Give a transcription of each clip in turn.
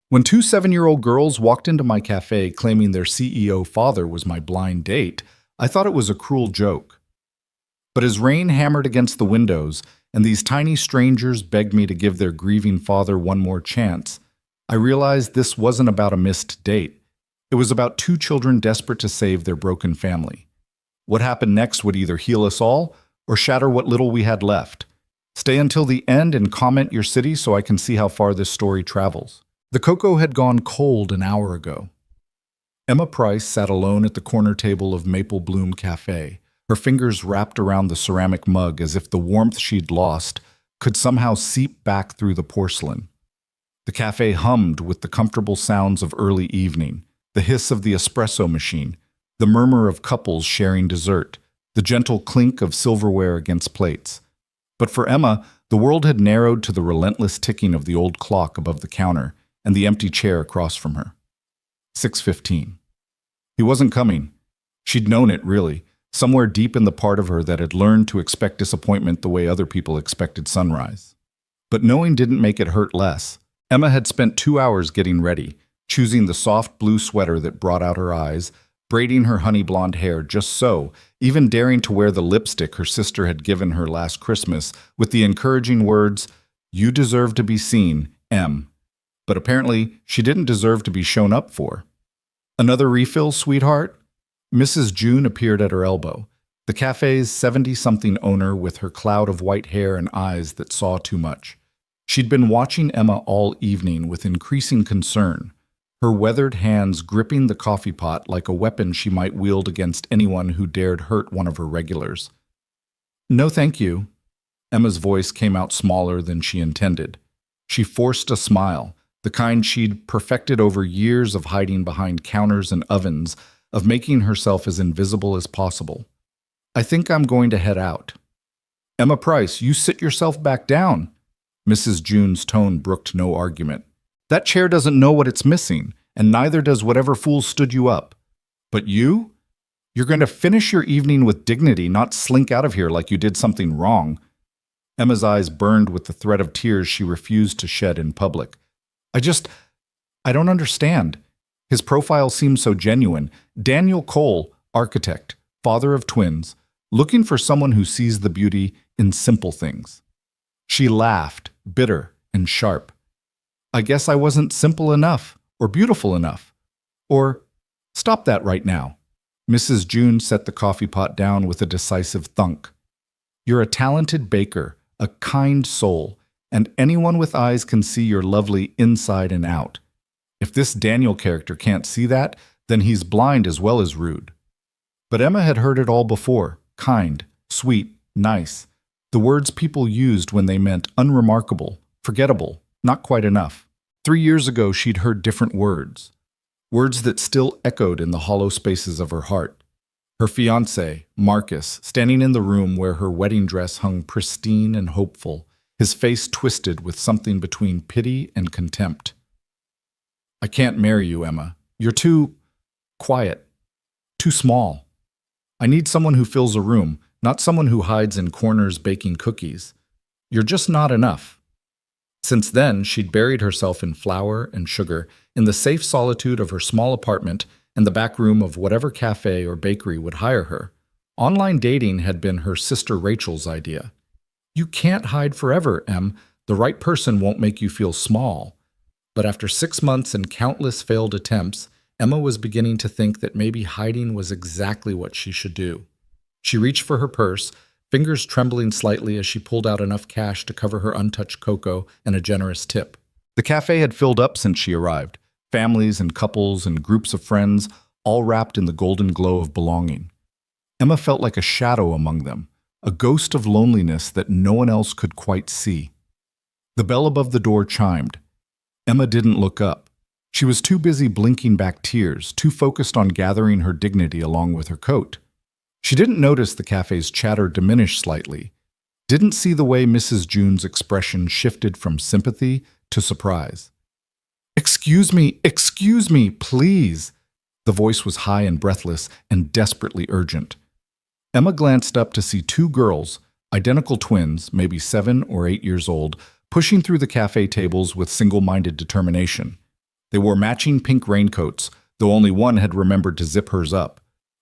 When two 7-year-old girls walked into my cafe claiming their CEO father was my blind date, I thought it was a cruel joke. But as rain hammered against the windows and these tiny strangers begged me to give their grieving father one more chance, I realized this wasn't about a missed date. It was about two children desperate to save their broken family. What happened next would either heal us all or shatter what little we had left. Stay until the end and comment your city so I can see how far this story travels. The cocoa had gone cold an hour ago. Emma Price sat alone at the corner table of Maple Bloom Cafe, her fingers wrapped around the ceramic mug as if the warmth she'd lost could somehow seep back through the porcelain. The cafe hummed with the comfortable sounds of early evening, the hiss of the espresso machine, the murmur of couples sharing dessert, the gentle clink of silverware against plates. But for Emma, the world had narrowed to the relentless ticking of the old clock above the counter and the empty chair across from her. 6:15. He wasn't coming. She'd known it, really, somewhere deep in the part of her that had learned to expect disappointment the way other people expected sunrise. But knowing didn't make it hurt less. Emma had spent 2 hours getting ready, choosing the soft blue sweater that brought out her eyes, braiding her honey blonde hair just so, even daring to wear the lipstick her sister had given her last Christmas with the encouraging words, "You deserve to be seen, Em." But apparently, she didn't deserve to be shown up for. "Another refill, sweetheart?" Mrs. June appeared at her elbow, the cafe's 70-something owner with her cloud of white hair and eyes that saw too much. She'd been watching Emma all evening with increasing concern, her weathered hands gripping the coffee pot like a weapon she might wield against anyone who dared hurt one of her regulars. "No, thank you." Emma's voice came out smaller than she intended. She forced a smile, the kind she'd perfected over years of hiding behind counters and ovens, of making herself as invisible as possible. "I think I'm going to head out." "Emma Price, you sit yourself back down." Mrs. June's tone brooked no argument. "That chair doesn't know what it's missing, and neither does whatever fool stood you up. But you? You're going to finish your evening with dignity, not slink out of here like you did something wrong." Emma's eyes burned with the threat of tears she refused to shed in public. I don't understand." His profile seemed so genuine. Daniel Cole, architect, father of twins, looking for someone who sees the beauty in simple things. She laughed, bitter and sharp. "I guess I wasn't simple enough, or beautiful enough. Or, stop that right now." Mrs. June set the coffee pot down with a decisive thunk. "You're a talented baker, a kind soul, and anyone with eyes can see you're lovely inside and out. If this Daniel character can't see that, then he's blind as well as rude." But Emma had heard it all before: kind, sweet, nice. The words people used when they meant unremarkable, forgettable, not quite enough. 3 years ago, she'd heard different words. Words that still echoed in the hollow spaces of her heart. Her fiancé, Marcus, standing in the room where her wedding dress hung pristine and hopeful, his face twisted with something between pity and contempt. "I can't marry you, Emma. You're too quiet, too small. I need someone who fills a room, not someone who hides in corners baking cookies. You're just not enough." Since then, she'd buried herself in flour and sugar, in the safe solitude of her small apartment and the back room of whatever cafe or bakery would hire her. Online dating had been her sister Rachel's idea. "You can't hide forever, Em. The right person won't make you feel small." But after 6 months and countless failed attempts, Emma was beginning to think that maybe hiding was exactly what she should do. She reached for her purse, fingers trembling slightly as she pulled out enough cash to cover her untouched cocoa and a generous tip. The cafe had filled up since she arrived, families and couples and groups of friends, all wrapped in the golden glow of belonging. Emma felt like a shadow among them, a ghost of loneliness that no one else could quite see. The bell above the door chimed. Emma didn't look up. She was too busy blinking back tears, too focused on gathering her dignity along with her coat. She didn't notice the cafe's chatter diminish slightly, didn't see the way Mrs. June's expression shifted from sympathy to surprise. Excuse me, please." The voice was high and breathless and desperately urgent. Emma glanced up to see two girls, identical twins, maybe 7 or 8 years old, pushing through the cafe tables with single-minded determination. They wore matching pink raincoats, though only one had remembered to zip hers up.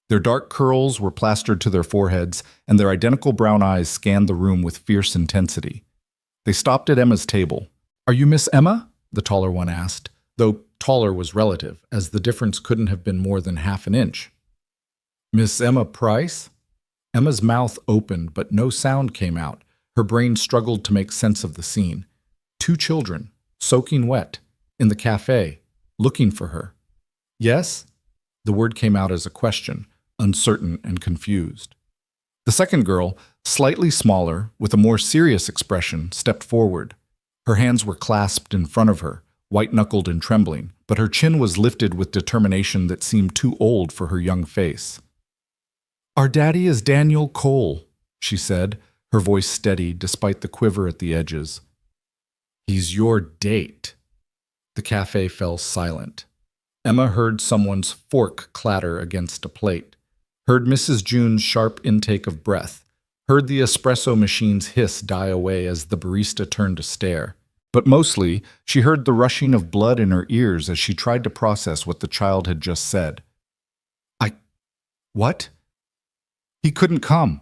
Their dark curls were plastered to their foreheads, and their identical brown eyes scanned the room with fierce intensity. They stopped at Emma's table. "Are you Miss Emma?" the taller one asked, though taller was relative, as the difference couldn't have been more than half an inch. "Miss Emma Price?" Emma's mouth opened, but no sound came out. Her brain struggled to make sense of the scene. Two children, soaking wet, in the cafe, looking for her. "Yes?" The word came out as a question, uncertain and confused. The second girl, slightly smaller, with a more serious expression, stepped forward. Her hands were clasped in front of her, white-knuckled and trembling, but her chin was lifted with determination that seemed too old for her young face. "Our daddy is Daniel Cole," she said, her voice steady despite the quiver at the edges. "He's your date." The cafe fell silent. Emma heard someone's fork clatter against a plate, heard Mrs. June's sharp intake of breath, heard the espresso machine's hiss die away as the barista turned to stare. But mostly, she heard the rushing of blood in her ears as she tried to process what the child had just said. What? He couldn't come."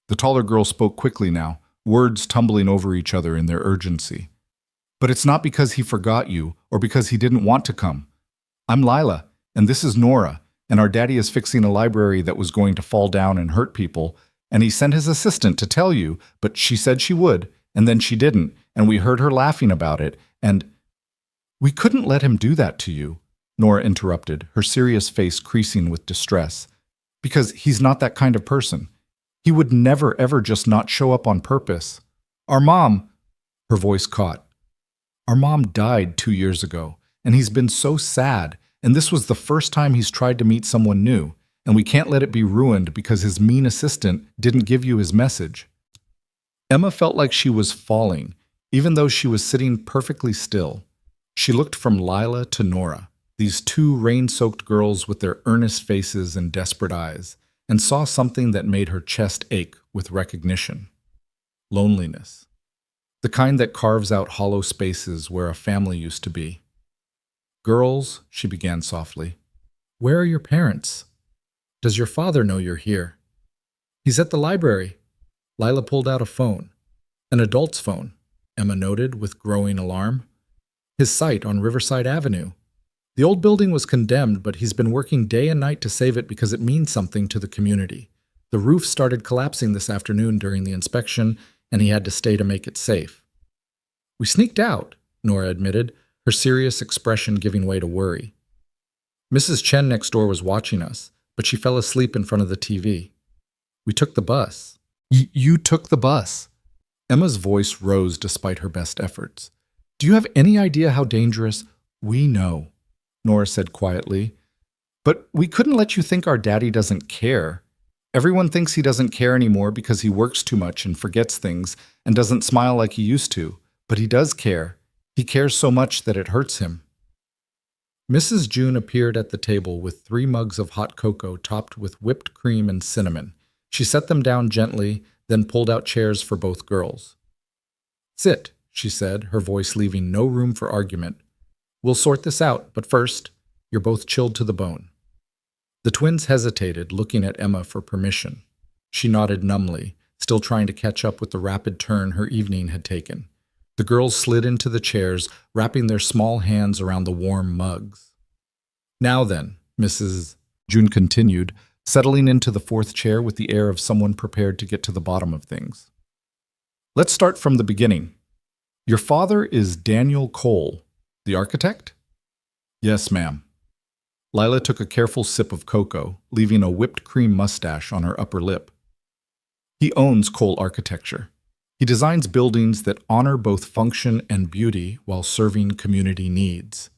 The taller girl spoke quickly now, words tumbling over each other in their urgency. "But it's not because he forgot you or because he didn't want to come. I'm Lila, and this is Nora, and our daddy is fixing a library that was going to fall down and hurt people, and he sent his assistant to tell you, but she said she would, and then she didn't, and we heard her laughing about it, and—" "We couldn't let him do that to you," Nora interrupted, her serious face creasing with distress, "because he's not that kind of person. He would never, ever just not show up on purpose. Our mom—" Her voice caught. "Our mom died 2 years ago, and he's been so sad, and this was the first time he's tried to meet someone new, and we can't let it be ruined because his mean assistant didn't give you his message." Emma felt like she was falling, even though she was sitting perfectly still. She looked from Lila to Nora, these two rain-soaked girls with their earnest faces and desperate eyes, and saw something that made her chest ache with recognition. Loneliness. The kind that carves out hollow spaces where a family used to be. "Girls," she began softly, "where are your parents? Does your father know you're here?" "He's at the library." Lila pulled out a phone. "An adult's phone," Emma noted with growing alarm. "His site on Riverside Avenue. The old building was condemned, but he's been working day and night to save it because it means something to the community. The roof started collapsing this afternoon during the inspection, and he had to stay to make it safe." "We sneaked out," Nora admitted, her serious expression giving way to worry. "Mrs. Chen next door was watching us, but she fell asleep in front of the TV. We took the bus." You took the bus?" Emma's voice rose despite her best efforts. "Do you have any idea how dangerous—" "We know," Nora said quietly. "But we couldn't let you think our daddy doesn't care. Everyone thinks he doesn't care anymore because he works too much and forgets things and doesn't smile like he used to. But he does care. He cares so much that it hurts him." Mrs. June appeared at the table with 3 mugs of hot cocoa topped with whipped cream and cinnamon. She set them down gently, then pulled out chairs for both girls. "Sit," she said, her voice leaving no room for argument. "We'll sort this out, but first, you're both chilled to the bone." The twins hesitated, looking at Emma for permission. She nodded numbly, still trying to catch up with the rapid turn her evening had taken. The girls slid into the chairs, wrapping their small hands around the warm mugs. "Now then," Mrs. June continued, settling into the 4th chair with the air of someone prepared to get to the bottom of things. "Let's start from the beginning. Your father is Daniel Cole, the architect?" "Yes, ma'am." Lila took a careful sip of cocoa, leaving a whipped cream mustache on her upper lip. "He owns Cole Architecture. He designs buildings that honor both function and beauty while serving community needs."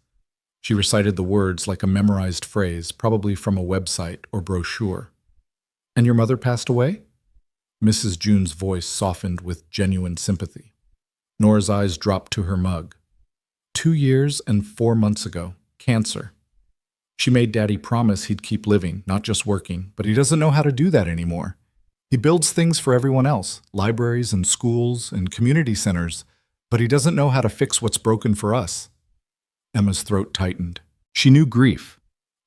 She recited the words like a memorized phrase, probably from a website or brochure. "And your mother passed away?" Mrs. June's voice softened with genuine sympathy. Nora's eyes dropped to her mug. 2 years and 4 months ago. Cancer. She made Daddy promise he'd keep living, not just working, but he doesn't know how to do that anymore. He builds things for everyone else, libraries and schools and community centers, but he doesn't know how to fix what's broken for us. Emma's throat tightened. She knew grief,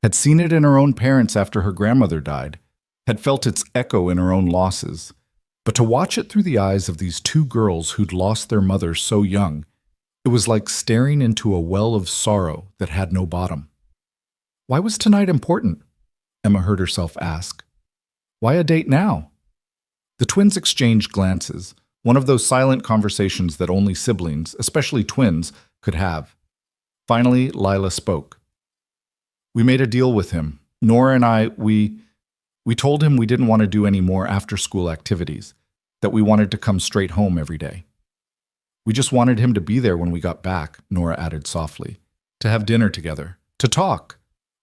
had seen it in her own parents after her grandmother died, had felt its echo in her own losses. But to watch it through the eyes of these two girls who'd lost their mother so young, it was like staring into a well of sorrow that had no bottom. Why was tonight important? Emma heard herself ask. Why a date now? The twins exchanged glances, one of those silent conversations that only siblings, especially twins, could have. Finally, Lila spoke. We made a deal with him. Nora and I, we told him we didn't want to do any more after-school activities, that we wanted to come straight home every day. We just wanted him to be there when we got back, Nora added softly, to have dinner together, to talk,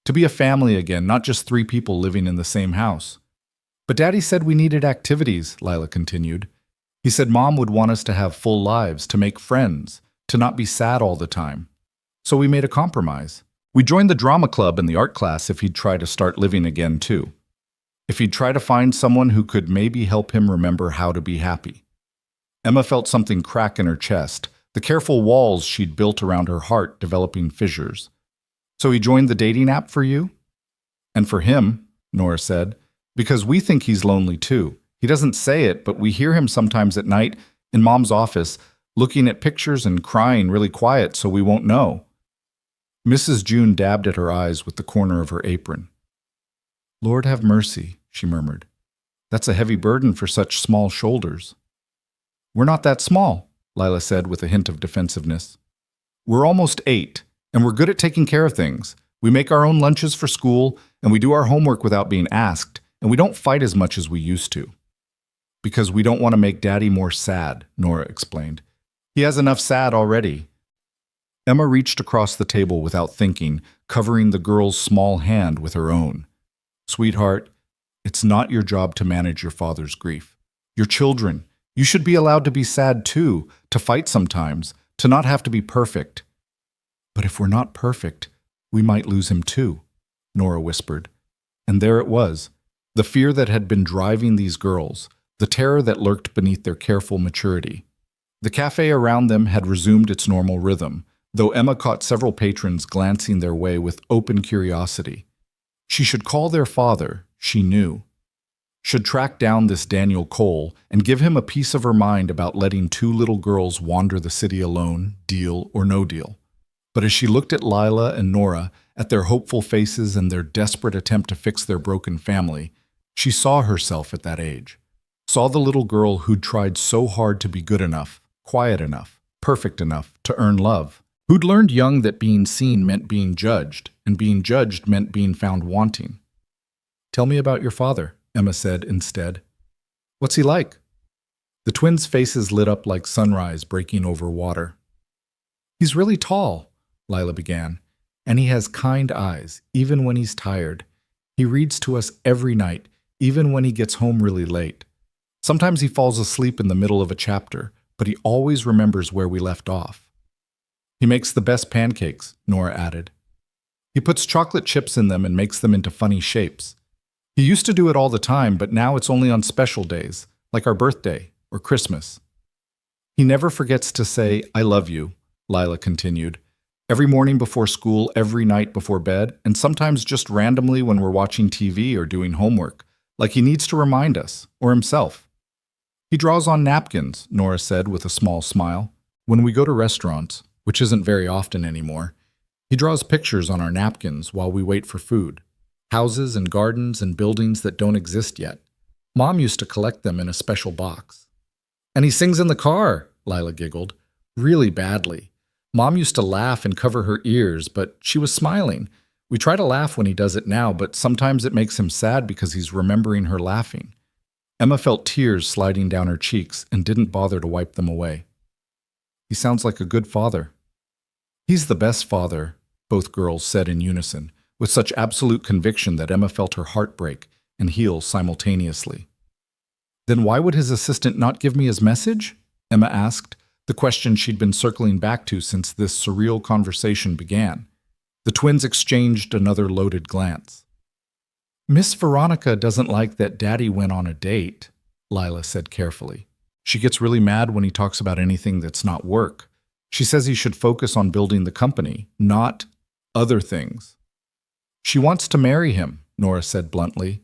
to be a family again, not just three people living in the same house. But Daddy said we needed activities, Lila continued. He said Mom would want us to have full lives, to make friends, to not be sad all the time. So we made a compromise. We joined the drama club and the art class if he'd try to start living again too. If he'd try to find someone who could maybe help him remember how to be happy. Emma felt something crack in her chest, the careful walls she'd built around her heart developing fissures. So he joined the dating app for you? And for him, Nora said, because we think he's lonely too. He doesn't say it, but we hear him sometimes at night in Mom's office, looking at pictures and crying really quiet so we won't know. Mrs. June dabbed at her eyes with the corner of her apron. Lord have mercy, she murmured. That's a heavy burden for such small shoulders. We're not that small, Lila said with a hint of defensiveness. We're almost 8, and we're good at taking care of things. We make our own lunches for school, and we do our homework without being asked, and we don't fight as much as we used to. Because we don't want to make Daddy more sad, Nora explained. He has enough sad already. Emma reached across the table without thinking, covering the girl's small hand with her own. Sweetheart, it's not your job to manage your father's grief. You're children. You should be allowed to be sad too, to fight sometimes, to not have to be perfect. But if we're not perfect, we might lose him too, Nora whispered. And there it was, the fear that had been driving these girls, the terror that lurked beneath their careful maturity. The cafe around them had resumed its normal rhythm, though Emma caught several patrons glancing their way with open curiosity. She should call their father, she knew. Should track down this Daniel Cole and give him a piece of her mind about letting two little girls wander the city alone, deal or no deal. But as she looked at Lila and Nora, at their hopeful faces and their desperate attempt to fix their broken family, she saw herself at that age. Saw the little girl who'd tried so hard to be good enough, quiet enough, perfect enough to earn love. Who'd learned young that being seen meant being judged, and being judged meant being found wanting. Tell me about your father, Emma said instead. What's he like? The twins' faces lit up like sunrise breaking over water. He's really tall, Lila began, and he has kind eyes, even when he's tired. He reads to us every night, even when he gets home really late. Sometimes he falls asleep in the middle of a chapter, but he always remembers where we left off. He makes the best pancakes, Nora added. He puts chocolate chips in them and makes them into funny shapes. He used to do it all the time, but now it's only on special days, like our birthday or Christmas. He never forgets to say, I love you, Lila continued. Every morning before school, every night before bed, and sometimes just randomly when we're watching TV or doing homework, like he needs to remind us, or himself. He draws on napkins, Nora said with a small smile. When we go to restaurants, which isn't very often anymore, he draws pictures on our napkins while we wait for food. Houses and gardens and buildings that don't exist yet. Mom used to collect them in a special box. And he sings in the car, Lila giggled, really badly. Mom used to laugh and cover her ears, but she was smiling. We try to laugh when he does it now, but sometimes it makes him sad because he's remembering her laughing. Emma felt tears sliding down her cheeks and didn't bother to wipe them away. He sounds like a good father. He's the best father, both girls said in unison, with such absolute conviction that Emma felt her heart break and heal simultaneously. Then why would his assistant not give me his message? Emma asked, the question she'd been circling back to since this surreal conversation began. The twins exchanged another loaded glance. Miss Veronica doesn't like that Daddy went on a date, Lila said carefully. She gets really mad when he talks about anything that's not work. She says he should focus on building the company, not other things. She wants to marry him, Nora said bluntly.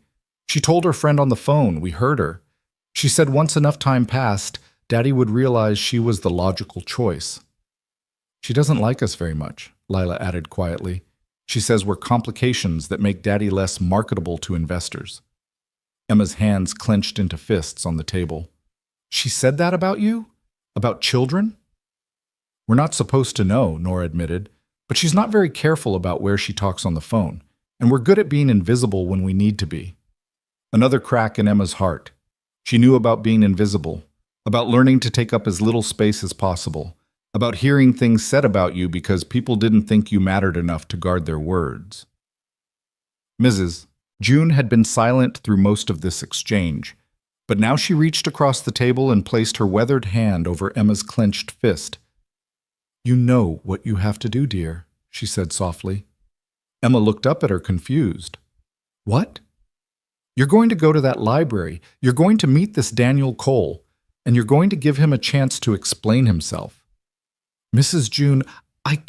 She told her friend on the phone. We heard her. She said once enough time passed, Daddy would realize she was the logical choice. She doesn't like us very much, Lila added quietly. She says we're complications that make Daddy less marketable to investors. Emma's hands clenched into fists on the table. She said that about you? About children? We're not supposed to know, Nora admitted, but she's not very careful about where she talks on the phone, and we're good at being invisible when we need to be. Another crack in Emma's heart. She knew about being invisible, about learning to take up as little space as possible, about hearing things said about you because people didn't think you mattered enough to guard their words. Mrs. June had been silent through most of this exchange, but now she reached across the table and placed her weathered hand over Emma's clenched fist. You know what you have to do, dear, she said softly. Emma looked up at her, confused. What? You're going to go to that library, you're going to meet this Daniel Cole, and you're going to give him a chance to explain himself. Mrs. June, I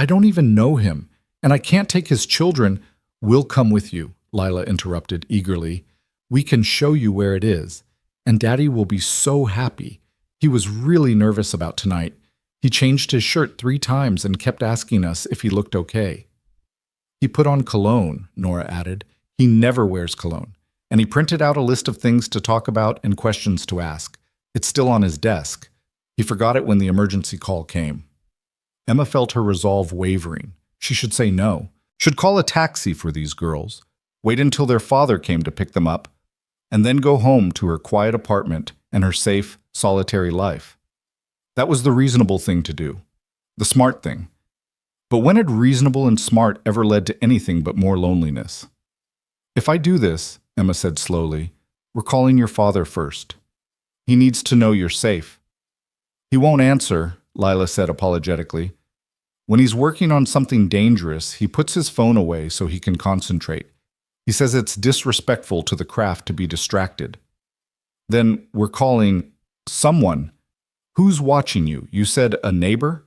don't even know him, and I can't take his children. We'll come with you, Lila interrupted eagerly. We can show you where it is, and Daddy will be so happy. He was really nervous about tonight. He changed his shirt 3 times and kept asking us if he looked okay. He put on cologne, Nora added. He never wears cologne. And he printed out a list of things to talk about and questions to ask. It's still on his desk. He forgot it when the emergency call came. Emma felt her resolve wavering. She should say no. Should call a taxi for these girls. Wait until their father came to pick them up. And then go home to her quiet apartment and her safe, solitary life. That was the reasonable thing to do. The smart thing. But when had reasonable and smart ever led to anything but more loneliness? If I do this, Emma said slowly, we're calling your father first. He needs to know you're safe. He won't answer, Lila said apologetically. When he's working on something dangerous, he puts his phone away so he can concentrate. He says it's disrespectful to the craft to be distracted. Then we're calling someone. Who's watching you? You said a neighbor?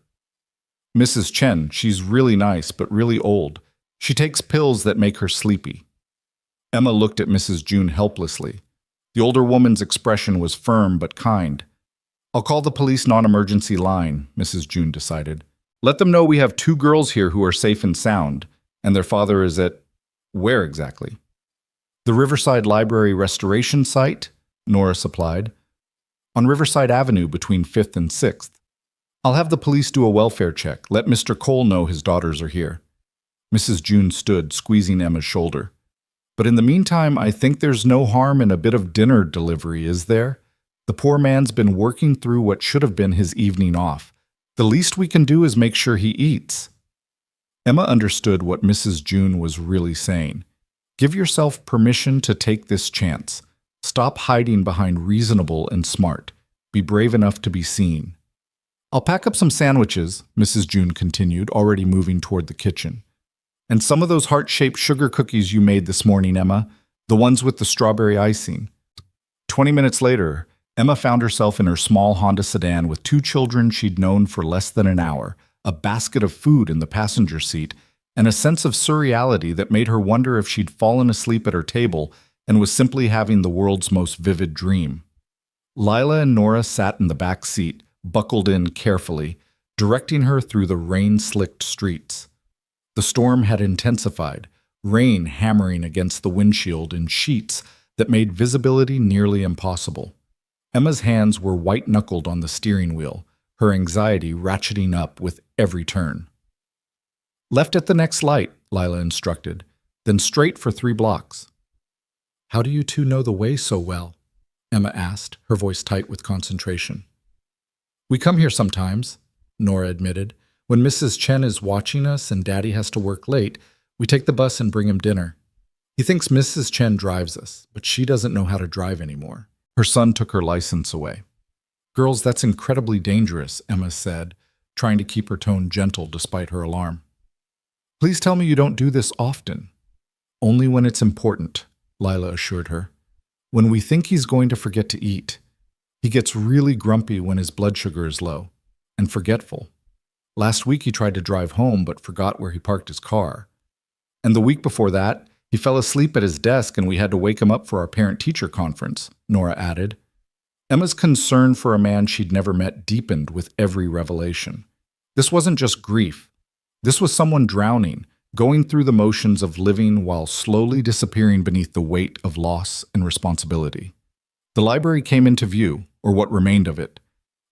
Mrs. Chen, she's really nice, but really old. She takes pills that make her sleepy. Emma looked at Mrs. June helplessly. The older woman's expression was firm but kind. I'll call the police non-emergency line, Mrs. June decided. Let them know we have 2 girls here who are safe and sound, and their father is at... where exactly? The Riverside Library restoration site, Nora supplied. On Riverside Avenue between 5th and 6th. I'll have the police do a welfare check. Let Mr. Cole know his daughters are here. Mrs. June stood, squeezing Emma's shoulder. But in the meantime, I think there's no harm in a bit of dinner delivery, is there? The poor man's been working through what should have been his evening off. The least we can do is make sure he eats. Emma understood what Mrs. June was really saying. Give yourself permission to take this chance. Stop hiding behind reasonable and smart. Be brave enough to be seen. I'll pack up some sandwiches, Mrs. June continued, already moving toward the kitchen. And some of those heart-shaped sugar cookies you made this morning, Emma, the ones with the strawberry icing. 20 minutes later, Emma found herself in her small Honda sedan with 2 children she'd known for less than an hour, a basket of food in the passenger seat, and a sense of surreality that made her wonder if she'd fallen asleep at her table and was simply having the world's most vivid dream. Lila and Nora sat in the back seat, buckled in carefully, directing her through the rain-slicked streets. The storm had intensified, rain hammering against the windshield in sheets that made visibility nearly impossible. Emma's hands were white-knuckled on the steering wheel, her anxiety ratcheting up with every turn. Left at the next light, Lila instructed, then straight for 3 blocks. How do you 2 know the way so well? Emma asked, her voice tight with concentration. We come here sometimes, Nora admitted. When Mrs. Chen is watching us and Daddy has to work late, we take the bus and bring him dinner. He thinks Mrs. Chen drives us, but she doesn't know how to drive anymore. Her son took her license away. Girls, that's incredibly dangerous, Emma said, trying to keep her tone gentle despite her alarm. Please tell me you don't do this often. Only when it's important, Lila assured her. When we think he's going to forget to eat. He gets really grumpy when his blood sugar is low. and forgetful. Last week he tried to drive home but forgot where he parked his car. And the week before that, he fell asleep at his desk and we had to wake him up for our parent-teacher conference, Nora added. Emma's concern for a man she'd never met deepened with every revelation. This wasn't just grief. This was someone drowning, going through the motions of living while slowly disappearing beneath the weight of loss and responsibility. The library came into view, or what remained of it.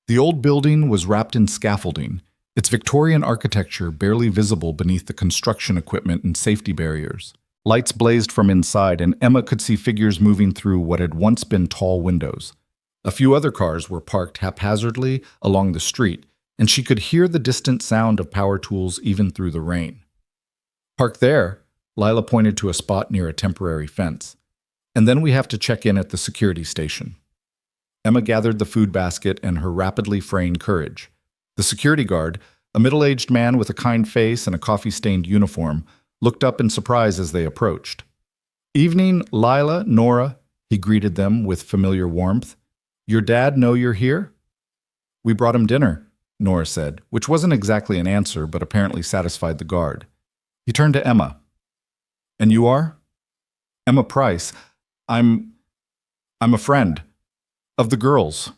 The old building was wrapped in scaffolding, its Victorian architecture barely visible beneath the construction equipment and safety barriers. Lights blazed from inside, and Emma could see figures moving through what had once been tall windows. A few other cars were parked haphazardly along the street, and she could hear the distant sound of power tools even through the rain. Park there, Lila pointed to a spot near a temporary fence. And then we have to check in at the security station. Emma gathered the food basket and her rapidly fraying courage. The security guard, a middle-aged man with a kind face and a coffee-stained uniform, looked up in surprise as they approached. "Evening, Lila, Nora," he greeted them with familiar warmth. "Your dad know you're here?" "We brought him dinner," Nora said, which wasn't exactly an answer but apparently satisfied the guard. He turned to Emma. "And you are?" "Emma Price. I'm a friend. Of the girls."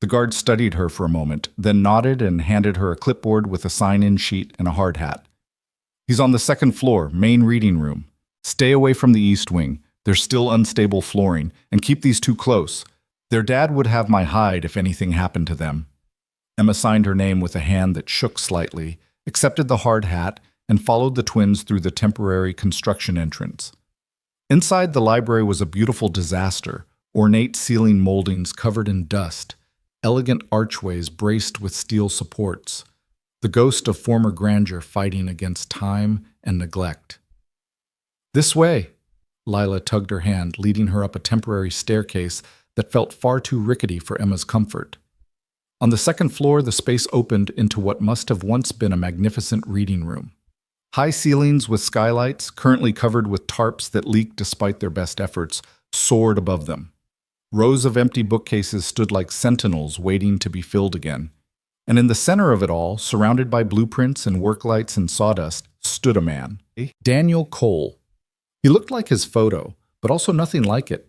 The guard studied her for a moment, then nodded and handed her a clipboard with a sign-in sheet and a hard hat. "He's on the second floor, main reading room. Stay away from the east wing. There's still unstable flooring, and keep these two close. Their dad would have my hide if anything happened to them." Emma signed her name with a hand that shook slightly, accepted the hard hat, and followed the twins through the temporary construction entrance. Inside the library was a beautiful disaster, ornate ceiling moldings covered in dust, elegant archways braced with steel supports, the ghost of former grandeur fighting against time and neglect. "This way," Lila tugged her hand, leading her up a temporary staircase that felt far too rickety for Emma's comfort. On the second floor, the space opened into what must have once been a magnificent reading room. High ceilings with skylights, currently covered with tarps that leaked despite their best efforts, soared above them. Rows of empty bookcases stood like sentinels waiting to be filled again. And in the center of it all, surrounded by blueprints and work lights and sawdust, stood a man. Daniel Cole. He looked like his photo, but also nothing like it.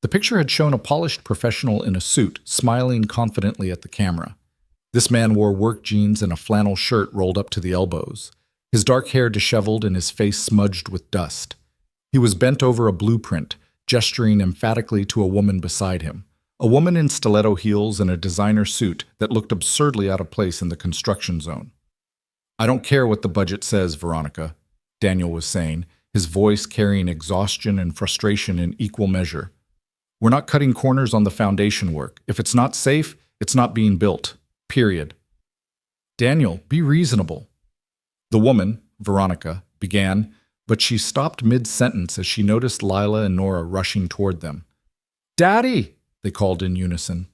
The picture had shown a polished professional in a suit, smiling confidently at the camera. This man wore work jeans and a flannel shirt rolled up to the elbows, his dark hair disheveled and his face smudged with dust. He was bent over a blueprint, gesturing emphatically to a woman beside him, a woman in stiletto heels and a designer suit that looked absurdly out of place in the construction zone. "I don't care what the budget says, Veronica," Daniel was saying, his voice carrying exhaustion and frustration in equal measure. "We're not cutting corners on the foundation work. If it's not safe, it's not being built. Period." "Daniel, be reasonable." The woman, Veronica, began, but she stopped mid-sentence as she noticed Lila and Nora rushing toward them. "Daddy!" they called in unison.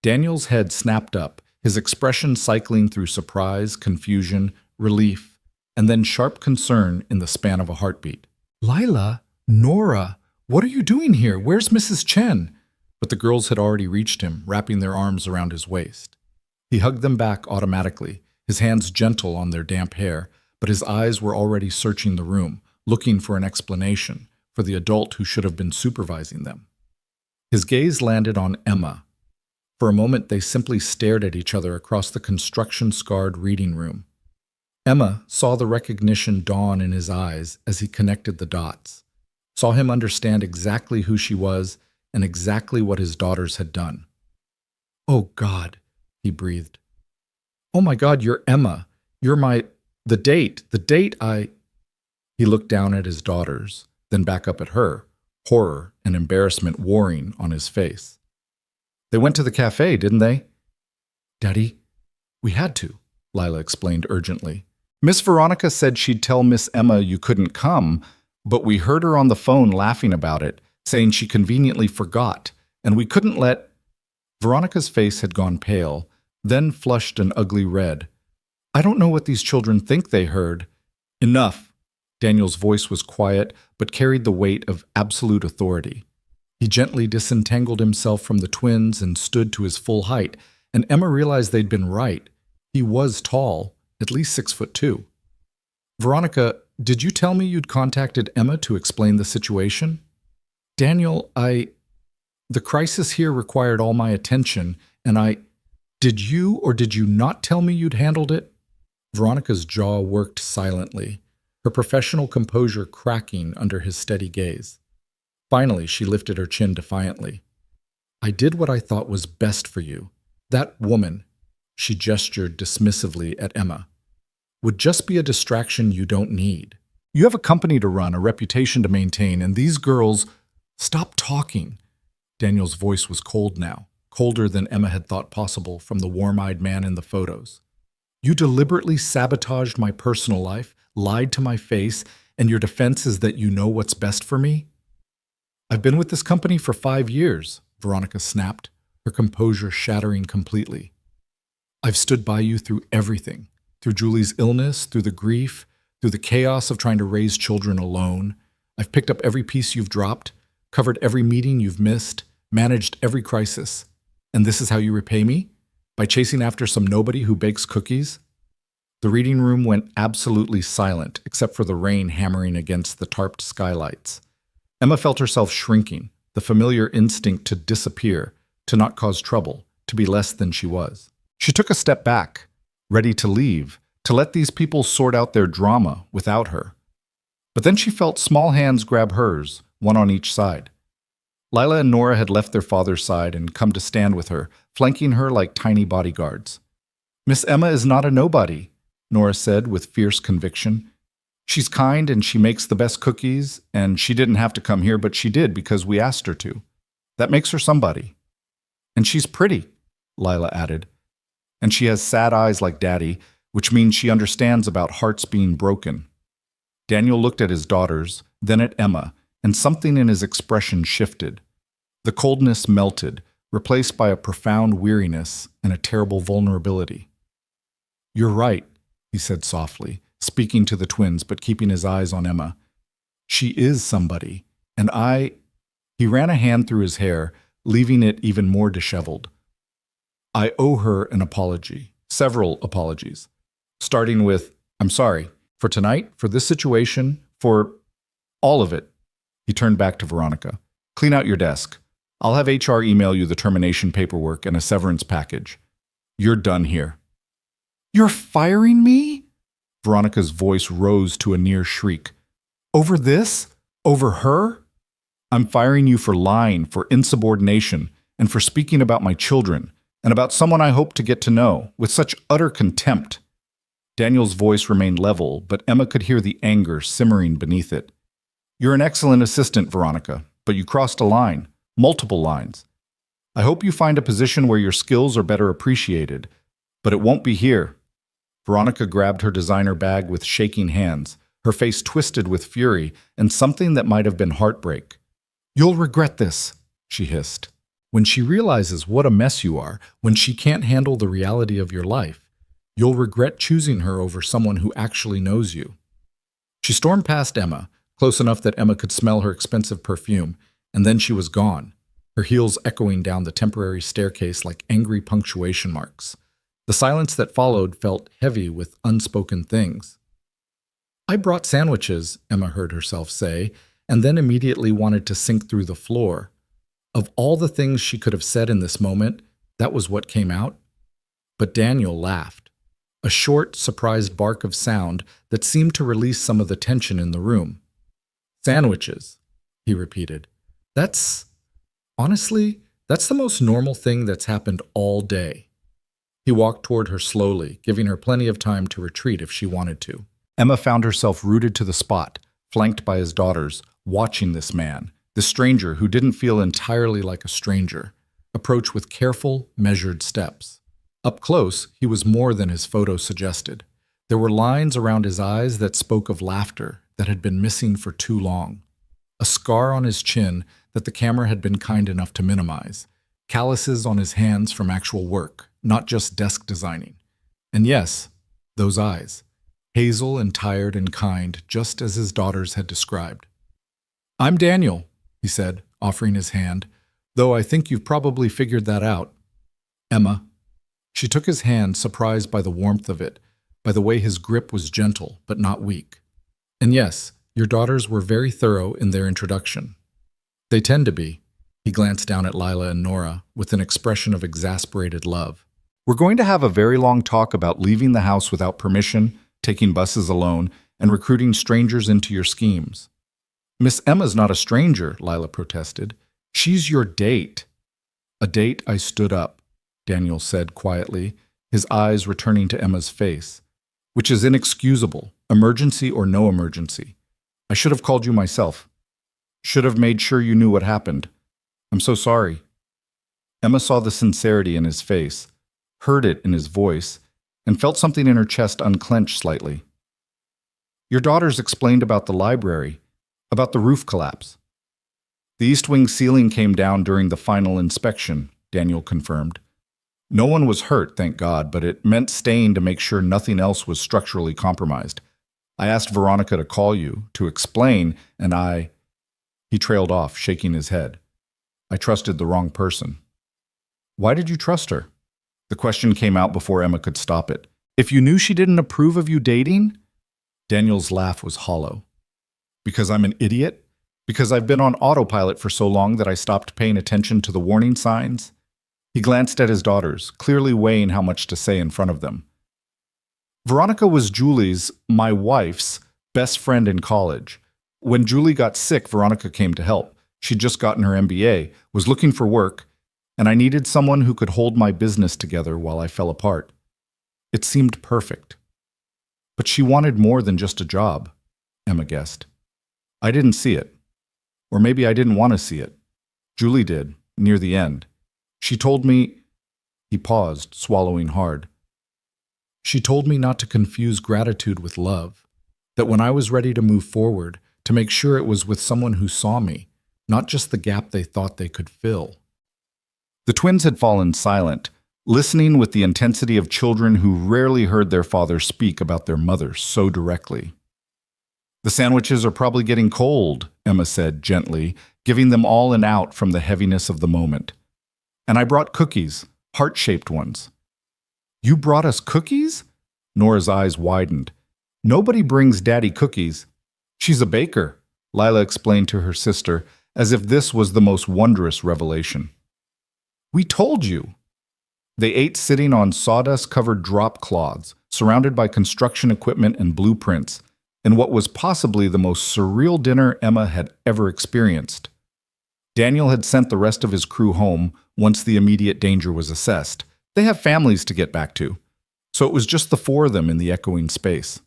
Daniel's head snapped up, his expression cycling through surprise, confusion, relief, and then sharp concern in the span of a heartbeat. "Lila, Nora, what are you doing here? Where's Mrs. Chen?" But the girls had already reached him, wrapping their arms around his waist. He hugged them back automatically, his hands gentle on their damp hair, but his eyes were already searching the room, looking for an explanation, for the adult who should have been supervising them. His gaze landed on Emma. For a moment they simply stared at each other across the construction-scarred reading room. Emma saw the recognition dawn in his eyes as he connected the dots, saw him understand exactly who she was and exactly what his daughters had done. "Oh God," he breathed. "Oh my God, you're Emma. You're the date I—" He looked down at his daughters, then back up at her, horror and embarrassment warring on his face. "They went to the cafe, didn't they?" "Daddy, we had to," Lila explained urgently. "Miss Veronica said she'd tell Miss Emma you couldn't come, but we heard her on the phone laughing about it, saying she conveniently forgot, and we couldn't let—" Veronica's face had gone pale, then flushed an ugly red. "I don't know what these children think they heard." "Enough." Daniel's voice was quiet, but carried the weight of absolute authority. He gently disentangled himself from the twins and stood to his full height, and Emma realized they'd been right. He was tall, at least 6'2". Veronica, did you tell me you'd contacted Emma to explain the situation? Daniel, the crisis here required all my attention, and did you or did you not tell me you'd handled it? Veronica's jaw worked silently, her professional composure cracking under his steady gaze. Finally, she lifted her chin defiantly. I did what I thought was best for you. That woman, she gestured dismissively at Emma, would just be a distraction you don't need. You have a company to run, a reputation to maintain, and these girls... Stop talking. Daniel's voice was cold now, colder than Emma had thought possible from the warm-eyed man in the photos. You deliberately sabotaged my personal life, lied to my face, and your defense is that you know what's best for me? I've been with this company for 5 years, Veronica snapped, her composure shattering completely. I've stood by you through everything, through Julie's illness, through the grief, through the chaos of trying to raise children alone. I've picked up every piece you've dropped, covered every meeting you've missed, managed every crisis. And this is how you repay me? By chasing after some nobody who bakes cookies? The reading room went absolutely silent, except for the rain hammering against the tarped skylights. Emma felt herself shrinking, the familiar instinct to disappear, to not cause trouble, to be less than she was. She took a step back, ready to leave, to let these people sort out their drama without her. But then she felt small hands grab hers, one on each side. Lila and Nora had left their father's side and come to stand with her, flanking her like tiny bodyguards. Miss Emma is not a nobody, Nora said with fierce conviction. She's kind and she makes the best cookies, and she didn't have to come here, but she did because we asked her to. That makes her somebody. And she's pretty, Lila added. And she has sad eyes like Daddy, which means she understands about hearts being broken. Daniel looked at his daughters, then at Emma, and something in his expression shifted. The coldness melted, replaced by a profound weariness and a terrible vulnerability. You're right, he said softly, speaking to the twins but keeping his eyes on Emma. She is somebody, and He ran a hand through his hair, leaving it even more disheveled. I owe her an apology, several apologies, starting with, I'm sorry, for tonight, for this situation, for all of it. He turned back to Veronica. Clean out your desk. I'll have HR email you the termination paperwork and a severance package. You're done here. You're firing me? Veronica's voice rose to a near shriek. Over this? Over her? I'm firing you for lying, for insubordination, and for speaking about my children, and about someone I hope to get to know, with such utter contempt. Daniel's voice remained level, but Emma could hear the anger simmering beneath it. You're an excellent assistant, Veronica, but you crossed a line, multiple lines. I hope you find a position where your skills are better appreciated, but it won't be here. Veronica grabbed her designer bag with shaking hands, her face twisted with fury and something that might have been heartbreak. You'll regret this, she hissed. When she realizes what a mess you are, when she can't handle the reality of your life, you'll regret choosing her over someone who actually knows you. She stormed past Emma, close enough that Emma could smell her expensive perfume, and then she was gone, her heels echoing down the temporary staircase like angry punctuation marks. The silence that followed felt heavy with unspoken things. I brought sandwiches, Emma heard herself say, and then immediately wanted to sink through the floor. Of all the things she could have said in this moment, that was what came out. But Daniel laughed, a short, surprised bark of sound that seemed to release some of the tension in the room. Sandwiches, he repeated. Honestly, that's the most normal thing that's happened all day. He walked toward her slowly, giving her plenty of time to retreat if she wanted to. Emma found herself rooted to the spot, flanked by his daughters, watching this man, the stranger who didn't feel entirely like a stranger, approach with careful, measured steps. Up close, he was more than his photo suggested. There were lines around his eyes that spoke of laughter that had been missing for too long. A scar on his chin that the camera had been kind enough to minimize. Calluses on his hands from actual work, not just desk designing. And yes, those eyes. Hazel and tired and kind, just as his daughters had described. I'm Daniel, he said, offering his hand, though I think you've probably figured that out. Emma. She took his hand, surprised by the warmth of it, by the way his grip was gentle but not weak. And yes, your daughters were very thorough in their introduction. They tend to be. He glanced down at Lila and Nora with an expression of exasperated love. We're going to have a very long talk about leaving the house without permission, taking buses alone, and recruiting strangers into your schemes. Miss Emma's not a stranger, Lila protested. She's your date. A date? I stood up, Daniel said quietly, his eyes returning to Emma's face. Which is inexcusable, emergency or no emergency. I should have called you myself. Should have made sure you knew what happened. I'm so sorry. Emma saw the sincerity in his face, heard it in his voice, and felt something in her chest unclench slightly. Your daughters explained about the library, about the roof collapse. The east wing ceiling came down during the final inspection, Daniel confirmed. No one was hurt, thank God, but it meant staying to make sure nothing else was structurally compromised. I asked Veronica to call you, to explain, and He trailed off, shaking his head. I trusted the wrong person. Why did you trust her? The question came out before Emma could stop it. If you knew she didn't approve of you dating? Daniel's laugh was hollow. Because I'm an idiot? Because I've been on autopilot for so long that I stopped paying attention to the warning signs? He glanced at his daughters, clearly weighing how much to say in front of them. Veronica was Julie's, my wife's, best friend in college. When Julie got sick, Veronica came to help. She'd just gotten her MBA, was looking for work, and I needed someone who could hold my business together while I fell apart. It seemed perfect. But she wanted more than just a job, Emma guessed. I didn't see it. Or maybe I didn't want to see it. Julie did, near the end. She told me... He paused, swallowing hard. She told me not to confuse gratitude with love, that when I was ready to move forward, to make sure it was with someone who saw me, not just the gap they thought they could fill. The twins had fallen silent, listening with the intensity of children who rarely heard their father speak about their mother so directly. The sandwiches are probably getting cold, Emma said gently, giving them all an out from the heaviness of the moment. And I brought cookies, heart-shaped ones. You brought us cookies? Nora's eyes widened. Nobody brings Daddy cookies. She's a baker, Lila explained to her sister, as if this was the most wondrous revelation. We told you. They ate sitting on sawdust-covered drop cloths, surrounded by construction equipment and blueprints, in what was possibly the most surreal dinner Emma had ever experienced. Daniel had sent the rest of his crew home once the immediate danger was assessed. They have families to get back to, so it was just the four of them in the echoing space.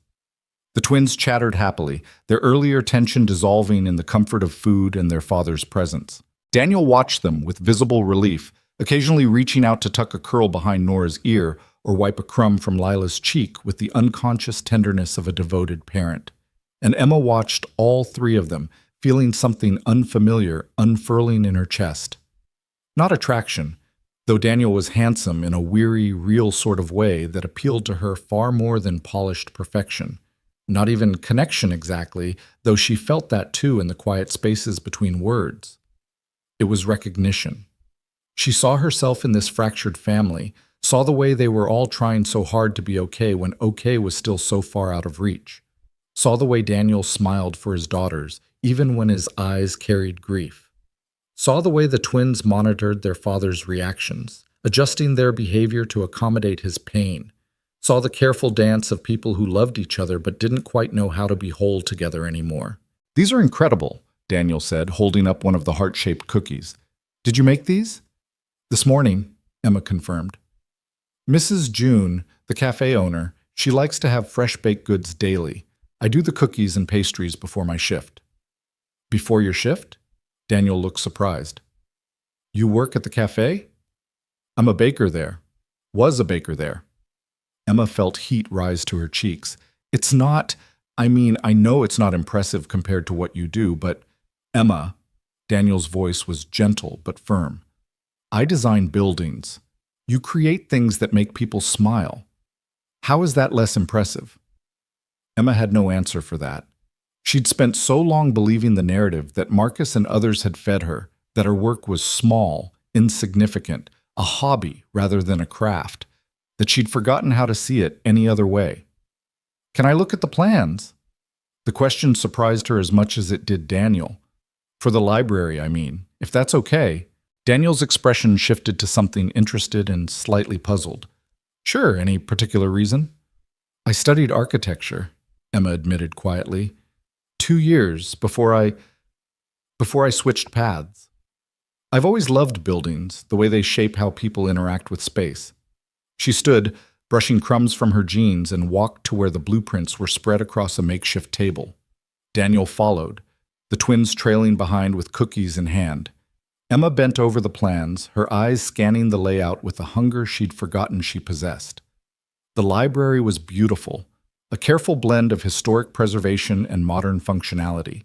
The twins chattered happily, their earlier tension dissolving in the comfort of food and their father's presence. Daniel watched them with visible relief, occasionally reaching out to tuck a curl behind Nora's ear or wipe a crumb from Lila's cheek with the unconscious tenderness of a devoted parent. And Emma watched all three of them, feeling something unfamiliar unfurling in her chest. Not attraction, though Daniel was handsome in a weary, real sort of way that appealed to her far more than polished perfection. Not even connection exactly, though she felt that too in the quiet spaces between words. It was recognition. She saw herself in this fractured family, saw the way they were all trying so hard to be okay when okay was still so far out of reach. Saw the way Daniel smiled for his daughters, even when his eyes carried grief. Saw the way the twins monitored their father's reactions, adjusting their behavior to accommodate his pain. Saw the careful dance of people who loved each other but didn't quite know how to be whole together anymore. These are incredible, Daniel said, holding up one of the heart-shaped cookies. Did you make these? This morning, Emma confirmed. Mrs. June, the cafe owner, she likes to have fresh baked goods daily. I do the cookies and pastries before my shift. Before your shift? Daniel looked surprised. You work at the cafe? I'm a baker there. Was a baker there. Emma felt heat rise to her cheeks. It's not, I know it's not impressive compared to what you do, but Emma, Daniel's voice was gentle but firm. I design buildings. You create things that make people smile. How is that less impressive? Emma had no answer for that. She'd spent so long believing the narrative that Marcus and others had fed her, that her work was small, insignificant, a hobby rather than a craft, that she'd forgotten how to see it any other way. "Can I look at the plans?" The question surprised her as much as it did Daniel. "For the library, I mean, if that's okay." Daniel's expression shifted to something interested and slightly puzzled. "Sure, any particular reason?" "I studied architecture," Emma admitted quietly. 2 years before I switched paths. I've always loved buildings, the way they shape how people interact with space. She stood, brushing crumbs from her jeans, and walked to where the blueprints were spread across a makeshift table. Daniel followed, the twins trailing behind with cookies in hand. Emma bent over the plans, her eyes scanning the layout with a hunger she'd forgotten she possessed. The library was beautiful, a careful blend of historic preservation and modern functionality.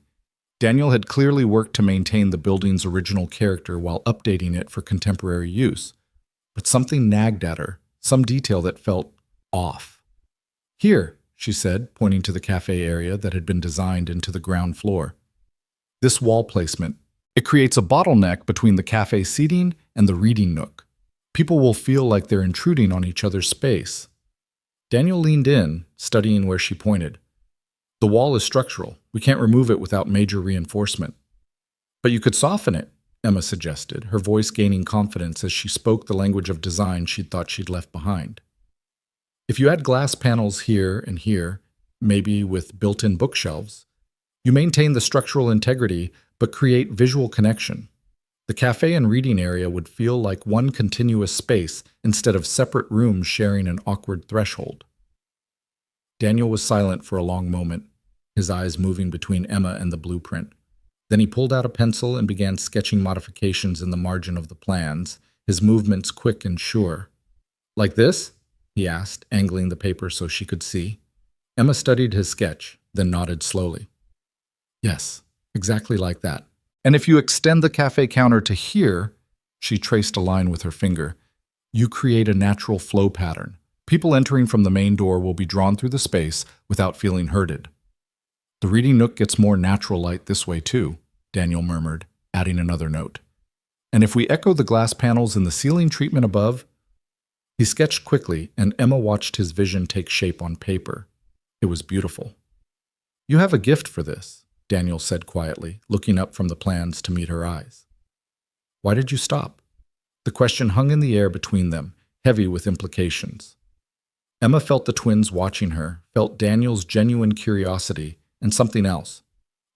Daniel had clearly worked to maintain the building's original character while updating it for contemporary use. But something nagged at her, some detail that felt off. "Here," she said, pointing to the cafe area that had been designed into the ground floor. "This wall placement. It creates a bottleneck between the cafe seating and the reading nook. People will feel like they're intruding on each other's space." Daniel leaned in, studying where she pointed. "The wall is structural. We can't remove it without major reinforcement." "But you could soften it," Emma suggested, her voice gaining confidence as she spoke the language of design she'd thought she'd left behind. "If you add glass panels here and here, maybe with built-in bookshelves, you maintain the structural integrity but create visual connection. The cafe and reading area would feel like one continuous space instead of separate rooms sharing an awkward threshold." Daniel was silent for a long moment, his eyes moving between Emma and the blueprint. Then he pulled out a pencil and began sketching modifications in the margin of the plans, his movements quick and sure. "Like this?" he asked, angling the paper so she could see. Emma studied his sketch, then nodded slowly. "Yes, exactly like that. And if you extend the cafe counter to here," she traced a line with her finger, "you create a natural flow pattern. People entering from the main door will be drawn through the space without feeling herded." "The reading nook gets more natural light this way too," Daniel murmured, adding another note. "And if we echo the glass panels in the ceiling treatment above..." He sketched quickly, and Emma watched his vision take shape on paper. It was beautiful. "You have a gift for this," Daniel said quietly, looking up from the plans to meet her eyes. "Why did you stop?" The question hung in the air between them, heavy with implications. Emma felt the twins watching her, felt Daniel's genuine curiosity, and something else.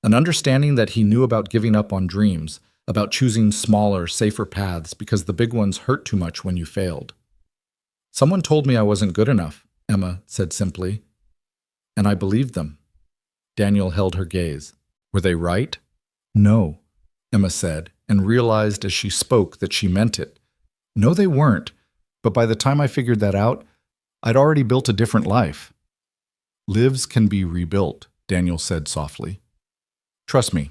An understanding that he knew about giving up on dreams, about choosing smaller, safer paths because the big ones hurt too much when you failed. "Someone told me I wasn't good enough," Emma said simply. "And I believed them." Daniel held her gaze. "Were they right?" "No," Emma said, and realized as she spoke that she meant it. "No, they weren't, but by the time I figured that out, I'd already built a different life." "Lives can be rebuilt," Daniel said softly. "Trust me,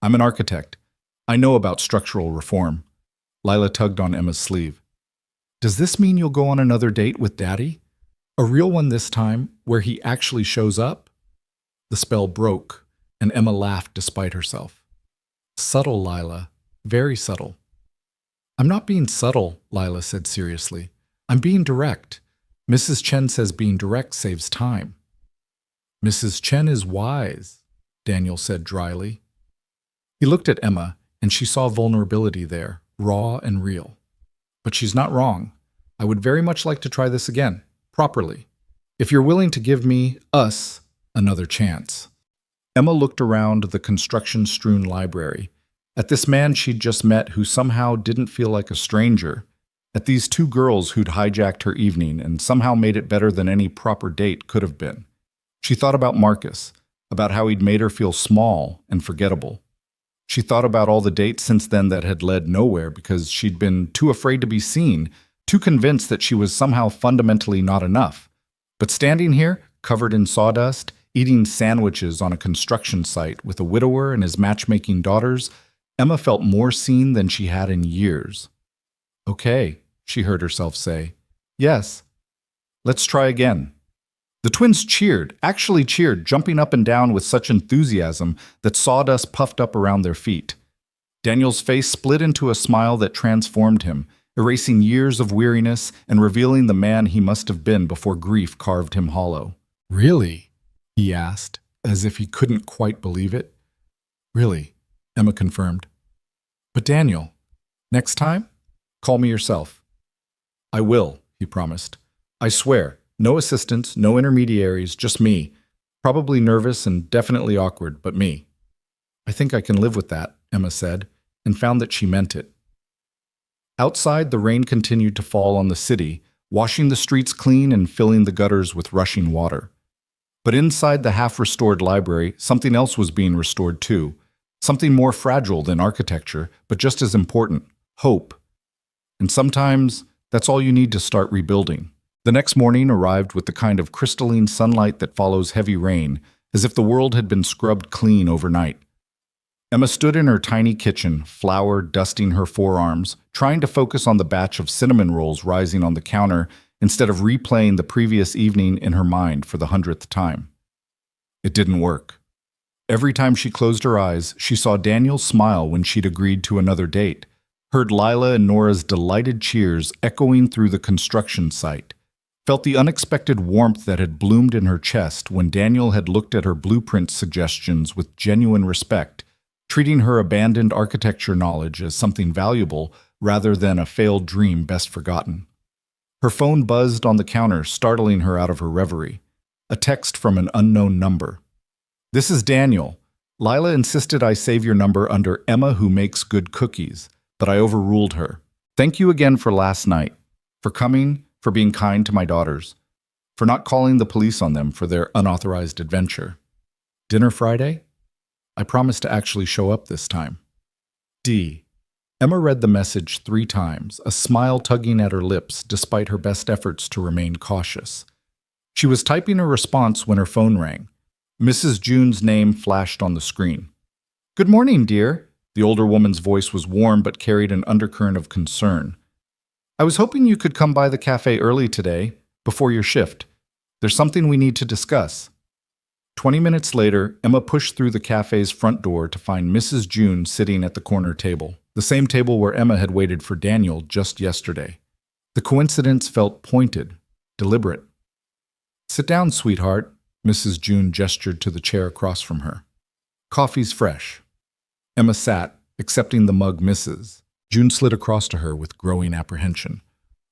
I'm an architect. I know about structural reform." Lila tugged on Emma's sleeve. "Does this mean you'll go on another date with Daddy? A real one this time, where he actually shows up?" The spell broke, and Emma laughed despite herself. "Subtle, Lila. Very subtle." "I'm not being subtle," Lila said seriously. "I'm being direct. Mrs. Chen says being direct saves time." "Mrs. Chen is wise," Daniel said dryly. He looked at Emma, and she saw vulnerability there, raw and real. "But she's not wrong. I would very much like to try this again, properly. If you're willing to give us, another chance." Emma looked around the construction-strewn library, at this man she'd just met who somehow didn't feel like a stranger, at these 2 girls who'd hijacked her evening and somehow made it better than any proper date could have been. She thought about Marcus, about how he'd made her feel small and forgettable. She thought about all the dates since then that had led nowhere because she'd been too afraid to be seen, too convinced that she was somehow fundamentally not enough. But standing here, covered in sawdust, eating sandwiches on a construction site with a widower and his matchmaking daughters, Emma felt more seen than she had in years. "Okay," she heard herself say. "Yes. Let's try again." The twins cheered, actually cheered, jumping up and down with such enthusiasm that sawdust puffed up around their feet. Daniel's face split into a smile that transformed him, erasing years of weariness and revealing the man he must have been before grief carved him hollow. "Really?" he asked, as if he couldn't quite believe it. "Really," Emma confirmed. "But Daniel, next time, call me yourself." "I will," he promised. "I swear, no assistants, no intermediaries, just me. Probably nervous and definitely awkward, but me." "I think I can live with that," Emma said, and found that she meant it. Outside, the rain continued to fall on the city, washing the streets clean and filling the gutters with rushing water. But inside the half-restored library, something else was being restored too. Something more fragile than architecture, but just as important: hope. And sometimes, that's all you need to start rebuilding. The next morning arrived with the kind of crystalline sunlight that follows heavy rain, as if the world had been scrubbed clean overnight. Emma stood in her tiny kitchen, flour dusting her forearms, trying to focus on the batch of cinnamon rolls rising on the counter instead of replaying the previous evening in her mind for the 100th time. It didn't work. Every time she closed her eyes, she saw Daniel smile when she'd agreed to another date, heard Lila and Nora's delighted cheers echoing through the construction site, felt the unexpected warmth that had bloomed in her chest when Daniel had looked at her blueprint suggestions with genuine respect, treating her abandoned architecture knowledge as something valuable rather than a failed dream best forgotten. Her phone buzzed on the counter, startling her out of her reverie. A text from an unknown number. "This is Daniel. Lila insisted I save your number under Emma Who Makes Good Cookies, but I overruled her. Thank you again for last night, for coming, for being kind to my daughters, for not calling the police on them for their unauthorized adventure. Dinner Friday? I promise to actually show up this time. D." Emma read the message 3 times, a smile tugging at her lips despite her best efforts to remain cautious. She was typing a response when her phone rang. Mrs. June's name flashed on the screen. "Good morning, dear." The older woman's voice was warm but carried an undercurrent of concern. "I was hoping you could come by the cafe early today, before your shift. There's something we need to discuss." 20 minutes later, Emma pushed through the cafe's front door to find Mrs. June sitting at the corner table, the same table where Emma had waited for Daniel just yesterday. The coincidence felt pointed, deliberate. "Sit down, sweetheart," Mrs. June gestured to the chair across from her. "Coffee's fresh." Emma sat, accepting the mug Mrs. June slid across to her with growing apprehension.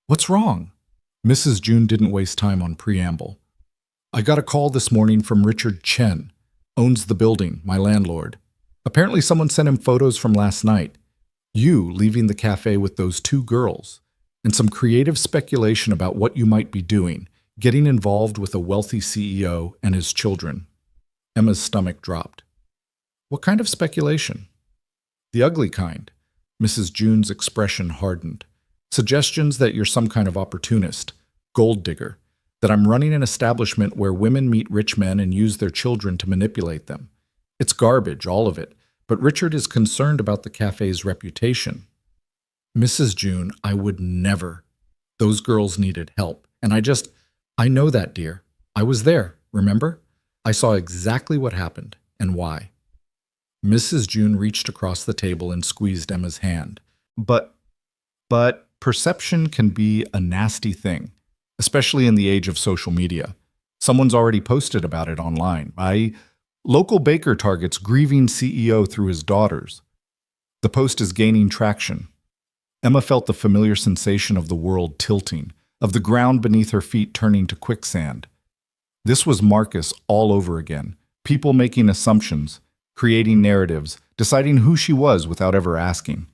"What's wrong?" Mrs. June didn't waste time on preamble. "I got a call this morning from Richard Chen, owns the building, my landlord. Apparently someone sent him photos from last night. You leaving the cafe with those 2 girls, and some creative speculation about what you might be doing, getting involved with a wealthy CEO and his children." Emma's stomach dropped. "What kind of speculation?" "The ugly kind." Mrs. June's expression hardened. "Suggestions that you're some kind of opportunist, gold digger, that I'm running an establishment where women meet rich men and use their children to manipulate them. It's garbage, all of it, but Richard is concerned about the cafe's reputation." "Mrs. June, I would never. Those girls needed help, and I know that, dear. I was there, remember? I saw exactly what happened and why." Mrs. June reached across the table and squeezed Emma's hand. But perception can be a nasty thing, especially in the age of social media. Someone's already posted about it online. Local baker targets grieving CEO through his daughters. The post is gaining traction. Emma felt the familiar sensation of the world tilting, of the ground beneath her feet turning to quicksand. This was Marcus all over again. People making assumptions, creating narratives, deciding who she was without ever asking.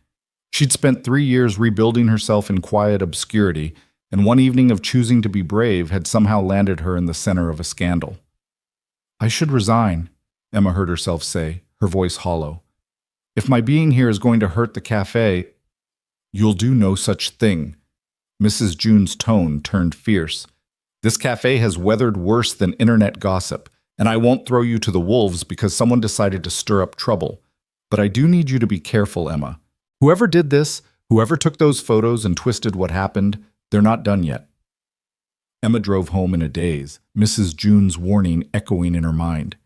She'd spent 3 years rebuilding herself in quiet obscurity, and one evening of choosing to be brave had somehow landed her in the center of a scandal. "I should resign," Emma heard herself say, her voice hollow. "If my being here is going to hurt the cafe—" "You'll do no such thing." Mrs. June's tone turned fierce. "This cafe has weathered worse than internet gossip, and I won't throw you to the wolves because someone decided to stir up trouble. But I do need you to be careful, Emma. Whoever did this, whoever took those photos and twisted what happened, they're not done yet." Emma drove home in a daze, Mrs. June's warning echoing in her mind.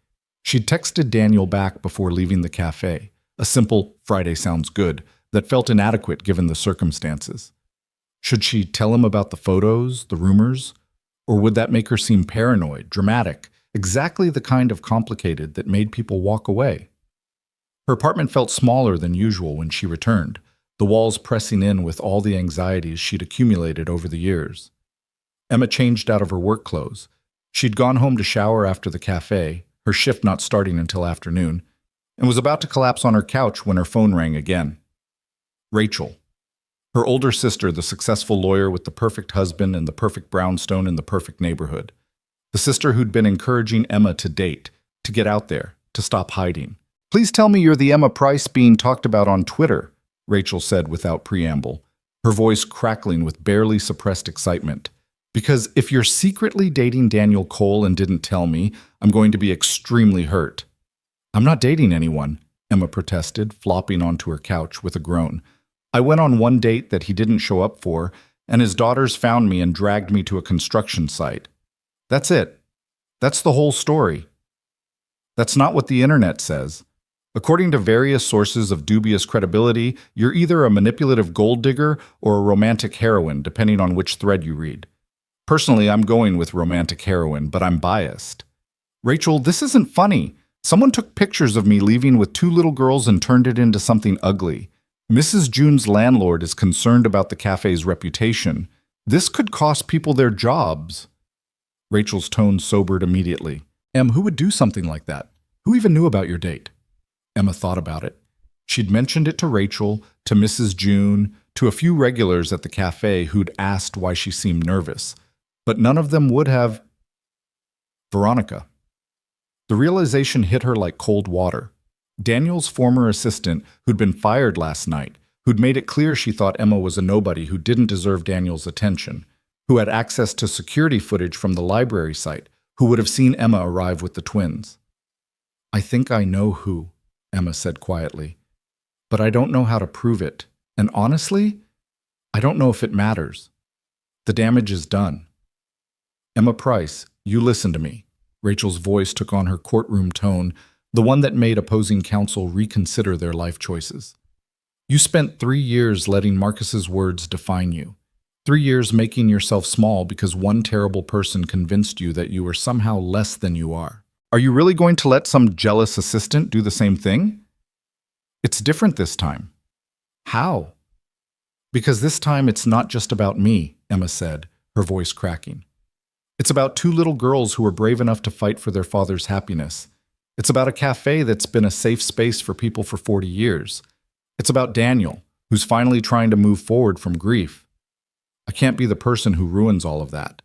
She'd texted Daniel back before leaving the cafe, a simple "Friday sounds good" that felt inadequate given the circumstances. Should she tell him about the photos, the rumors? Or would that make her seem paranoid, dramatic, exactly the kind of complicated that made people walk away? Her apartment felt smaller than usual when she returned, the walls pressing in with all the anxieties she'd accumulated over the years. Emma changed out of her work clothes. She'd gone home to shower after the cafe, her shift not starting until afternoon, and was about to collapse on her couch when her phone rang again. Rachel. Her older sister, the successful lawyer with the perfect husband and the perfect brownstone in the perfect neighborhood. The sister who'd been encouraging Emma to date, to get out there, to stop hiding. "Please tell me you're the Emma Price being talked about on Twitter," Rachel said without preamble, her voice crackling with barely suppressed excitement. "Because if you're secretly dating Daniel Cole and didn't tell me, I'm going to be extremely hurt." "I'm not dating anyone," Emma protested, flopping onto her couch with a groan. "I went on one date that he didn't show up for, and his daughters found me and dragged me to a construction site. That's it. That's the whole story." "That's not what the internet says. According to various sources of dubious credibility, you're either a manipulative gold digger or a romantic heroine, depending on which thread you read. Personally, I'm going with romantic heroine, but I'm biased." "Rachel, this isn't funny. Someone took pictures of me leaving with 2 little girls and turned it into something ugly. Mrs. June's landlord is concerned about the cafe's reputation. This could cost people their jobs." Rachel's tone sobered immediately. "Em, who would do something like that? Who even knew about your date?" Emma thought about it. She'd mentioned it to Rachel, to Mrs. June, to a few regulars at the cafe who'd asked why she seemed nervous. But none of them would have. Veronica. The realization hit her like cold water. Daniel's former assistant, who'd been fired last night, who'd made it clear she thought Emma was a nobody who didn't deserve Daniel's attention, who had access to security footage from the library site, who would have seen Emma arrive with the twins. "I think I know who," Emma said quietly. "But I don't know how to prove it. And honestly, I don't know if it matters. The damage is done." "Emma Price, you listen to me." Rachel's voice took on her courtroom tone, the one that made opposing counsel reconsider their life choices. "You spent 3 years letting Marcus's words define you. 3 years making yourself small because one terrible person convinced you that you were somehow less than you are. Are you really going to let some jealous assistant do the same thing? It's different this time." "How?" "Because this time it's not just about me," Emma said, her voice cracking. "It's about 2 little girls who were brave enough to fight for their father's happiness. It's about a cafe that's been a safe space for people for 40 years. It's about Daniel, who's finally trying to move forward from grief. I can't be the person who ruins all of that."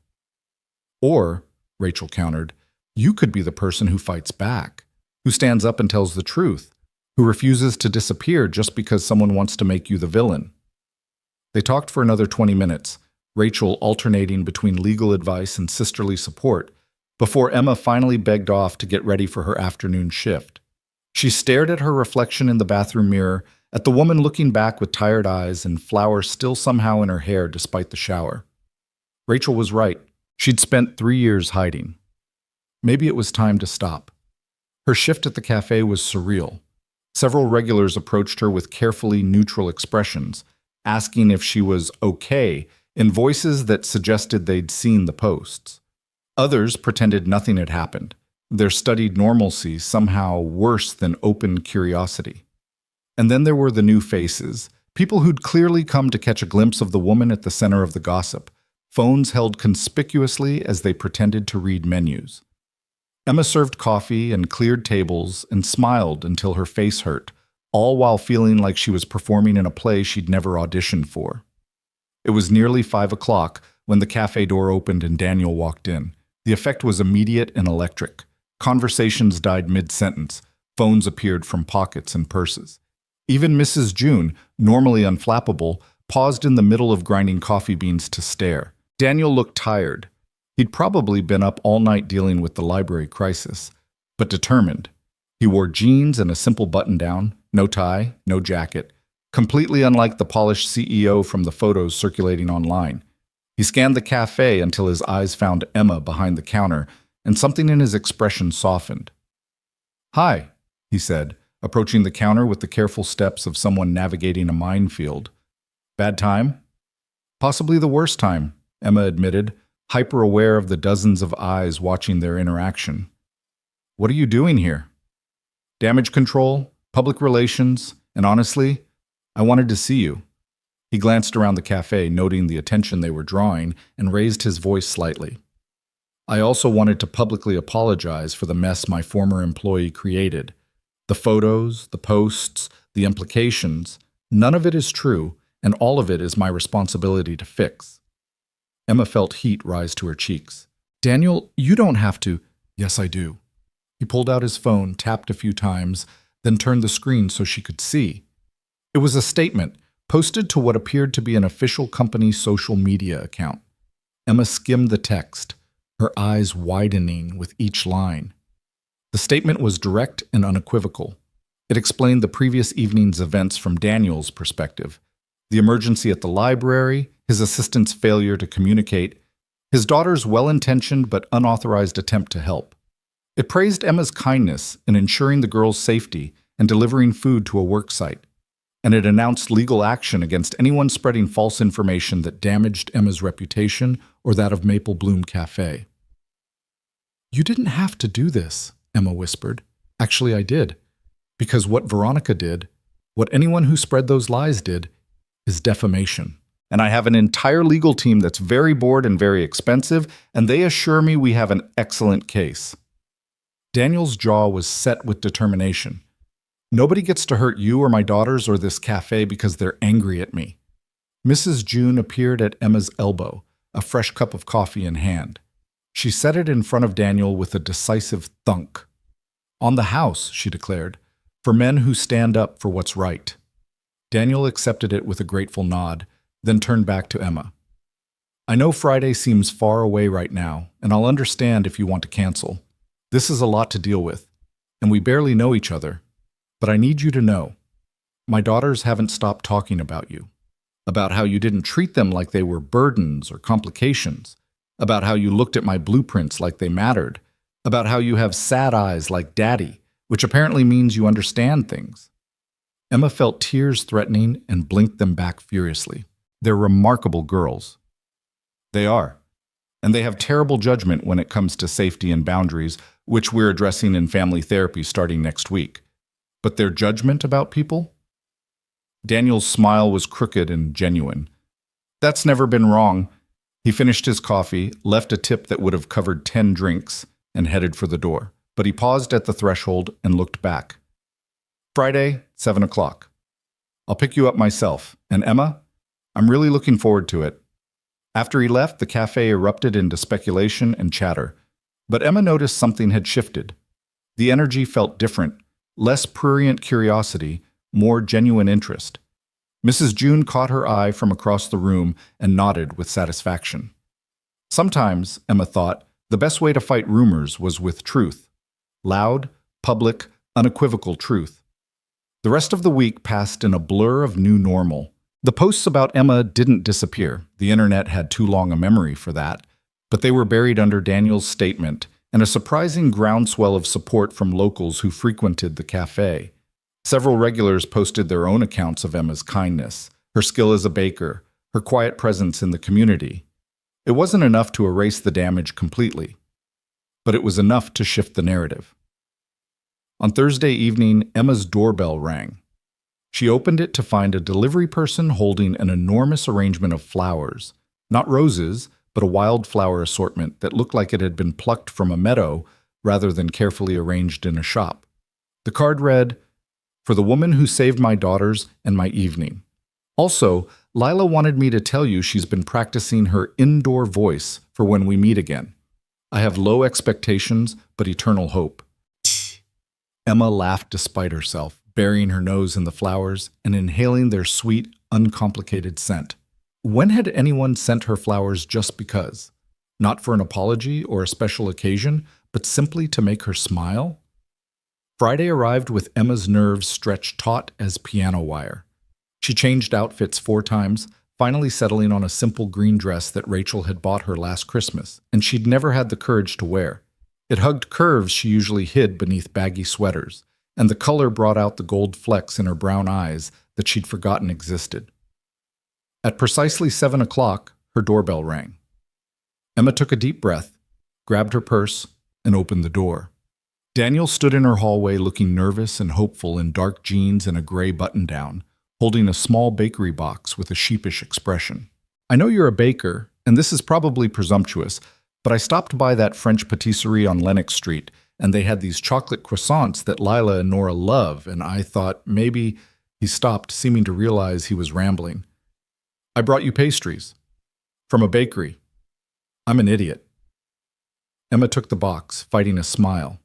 "Or," Rachel countered, "you could be the person who fights back, who stands up and tells the truth, who refuses to disappear just because someone wants to make you the villain." They talked for another 20 minutes, Rachel alternating between legal advice and sisterly support, before Emma finally begged off to get ready for her afternoon shift. She stared at her reflection in the bathroom mirror, at the woman looking back with tired eyes and flowers still somehow in her hair despite the shower. Rachel was right. She'd spent 3 years hiding. Maybe it was time to stop. Her shift at the cafe was surreal. Several regulars approached her with carefully neutral expressions, asking if she was okay in voices that suggested they'd seen the posts. Others pretended nothing had happened, their studied normalcy somehow worse than open curiosity. And then there were the new faces, people who'd clearly come to catch a glimpse of the woman at the center of the gossip, phones held conspicuously as they pretended to read menus. Emma served coffee and cleared tables and smiled until her face hurt, all while feeling like she was performing in a play she'd never auditioned for. It was nearly 5 o'clock when the cafe door opened and Daniel walked in. The effect was immediate and electric. Conversations died mid-sentence. Phones appeared from pockets and purses. Even Mrs. June, normally unflappable, paused in the middle of grinding coffee beans to stare. Daniel looked tired. He'd probably been up all night dealing with the library crisis, but determined. He wore jeans and a simple button-down, no tie, no jacket, completely unlike the polished CEO from the photos circulating online. He scanned the cafe until his eyes found Emma behind the counter, and something in his expression softened. "Hi," he said, approaching the counter with the careful steps of someone navigating a minefield. "Bad time?" Possibly the worst time, Emma admitted, hyper-aware of the dozens of eyes watching their interaction. What are you doing here? Damage control, public relations, and honestly, I wanted to see you. He glanced around the cafe, noting the attention they were drawing, and raised his voice slightly. I also wanted to publicly apologize for the mess my former employee created. The photos, the posts, the implications, none of it is true, and all of it is my responsibility to fix. Emma felt heat rise to her cheeks. Daniel, you don't have to. Yes, I do. He pulled out his phone, tapped a few times, then turned the screen so she could see. It was a statement, posted to what appeared to be an official company social media account. Emma skimmed the text, her eyes widening with each line. The statement was direct and unequivocal. It explained the previous evening's events from Daniel's perspective. The emergency at the library, his assistant's failure to communicate, his daughter's well-intentioned but unauthorized attempt to help. It praised Emma's kindness in ensuring the girl's safety and delivering food to a work site. And it announced legal action against anyone spreading false information that damaged Emma's reputation or that of Maple Bloom Cafe. You didn't have to do this, Emma whispered. Actually, I did. Because what Veronica did, what anyone who spread those lies did, is defamation. And I have an entire legal team that's very bored and very expensive, and they assure me we have an excellent case. Daniel's jaw was set with determination. Nobody gets to hurt you or my daughters or this cafe because they're angry at me. Mrs. June appeared at Emma's elbow, a fresh cup of coffee in hand. She set it in front of Daniel with a decisive thunk. On the house, she declared, for men who stand up for what's right. Daniel accepted it with a grateful nod, then turned back to Emma. I know Friday seems far away right now, and I'll understand if you want to cancel. This is a lot to deal with, and we barely know each other. But I need you to know, my daughters haven't stopped talking about you, about how you didn't treat them like they were burdens or complications, about how you looked at my blueprints like they mattered, about how you have sad eyes like Daddy, which apparently means you understand things. Emma felt tears threatening and blinked them back furiously. They're remarkable girls. They are. And they have terrible judgment when it comes to safety and boundaries, which we're addressing in family therapy starting next week. But their judgment about people? Daniel's smile was crooked and genuine. That's never been wrong. He finished his coffee, left a tip that would have covered 10 drinks, and headed for the door. But he paused at the threshold and looked back. Friday, 7 o'clock. I'll pick you up myself. And Emma, I'm really looking forward to it. After he left, the cafe erupted into speculation and chatter. But Emma noticed something had shifted. The energy felt different. Less prurient curiosity, more genuine interest. Mrs. June caught her eye from across the room and nodded with satisfaction. Sometimes, Emma thought, the best way to fight rumors was with truth. Loud, public, unequivocal truth. The rest of the week passed in a blur of new normal. The posts about Emma didn't disappear. The internet had too long a memory for that. But they were buried under Daniel's statement and a surprising groundswell of support from locals who frequented the cafe. Several regulars posted their own accounts of Emma's kindness, her skill as a baker, her quiet presence in the community. It wasn't enough to erase the damage completely, but it was enough to shift the narrative. On Thursday evening, Emma's doorbell rang. She opened it to find a delivery person holding an enormous arrangement of flowers, not roses, but a wildflower assortment that looked like it had been plucked from a meadow rather than carefully arranged in a shop. The card read, "For the woman who saved my daughters and my evening. Also, Lila wanted me to tell you she's been practicing her indoor voice for when we meet again. I have low expectations, but eternal hope." Emma laughed despite herself, burying her nose in the flowers and inhaling their sweet, uncomplicated scent. When had anyone sent her flowers just because? Not for an apology or a special occasion, but simply to make her smile? Friday arrived with Emma's nerves stretched taut as piano wire. She changed outfits 4 times, finally settling on a simple green dress that Rachel had bought her last Christmas, and she'd never had the courage to wear. It hugged curves she usually hid beneath baggy sweaters, and the color brought out the gold flecks in her brown eyes that she'd forgotten existed. At precisely 7 o'clock, her doorbell rang. Emma took a deep breath, grabbed her purse, and opened the door. Daniel stood in her hallway looking nervous and hopeful in dark jeans and a gray button-down, holding a small bakery box with a sheepish expression. "I know you're a baker, and this is probably presumptuous, but I stopped by that French patisserie on Lenox Street, and they had these chocolate croissants that Lila and Nora love, and I thought maybe—" He stopped, seeming to realize he was rambling. "I brought you pastries. From a bakery. I'm an idiot." Emma took the box, fighting a smile.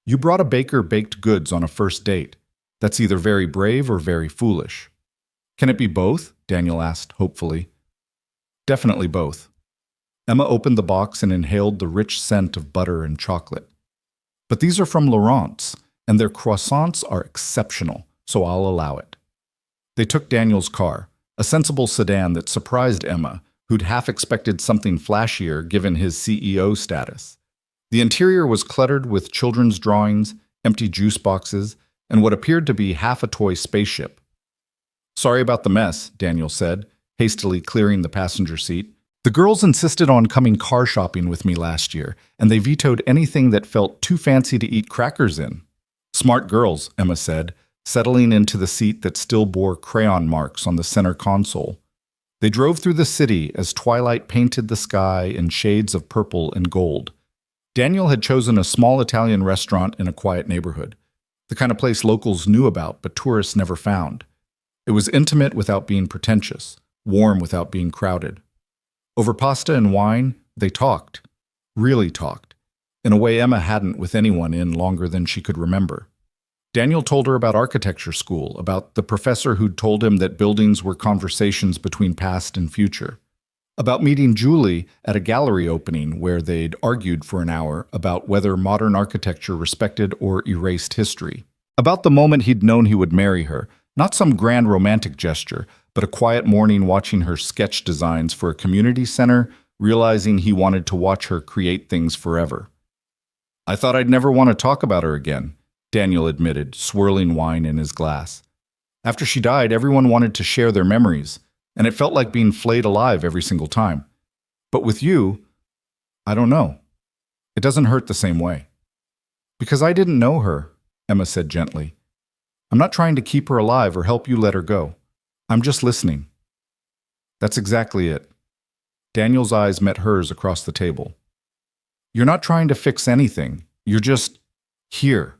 "You brought a baker baked goods on a first date. That's either very brave or very foolish." "Can it be both?" Daniel asked hopefully. "Definitely both." Emma opened the box and inhaled the rich scent of butter and chocolate. "But these are from Laurent's, and their croissants are exceptional, so I'll allow it." They took Daniel's car, a sensible sedan that surprised Emma, who'd half expected something flashier given his CEO status. The interior was cluttered with children's drawings, empty juice boxes, and what appeared to be half a toy spaceship. "Sorry about the mess," Daniel said, hastily clearing the passenger seat. "The girls insisted on coming car shopping with me last year, and they vetoed anything that felt too fancy to eat crackers in." "Smart girls," Emma said, settling into the seat that still bore crayon marks on the center console. They drove through the city as twilight painted the sky in shades of purple and gold. Daniel had chosen a small Italian restaurant in a quiet neighborhood, the kind of place locals knew about but tourists never found. It was intimate without being pretentious, warm without being crowded. Over pasta and wine, they talked, really talked, in a way Emma hadn't with anyone in longer than she could remember. Daniel told her about architecture school, about the professor who'd told him that buildings were conversations between past and future, about meeting Julie at a gallery opening where they'd argued for an hour about whether modern architecture respected or erased history, about the moment he'd known he would marry her, not some grand romantic gesture, but a quiet morning watching her sketch designs for a community center, realizing he wanted to watch her create things forever. "I thought I'd never want to talk about her again," Daniel admitted, swirling wine in his glass. "After she died, everyone wanted to share their memories, and it felt like being flayed alive every single time. But with you, I don't know. It doesn't hurt the same way." "Because I didn't know her," Emma said gently. "I'm not trying to keep her alive or help you let her go. I'm just listening." "That's exactly it." Daniel's eyes met hers across the table. "You're not trying to fix anything. You're just here."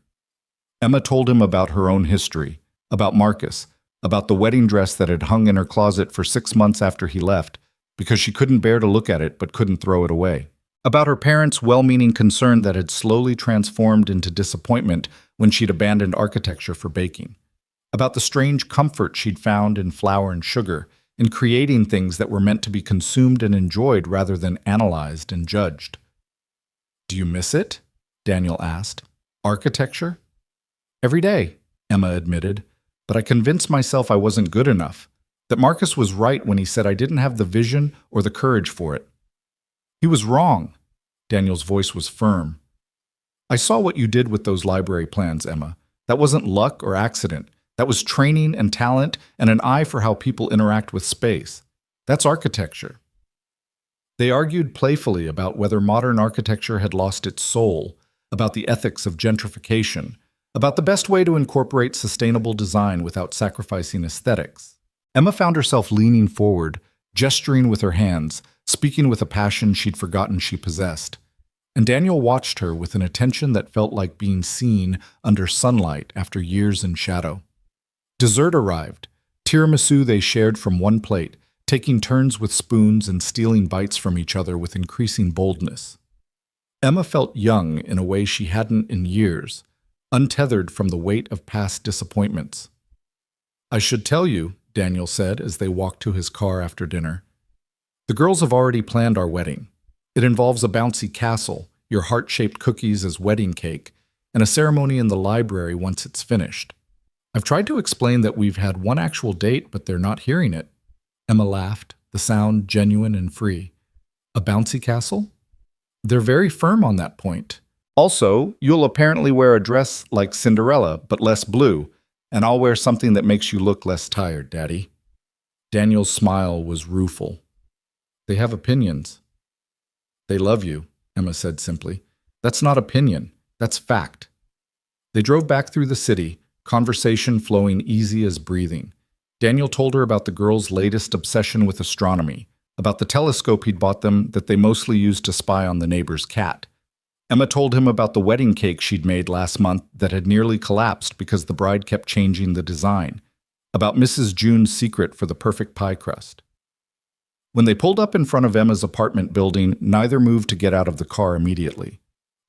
Emma told him about her own history, about Marcus, about the wedding dress that had hung in her closet for 6 months after he left, because she couldn't bear to look at it but couldn't throw it away, about her parents' well-meaning concern that had slowly transformed into disappointment when she'd abandoned architecture for baking, about the strange comfort she'd found in flour and sugar, in creating things that were meant to be consumed and enjoyed rather than analyzed and judged. "Do you miss it?" Daniel asked. "Architecture?" "Every day," Emma admitted, "but I convinced myself I wasn't good enough, that Marcus was right when he said I didn't have the vision or the courage for it." "He was wrong." Daniel's voice was firm. "I saw what you did with those library plans, Emma. That wasn't luck or accident. That was training and talent and an eye for how people interact with space. That's architecture." They argued playfully about whether modern architecture had lost its soul, about the ethics of gentrification, about the best way to incorporate sustainable design without sacrificing aesthetics. Emma found herself leaning forward, gesturing with her hands, speaking with a passion she'd forgotten she possessed. And Daniel watched her with an attention that felt like being seen under sunlight after years in shadow. Dessert arrived, tiramisu they shared from one plate, taking turns with spoons and stealing bites from each other with increasing boldness. Emma felt young in a way she hadn't in years, untethered from the weight of past disappointments. "I should tell you," Daniel said as they walked to his car after dinner. "The girls have already planned our wedding. It involves a bouncy castle, your heart-shaped cookies as wedding cake, and a ceremony in the library once it's finished. I've tried to explain that we've had one actual date, but they're not hearing it." Emma laughed, the sound genuine and free. "A bouncy castle? They're very firm on that point. Also, you'll apparently wear a dress like Cinderella, but less blue, and I'll wear something that makes you look less tired, Daddy." Daniel's smile was rueful. They have opinions. They love you, Emma said simply. That's not opinion, that's fact. They drove back through the city, conversation flowing easy as breathing. Daniel told her about the girls' latest obsession with astronomy, about the telescope he'd bought them that they mostly used to spy on the neighbor's cat. Emma told him about the wedding cake she'd made last month that had nearly collapsed because the bride kept changing the design, about Mrs. June's secret for the perfect pie crust. When they pulled up in front of Emma's apartment building, neither moved to get out of the car immediately.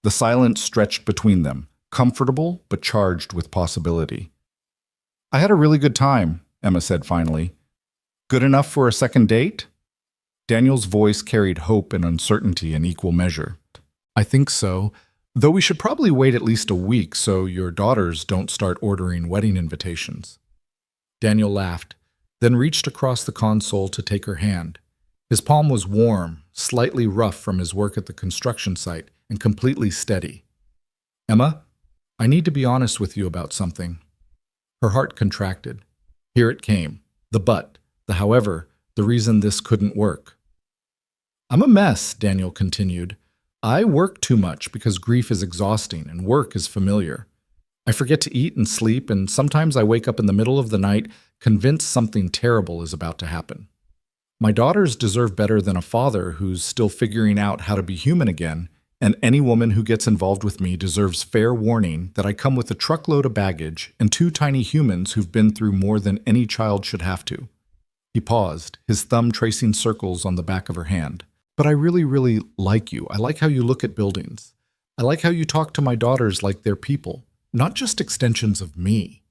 The silence stretched between them, comfortable but charged with possibility. I had a really good time, Emma said finally. Good enough for a second date? Daniel's voice carried hope and uncertainty in equal measure. I think so, though we should probably wait at least a week so your daughters don't start ordering wedding invitations. Daniel laughed, then reached across the console to take her hand. His palm was warm, slightly rough from his work at the construction site, and completely steady. Emma, I need to be honest with you about something. Her heart contracted. Here it came. The but, the however, the reason this couldn't work. I'm a mess, Daniel continued. I work too much because grief is exhausting and work is familiar. I forget to eat and sleep, and sometimes I wake up in the middle of the night convinced something terrible is about to happen. My daughters deserve better than a father who's still figuring out how to be human again, and any woman who gets involved with me deserves fair warning that I come with a truckload of baggage and two tiny humans who've been through more than any child should have to. He paused, his thumb tracing circles on the back of her hand. But I really, really like you. I like how you look at buildings. I like how you talk to my daughters like they're people, not just extensions of me.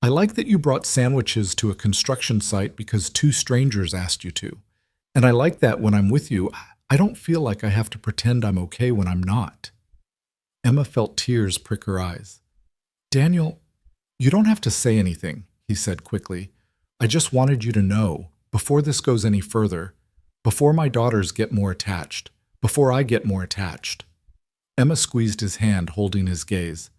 I like that you brought sandwiches to a construction site because two strangers asked you to. And I like that when I'm with you, I don't feel like I have to pretend I'm okay when I'm not. Emma felt tears prick her eyes. Daniel, you don't have to say anything, he said quickly. I just wanted you to know, before this goes any further, before my daughters get more attached, before I get more attached. Emma squeezed his hand, holding his gaze.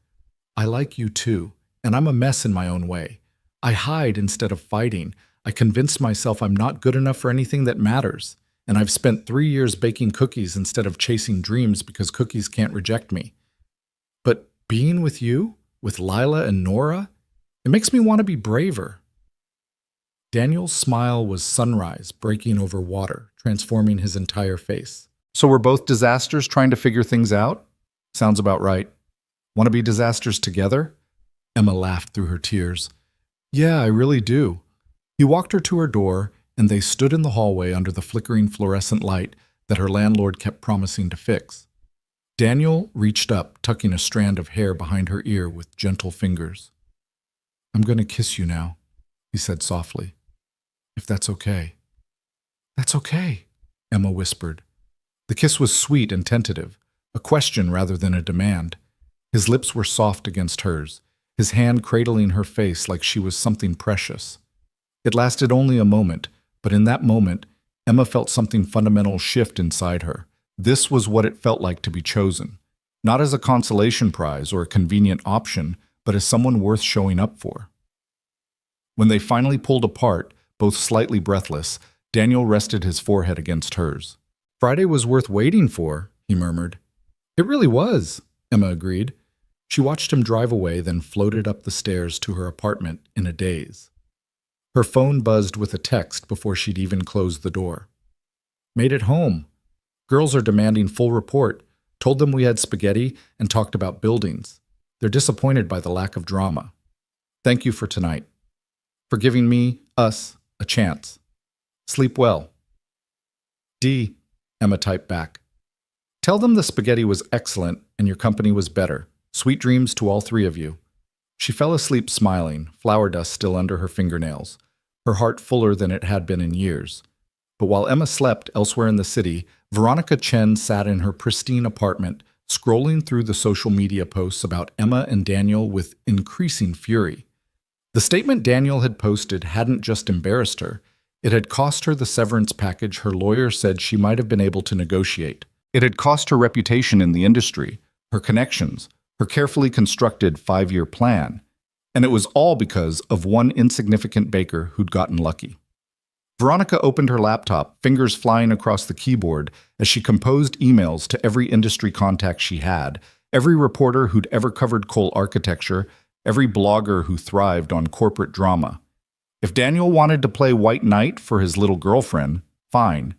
I like you too, and I'm a mess in my own way. I hide instead of fighting. I convince myself I'm not good enough for anything that matters, and I've spent 3 years baking cookies instead of chasing dreams because cookies can't reject me. But being with you, with Lila and Nora, it makes me want to be braver. Daniel's smile was sunrise breaking over water, transforming his entire face. So we're both disasters trying to figure things out? Sounds about right. Want to be disasters together? Emma laughed through her tears. Yeah, I really do. He walked her to her door, and they stood in the hallway under the flickering fluorescent light that her landlord kept promising to fix. Daniel reached up, tucking a strand of hair behind her ear with gentle fingers. I'm going to kiss you now, he said softly. If that's okay. That's okay, Emma whispered. The kiss was sweet and tentative, a question rather than a demand. His lips were soft against hers, his hand cradling her face like she was something precious. It lasted only a moment, but in that moment, Emma felt something fundamental shift inside her. This was what it felt like to be chosen, not as a consolation prize or a convenient option, but as someone worth showing up for. When they finally pulled apart, both slightly breathless, Daniel rested his forehead against hers. Friday was worth waiting for, he murmured. It really was, Emma agreed. She watched him drive away, then floated up the stairs to her apartment in a daze. Her phone buzzed with a text before she'd even closed the door. Made it home. Girls are demanding full report. Told them we had spaghetti and talked about buildings. They're disappointed by the lack of drama. Thank you for tonight. For giving me, us, a chance. Sleep well. D, Emma typed back. Tell them the spaghetti was excellent and your company was better. Sweet dreams to all three of you. She fell asleep smiling, flour dust still under her fingernails, her heart fuller than it had been in years. But while Emma slept elsewhere in the city, Veronica Chen sat in her pristine apartment, scrolling through the social media posts about Emma and Daniel with increasing fury. The statement Daniel had posted hadn't just embarrassed her. It had cost her the severance package her lawyer said she might have been able to negotiate. It had cost her reputation in the industry, her connections, her carefully constructed 5-year plan. And it was all because of one insignificant baker who'd gotten lucky. Veronica opened her laptop, fingers flying across the keyboard as she composed emails to every industry contact she had, every reporter who'd ever covered coal architecture, every blogger who thrived on corporate drama. If Daniel wanted to play white knight for his little girlfriend, fine.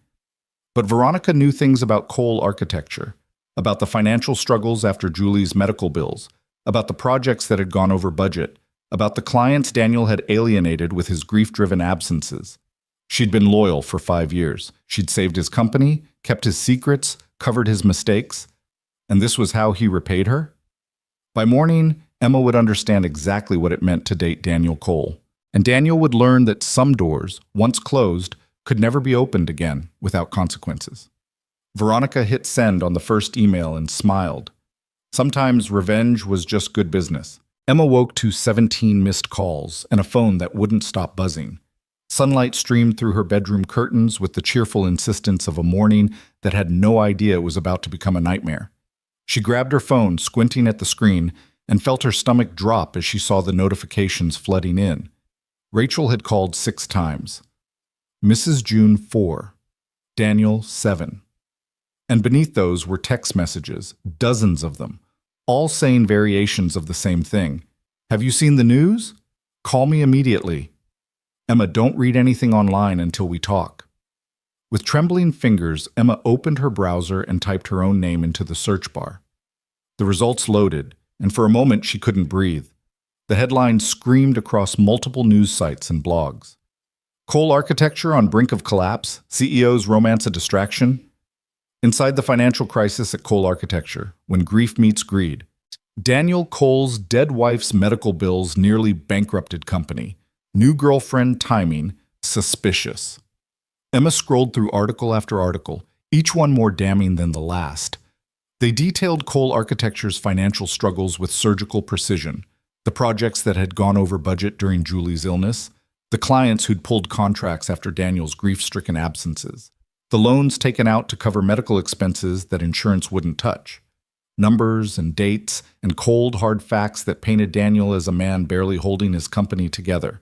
But Veronica knew things about coal architecture, about the financial struggles after Julie's medical bills, about the projects that had gone over budget, about the clients Daniel had alienated with his grief-driven absences. She'd been loyal for 5 years. She'd saved his company, kept his secrets, covered his mistakes. And this was how he repaid her? By morning, Emma would understand exactly what it meant to date Daniel Cole. And Daniel would learn that some doors, once closed, could never be opened again without consequences. Veronica hit send on the first email and smiled. Sometimes revenge was just good business. Emma woke to 17 missed calls and a phone that wouldn't stop buzzing. Sunlight streamed through her bedroom curtains with the cheerful insistence of a morning that had no idea it was about to become a nightmare. She grabbed her phone, squinting at the screen, and felt her stomach drop as she saw the notifications flooding in. Rachel had called 6 times. Mrs. June 4. Daniel 7. And beneath those were text messages, dozens of them, all saying variations of the same thing. Have you seen the news? Call me immediately. Emma, don't read anything online until we talk. With trembling fingers, Emma opened her browser and typed her own name into the search bar. The results loaded, and for a moment she couldn't breathe. The headlines screamed across multiple news sites and blogs. Coal architecture on brink of collapse, CEOs romance a distraction. Inside the financial crisis at Coal Architecture, when grief meets greed. Daniel Cole's dead wife's medical bills nearly bankrupted company. New girlfriend timing, suspicious. Emma scrolled through article after article, each one more damning than the last. They detailed Coal Architecture's financial struggles with surgical precision, the projects that had gone over budget during Julie's illness, the clients who'd pulled contracts after Daniel's grief-stricken absences, the loans taken out to cover medical expenses that insurance wouldn't touch, numbers and dates and cold, hard facts that painted Daniel as a man barely holding his company together.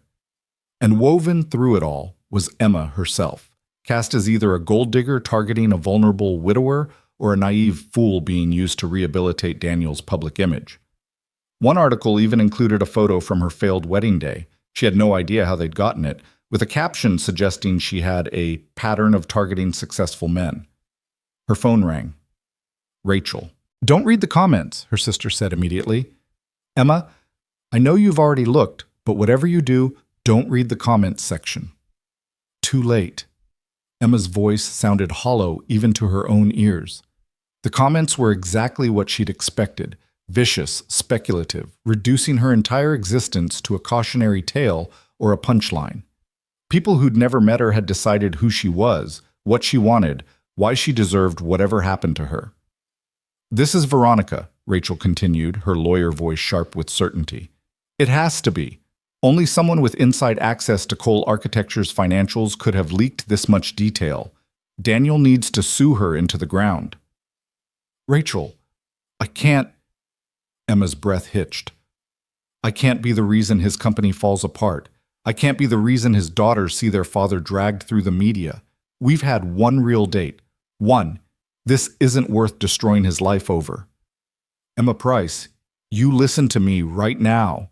And woven through it all was Emma herself, cast as either a gold digger targeting a vulnerable widower or a naive fool being used to rehabilitate Daniel's public image. One article even included a photo from her failed wedding day. She had no idea how they'd gotten it, with a caption suggesting she had a pattern of targeting successful men. Her phone rang. Rachel. Don't read the comments, her sister said immediately. Emma, I know you've already looked, but whatever you do, don't read the comments section. Too late. Emma's voice sounded hollow even to her own ears. The comments were exactly what she'd expected, vicious, speculative, reducing her entire existence to a cautionary tale or a punchline. People who'd never met her had decided who she was, what she wanted, why she deserved whatever happened to her. This is Veronica, Rachel continued, her lawyer voice sharp with certainty. It has to be. Only someone with inside access to Coal Architecture's financials could have leaked this much detail. Daniel needs to sue her into the ground. Rachel, I can't... Emma's breath hitched. I can't be the reason his company falls apart. I can't be the reason his daughters see their father dragged through the media. We've had one real date. One. This isn't worth destroying his life over. Emma Price, you listen to me right now.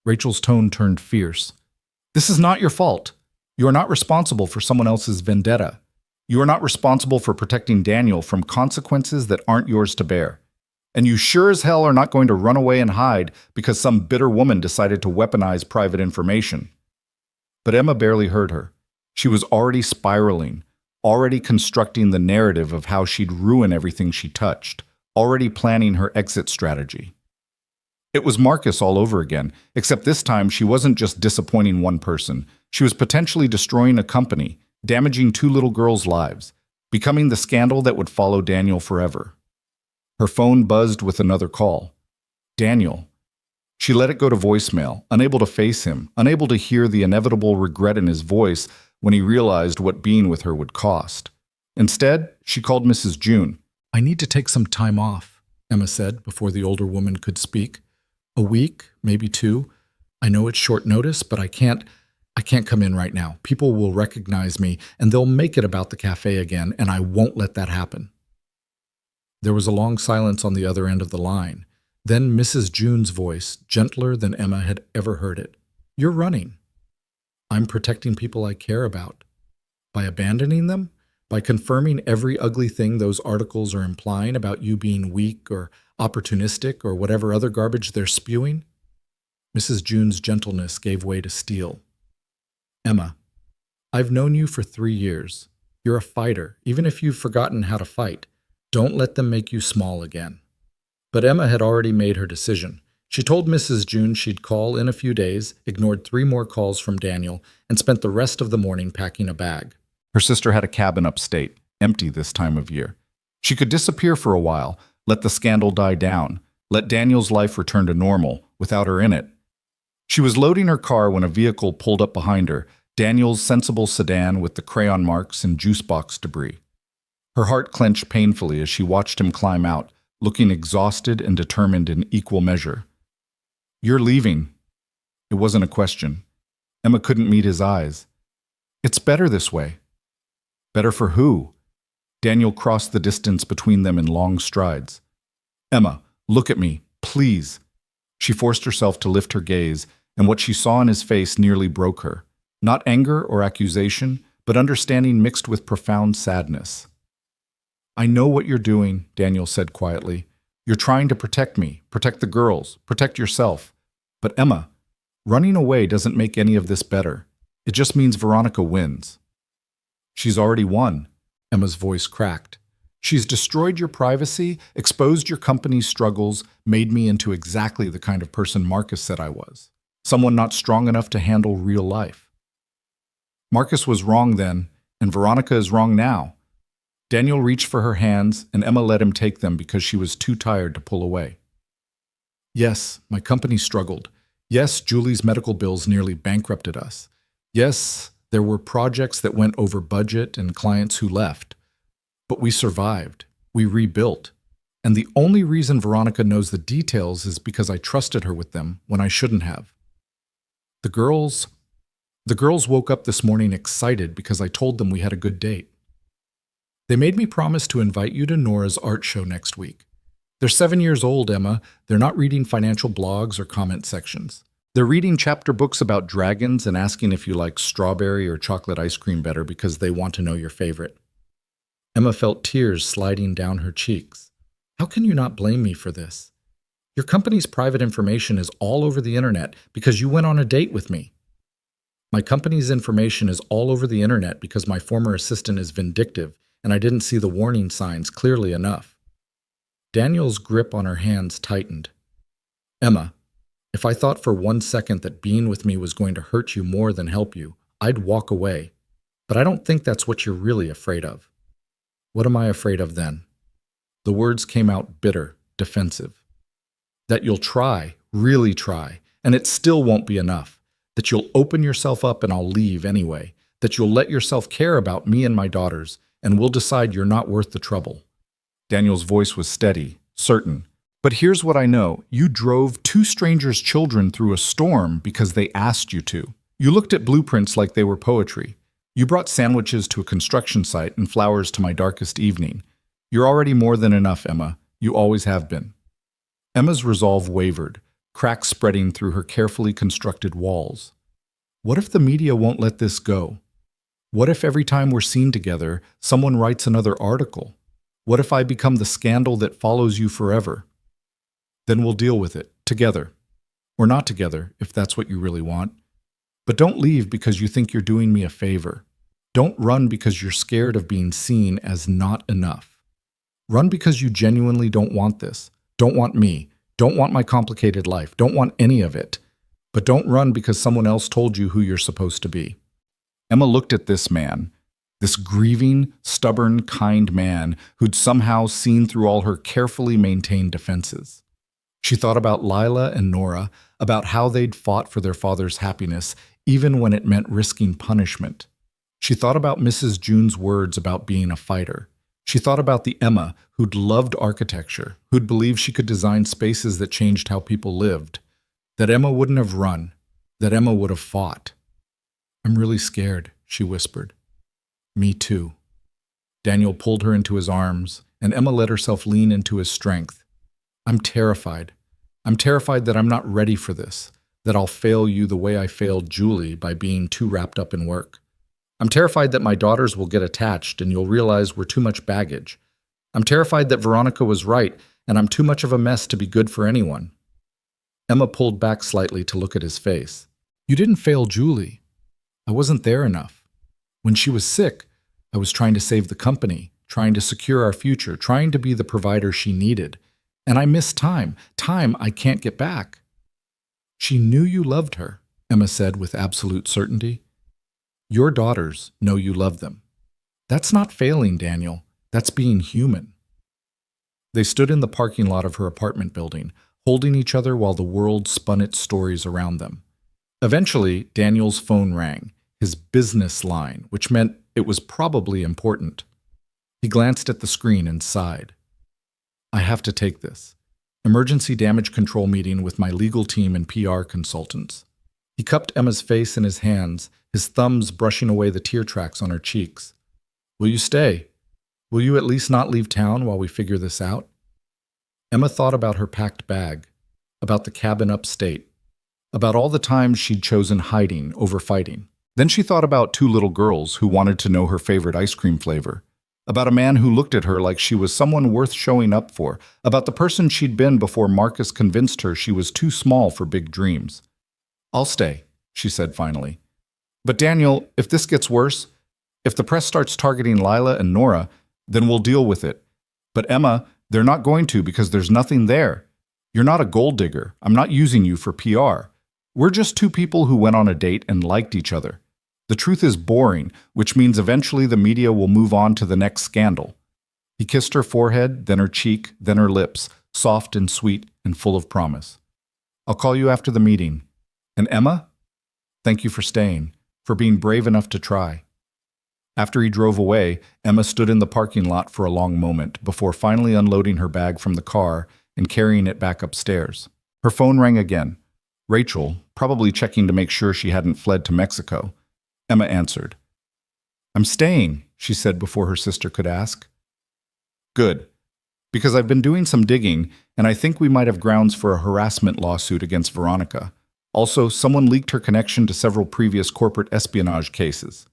Rachel's tone turned fierce. This is not your fault. You are not responsible for someone else's vendetta. You are not responsible for protecting Daniel from consequences that aren't yours to bear. And you sure as hell are not going to run away and hide because some bitter woman decided to weaponize private information. But Emma barely heard her. She was already spiraling, already constructing the narrative of how she'd ruin everything she touched, already planning her exit strategy. It was Marcus all over again, except this time she wasn't just disappointing one person. She was potentially destroying a company, damaging 2 little girls' lives, becoming the scandal that would follow Daniel forever. Her phone buzzed with another call. Daniel. She let it go to voicemail, unable to face him, unable to hear the inevitable regret in his voice when he realized what being with her would cost. Instead, she called Mrs. June. I need to take some time off, Emma said before the older woman could speak. A week, maybe 2. I know it's short notice, but I can't I can't come in right now. People will recognize me and they'll make it about the cafe again, and I won't let that happen. There was a long silence on the other end of the line. Then Mrs. June's voice, gentler than Emma had ever heard it. You're running. I'm protecting people I care about. By abandoning them? By confirming every ugly thing those articles are implying about you being weak or opportunistic or whatever other garbage they're spewing? Mrs. June's gentleness gave way to steel. Emma, I've known you for 3 years. You're a fighter, even if you've forgotten how to fight. Don't let them make you small again. But Emma had already made her decision. She told Mrs. June she'd call in a few days, ignored 3 more calls from Daniel, and spent the rest of the morning packing a bag. Her sister had a cabin upstate, empty this time of year. She could disappear for a while, let the scandal die down, let Daniel's life return to normal without her in it. She was loading her car when a vehicle pulled up behind her, Daniel's sensible sedan with the crayon marks and juice box debris. Her heart clenched painfully as she watched him climb out, looking exhausted and determined in equal measure. You're leaving. It wasn't a question. Emma couldn't meet his eyes. It's better this way. Better for who? Daniel crossed the distance between them in long strides. Emma, look at me, please. She forced herself to lift her gaze, and what she saw in his face nearly broke her. Not anger or accusation, but understanding mixed with profound sadness. I know what you're doing, Daniel said quietly. You're trying to protect me, protect the girls, protect yourself. But Emma, running away doesn't make any of this better. It just means Veronica wins. She's already won. Emma's voice cracked. She's destroyed your privacy, exposed your company's struggles, made me into exactly the kind of person Marcus said I was. Someone not strong enough to handle real life. Marcus was wrong then, and Veronica is wrong now. Daniel reached for her hands, and Emma let him take them because she was too tired to pull away. Yes, my company struggled. Yes, Julie's medical bills nearly bankrupted us. Yes, there were projects that went over budget and clients who left. But we survived. We rebuilt. And the only reason Veronica knows the details is because I trusted her with them when I shouldn't have. The girls woke up this morning excited because I told them we had a good date. They made me promise to invite you to Nora's art show next week. They're 7 years old, Emma. They're not reading financial blogs or comment sections. They're reading chapter books about dragons and asking if you like strawberry or chocolate ice cream better because they want to know your favorite. Emma felt tears sliding down her cheeks. How can you not blame me for this? Your company's private information is all over the internet because you went on a date with me. My company's information is all over the internet because my former assistant is vindictive and I didn't see the warning signs clearly enough. Daniel's grip on her hands tightened. Emma, if I thought for 1 second that being with me was going to hurt you more than help you, I'd walk away. But I don't think that's what you're really afraid of. What am I afraid of then? The words came out bitter, defensive. That you'll try, really try, and it still won't be enough. That you'll open yourself up and I'll leave anyway. That you'll let yourself care about me and my daughters, and we'll decide you're not worth the trouble. Daniel's voice was steady, certain. But here's what I know. You drove 2 strangers' children through a storm because they asked you to. You looked at blueprints like they were poetry. You brought sandwiches to a construction site and flowers to my darkest evening. You're already more than enough, Emma. You always have been. Emma's resolve wavered, cracks spreading through her carefully constructed walls. What if the media won't let this go? What if every time we're seen together, someone writes another article? What if I become the scandal that follows you forever? Then we'll deal with it, together. Or not together, if that's what you really want. But don't leave because you think you're doing me a favor. Don't run because you're scared of being seen as not enough. Run because you genuinely don't want this. Don't want me. Don't want my complicated life. Don't want any of it. But don't run because someone else told you who you're supposed to be. Emma looked at this man, this grieving, stubborn, kind man who'd somehow seen through all her carefully maintained defenses. She thought about Lila and Nora, about how they'd fought for their father's happiness, even when it meant risking punishment. She thought about Mrs. June's words about being a fighter. She thought about the Emma who'd loved architecture, who'd believed she could design spaces that changed how people lived. That Emma wouldn't have run, that Emma would have fought. I'm really scared, she whispered. Me too. Daniel pulled her into his arms, and Emma let herself lean into his strength. I'm terrified. I'm terrified that I'm not ready for this, that I'll fail you the way I failed Julie by being too wrapped up in work. I'm terrified that my daughters will get attached and you'll realize we're too much baggage. I'm terrified that Veronica was right and I'm too much of a mess to be good for anyone. Emma pulled back slightly to look at his face. You didn't fail Julie. I wasn't there enough. When she was sick, I was trying to save the company, trying to secure our future, trying to be the provider she needed. And I missed time I can't get back. She knew you loved her, Emma said with absolute certainty. Your daughters know you love them. That's not failing, Daniel. That's being human. They stood in the parking lot of her apartment building, holding each other while the world spun its stories around them. Eventually, Daniel's phone rang, his business line, which meant it was probably important. He glanced at the screen and sighed. I have to take this. Emergency damage control meeting with my legal team and PR consultants. He cupped Emma's face in his hands, his thumbs brushing away the tear tracks on her cheeks. Will you stay? Will you at least not leave town while we figure this out? Emma thought about her packed bag, about the cabin upstate, about all the times she'd chosen hiding over fighting. Then she thought about two little girls who wanted to know her favorite ice cream flavor, about a man who looked at her like she was someone worth showing up for, about the person she'd been before Marcus convinced her she was too small for big dreams. I'll stay, she said finally. But Daniel, if this gets worse, if the press starts targeting Lila and Nora, then we'll deal with it. But Emma, they're not going to because there's nothing there. You're not a gold digger. I'm not using you for PR. We're just two people who went on a date and liked each other. The truth is boring, which means eventually the media will move on to the next scandal. He kissed her forehead, then her cheek, then her lips, soft and sweet and full of promise. I'll call you after the meeting. And Emma? Thank you for staying, for being brave enough to try. After he drove away, Emma stood in the parking lot for a long moment before finally unloading her bag from the car and carrying it back upstairs. Her phone rang again. Rachel, probably checking to make sure she hadn't fled to Mexico. Emma answered. I'm staying, she said before her sister could ask. Good, because I've been doing some digging, and I think we might have grounds for a harassment lawsuit against Veronica. Also, someone leaked her connection to several previous corporate espionage cases.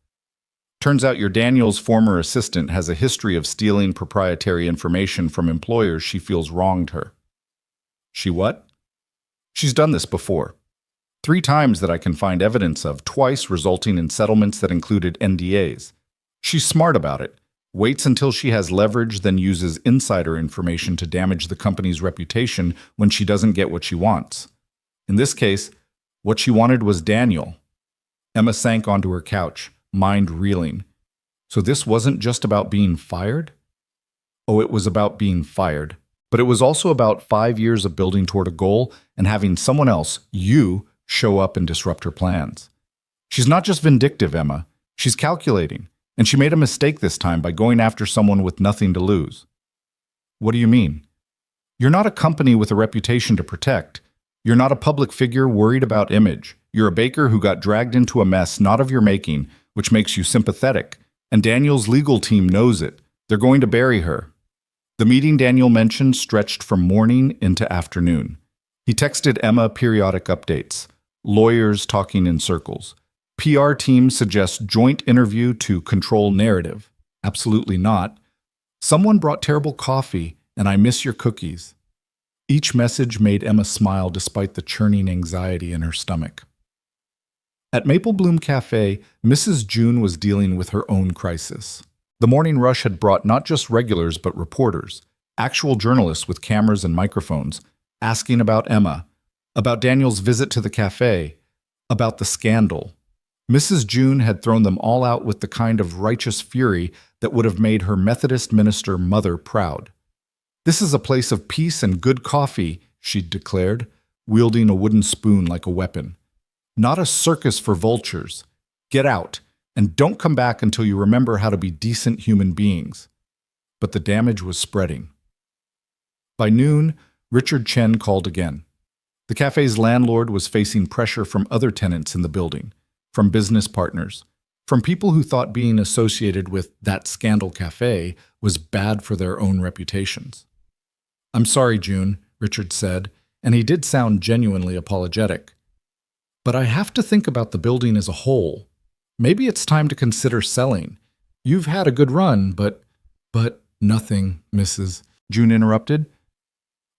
Turns out your Daniel's former assistant has a history of stealing proprietary information from employers she feels wronged her. She what? She's done this before. 3 times that I can find evidence of, twice resulting in settlements that included NDAs. She's smart about it, waits until she has leverage, then uses insider information to damage the company's reputation when she doesn't get what she wants. In this case, what she wanted was Daniel. Emma sank onto her couch, mind reeling. So this wasn't just about being fired? Oh, it was about being fired. But it was also about 5 years of building toward a goal and having someone else, you, show up and disrupt her plans. She's not just vindictive, Emma. She's calculating. And she made a mistake this time by going after someone with nothing to lose. What do you mean? You're not a company with a reputation to protect. You're not a public figure worried about image. You're a baker who got dragged into a mess not of your making, which makes you sympathetic. And Daniel's legal team knows it. They're going to bury her. The meeting Daniel mentioned stretched from morning into afternoon. He texted Emma periodic updates. Lawyers talking in circles. PR team suggests joint interview to control narrative. Absolutely not. Someone brought terrible coffee, and I miss your cookies. Each message made Emma smile despite the churning anxiety in her stomach. At Maple Bloom Cafe, Mrs. June was dealing with her own crisis. The morning rush had brought not just regulars but reporters, actual journalists with cameras and microphones, asking about Emma, about Daniel's visit to the cafe, about the scandal. Mrs. June had thrown them all out with the kind of righteous fury that would have made her Methodist minister mother proud. This is a place of peace and good coffee, she'd declared, wielding a wooden spoon like a weapon. Not a circus for vultures. Get out, and don't come back until you remember how to be decent human beings. But the damage was spreading. By noon, Richard Chen called again. The cafe's landlord was facing pressure from other tenants in the building. from business partners, from people who thought being associated with that scandal cafe was bad for their own reputations. "I'm sorry, June," Richard said, and he did sound genuinely apologetic. "But I have to think about the building as a whole. Maybe it's time to consider selling. You've had a good run, but nothing, Mrs. June interrupted.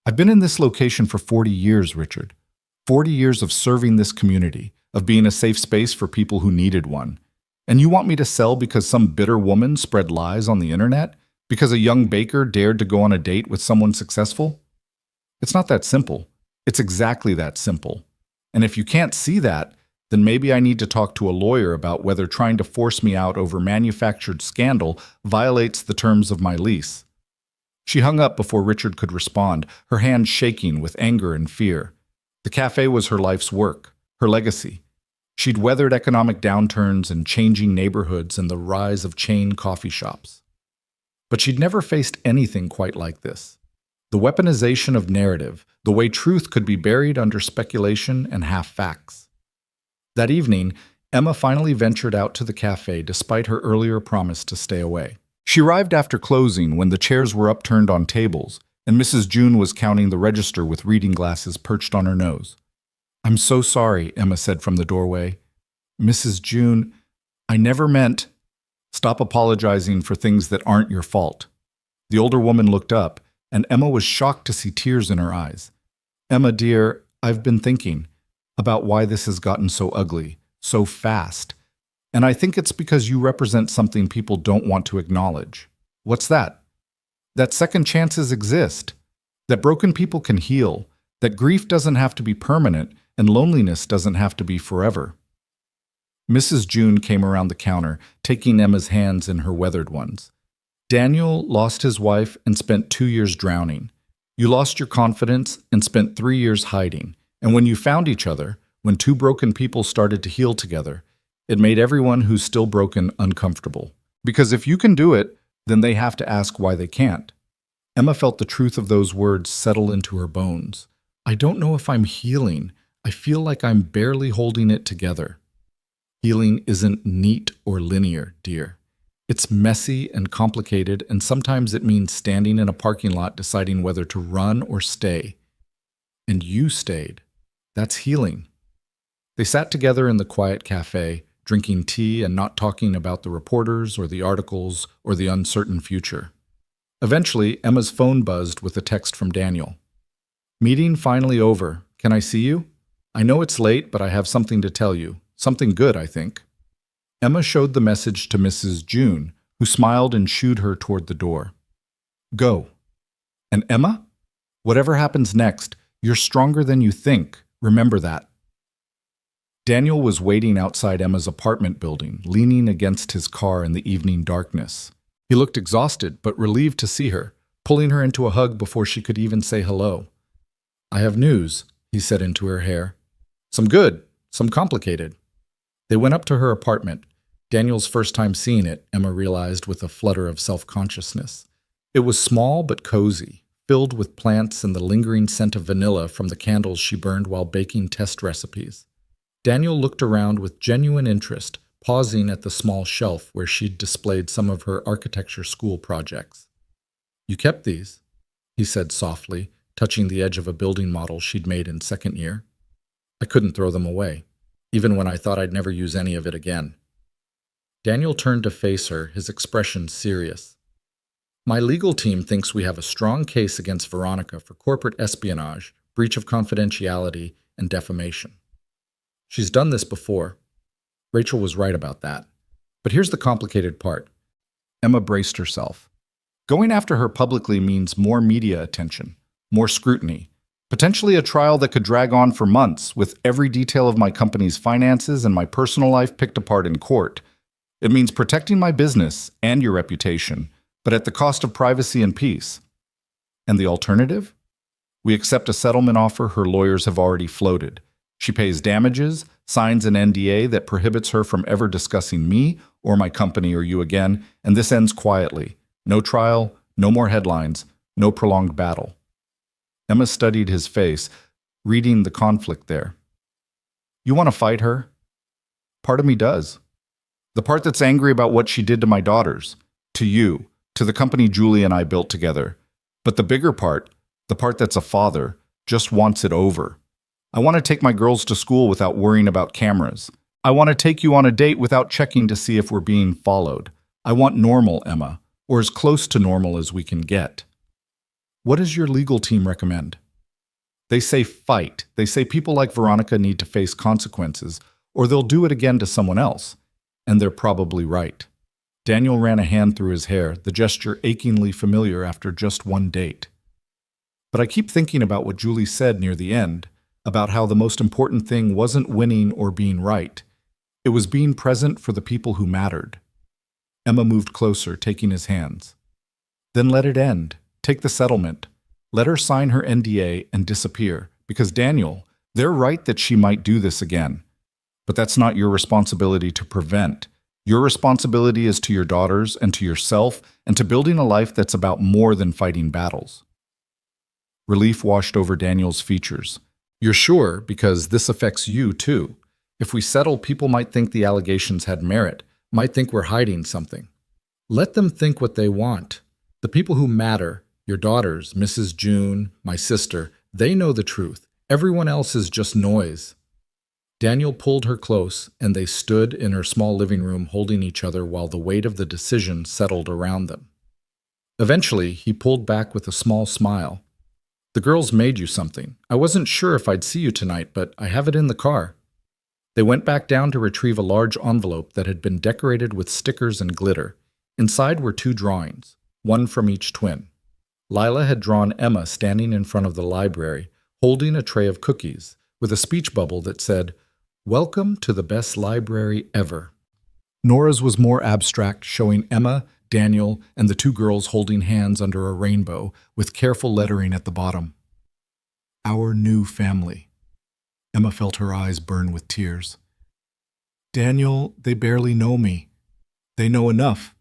"I've been in this location for 40 years, Richard. 40 years of serving this community, of being a safe space for people who needed one. And you want me to sell because some bitter woman spread lies on the internet? Because a young baker dared to go on a date with someone successful? It's not that simple. It's exactly that simple. And if you can't see that, then maybe I need to talk to a lawyer about whether trying to force me out over manufactured scandal violates the terms of my lease." She hung up before Richard could respond, her hands shaking with anger and fear. The cafe was her life's work, her legacy. She'd weathered economic downturns and changing neighborhoods and the rise of chain coffee shops. But she'd never faced anything quite like this. The weaponization of narrative, the way truth could be buried under speculation and half-facts. That evening, Emma finally ventured out to the cafe despite her earlier promise to stay away. She arrived after closing when the chairs were upturned on tables, and Mrs. June was counting the register with reading glasses perched on her nose. "I'm so sorry," Emma said from the doorway. "Mrs. June, I never meant—" "Stop apologizing for things that aren't your fault." The older woman looked up, and Emma was shocked to see tears in her eyes. "Emma, dear, I've been thinking about why this has gotten so ugly, so fast. And I think it's because you represent something people don't want to acknowledge." "What's that?" "That second chances exist, that broken people can heal, that grief doesn't have to be permanent, and loneliness doesn't have to be forever." Mrs. June came around the counter, taking Emma's hands in her weathered ones. "Daniel lost his wife and spent 2 years drowning. You lost your confidence and spent 3 years hiding. And when you found each other, when two broken people started to heal together, it made everyone who's still broken uncomfortable. Because if you can do it, then they have to ask why they can't." Emma felt the truth of those words settle into her bones. "I don't know if I'm healing. I feel like I'm barely holding it together." Healing isn't neat or linear, dear. It's messy and complicated, and sometimes it means standing in a parking lot deciding whether to run or stay. And you stayed. That's healing. They sat together in the quiet cafe, drinking tea and not talking about the reporters or the articles or the uncertain future. Eventually, Emma's phone buzzed with a text from Daniel. "Meeting finally over. Can I see you? I know it's late, but I have something to tell you. Something good, I think." Emma showed the message to Mrs. June, who smiled and shooed her toward the door. "Go." "And Emma? Whatever happens next, you're stronger than you think. Remember that." Daniel was waiting outside Emma's apartment building, leaning against his car in the evening darkness. He looked exhausted, but relieved to see her, pulling her into a hug before she could even say hello. "I have news," he said into her hair. "Some good, some complicated." They went up to her apartment. Daniel's first time seeing it, Emma realized with a flutter of self-consciousness. It was small but cozy, filled with plants and the lingering scent of vanilla from the candles she burned while baking test recipes. Daniel looked around with genuine interest, pausing at the small shelf where she'd displayed some of her architecture school projects. "You kept these," he said softly, touching the edge of a building model she'd made in second year. "I couldn't throw them away, even when I thought I'd never use any of it again." Daniel turned to face her, his expression serious. "My legal team thinks we have a strong case against Veronica for corporate espionage, breach of confidentiality, and defamation. She's done this before." Rachel was right about that. But here's the complicated part. Emma braced herself. Going after her publicly means more media attention, more scrutiny, potentially a trial that could drag on for months, with every detail of my company's finances and my personal life picked apart in court. It means protecting my business and your reputation, but at the cost of privacy and peace. And the alternative? We accept a settlement offer her lawyers have already floated. She pays damages, signs an NDA that prohibits her from ever discussing me or my company or you again, and this ends quietly. No trial, no more headlines, no prolonged battle. Emma studied his face, reading the conflict there. "You want to fight her?" Part of me does. The part that's angry about what she did to my daughters, to you, to the company Julie and I built together. But the bigger part, the part that's a father, just wants it over. I want to take my girls to school without worrying about cameras. I want to take you on a date without checking to see if we're being followed. I want normal, Emma, or as close to normal as we can get. What does your legal team recommend? They say fight. They say people like Veronica need to face consequences, or they'll do it again to someone else. And they're probably right. Daniel ran a hand through his hair, the gesture achingly familiar after just one date. But I keep thinking about what Julie said near the end, about how the most important thing wasn't winning or being right. It was being present for the people who mattered. Emma moved closer, taking his hands. Then let it end. Take the settlement. Let her sign her NDA and disappear. Because Daniel, they're right that she might do this again. But that's not your responsibility to prevent. Your responsibility is to your daughters and to yourself and to building a life that's about more than fighting battles. Relief washed over Daniel's features. You're sure, because this affects you too. If we settle, people might think the allegations had merit, might think we're hiding something. Let them think what they want. The people who matter, your daughters, Mrs. June, my sister, they know the truth. Everyone else is just noise. Daniel pulled her close, and they stood in her small living room holding each other while the weight of the decision settled around them. Eventually, he pulled back with a small smile. The girls made you something. I wasn't sure if I'd see you tonight, but I have it in the car. They went back down to retrieve a large envelope that had been decorated with stickers and glitter. Inside were 2 drawings, one from each twin. Lila had drawn Emma standing in front of the library, holding a tray of cookies, with a speech bubble that said, "Welcome to the best library ever." Nora's was more abstract, showing Emma, Daniel, and the 2 girls holding hands under a rainbow, with careful lettering at the bottom. Our new family. Emma felt her eyes burn with tears. Daniel, they barely know me. They know enough.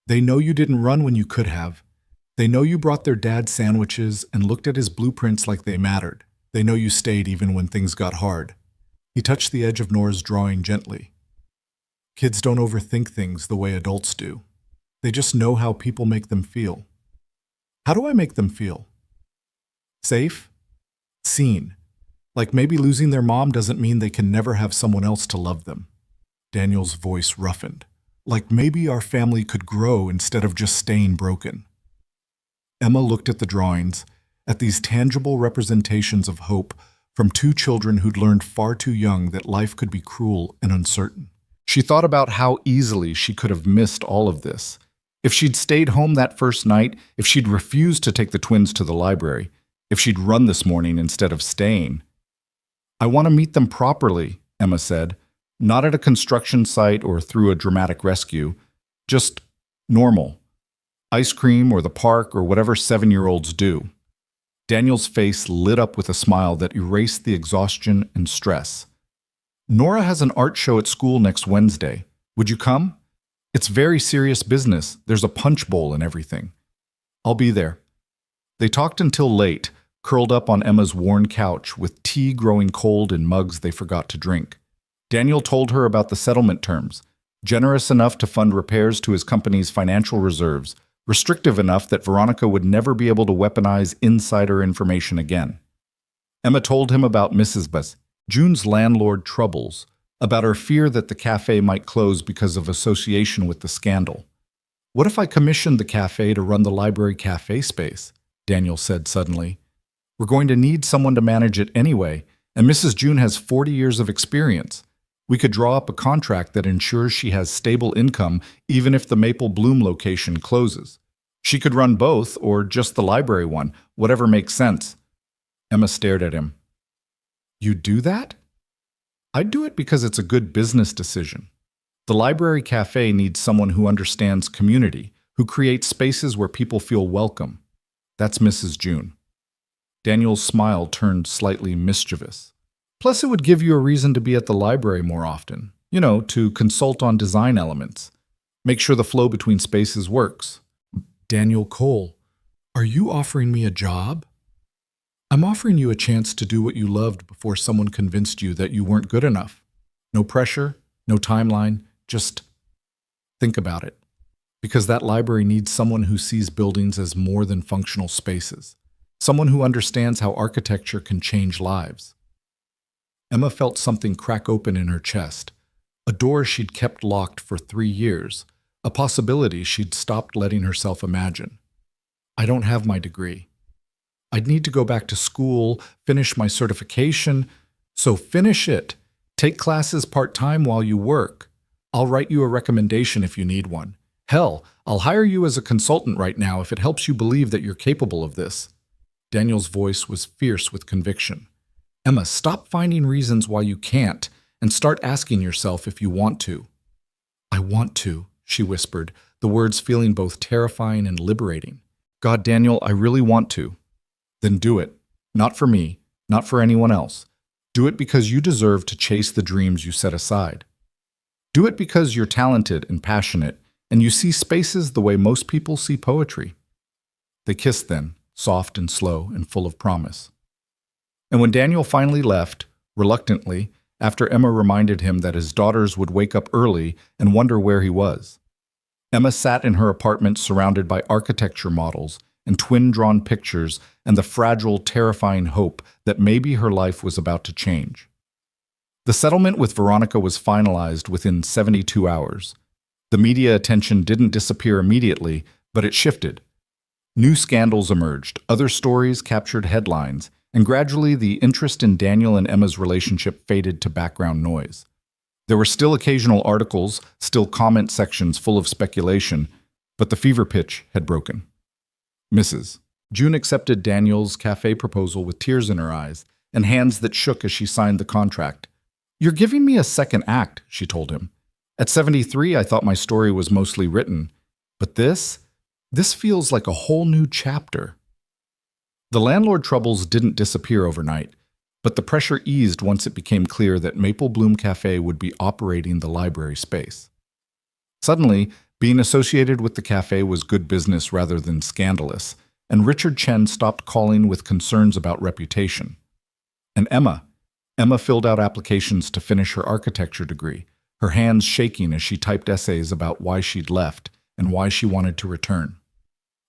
They know you didn't run when you could have. They know you brought their dad sandwiches and looked at his blueprints like they mattered. They know you stayed even when things got hard. He touched the edge of Nora's drawing gently. Kids don't overthink things the way adults do. They just know how people make them feel. How do I make them feel? Safe? Seen. Like maybe losing their mom doesn't mean they can never have someone else to love them. Daniel's voice roughened. Like maybe our family could grow instead of just staying broken. Emma looked at the drawings, at these tangible representations of hope from 2 children who'd learned far too young that life could be cruel and uncertain. She thought about how easily she could have missed all of this. If she'd stayed home that first night, if she'd refused to take the twins to the library, if she'd run this morning instead of staying. I want to meet them properly, Emma said, not at a construction site or through a dramatic rescue, just normal. Ice cream or the park or whatever 7-year-olds do. Daniel's face lit up with a smile that erased the exhaustion and stress. Nora has an art show at school next Wednesday. Would you come? It's very serious business. There's a punch bowl and everything. I'll be there. They talked until late, curled up on Emma's worn couch with tea growing cold in mugs they forgot to drink. Daniel told her about the settlement terms, generous enough to fund repairs to his company's financial reserves, restrictive enough that Veronica would never be able to weaponize insider information again. Emma told him about Mrs. Bus, June's landlord troubles, about her fear that the cafe might close because of association with the scandal. What if I commissioned the cafe to run the library cafe space? Daniel said suddenly. We're going to need someone to manage it anyway, and Mrs. June has 40 years of experience. We could draw up a contract that ensures she has stable income even if the Maple Bloom location closes. She could run both, or just the library one, whatever makes sense. Emma stared at him. You'd do that? I'd do it because it's a good business decision. The library cafe needs someone who understands community, who creates spaces where people feel welcome. That's Mrs. June. Daniel's smile turned slightly mischievous. Plus, it would give you a reason to be at the library more often. To consult on design elements. Make sure the flow between spaces works. Daniel Cole, are you offering me a job? I'm offering you a chance to do what you loved before someone convinced you that you weren't good enough. No pressure, No timeline, just think about it. Because that library needs someone who sees buildings as more than functional spaces. Someone who understands how architecture can change lives. Emma felt something crack open in her chest. A door she'd kept locked for 3 years. A possibility she'd stopped letting herself imagine. I don't have my degree. I'd need to go back to school, finish my certification. So finish it. Take classes part-time while you work. I'll write you a recommendation if you need one. Hell, I'll hire you as a consultant right now if it helps you believe that you're capable of this. Daniel's voice was fierce with conviction. Emma, stop finding reasons why you can't and start asking yourself if you want to. I want to, she whispered, the words feeling both terrifying and liberating. God, Daniel, I really want to. Then do it. Not for me, not for anyone else. Do it because you deserve to chase the dreams you set aside. Do it because you're talented and passionate, and you see spaces the way most people see poetry. They kissed then, soft and slow and full of promise. And when Daniel finally left, reluctantly, after Emma reminded him that his daughters would wake up early and wonder where he was, Emma sat in her apartment surrounded by architecture models and twin-drawn pictures and the fragile, terrifying hope that maybe her life was about to change. The settlement with Veronica was finalized within 72 hours. The media attention didn't disappear immediately, but it shifted. New scandals emerged, other stories captured headlines, and gradually the interest in Daniel and Emma's relationship faded to background noise. There were still occasional articles, still comment sections full of speculation, but the fever pitch had broken. Mrs. June accepted Daniel's cafe proposal with tears in her eyes and hands that shook as she signed the contract. You're giving me a second act, she told him. At 73, I thought my story was mostly written, but this feels like a whole new chapter. The landlord troubles didn't disappear overnight, but the pressure eased once it became clear that Maple Bloom Cafe would be operating the library space. Suddenly, being associated with the cafe was good business rather than scandalous, and Richard Chen stopped calling with concerns about reputation. And Emma filled out applications to finish her architecture degree, her hands shaking as she typed essays about why she'd left and why she wanted to return.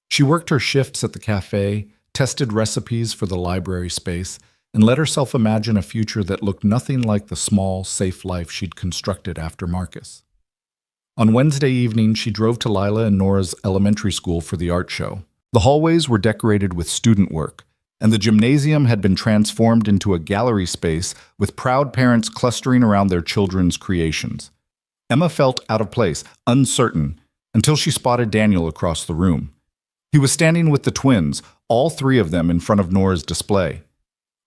She worked her shifts at the cafe, tested recipes for the library space, and let herself imagine a future that looked nothing like the small, safe life she'd constructed after Marcus. On Wednesday evening, she drove to Lila and Nora's elementary school for the art show. The hallways were decorated with student work, and the gymnasium had been transformed into a gallery space with proud parents clustering around their children's creations. Emma felt out of place, uncertain, until she spotted Daniel across the room. He was standing with the twins, all 3 of them in front of Nora's display.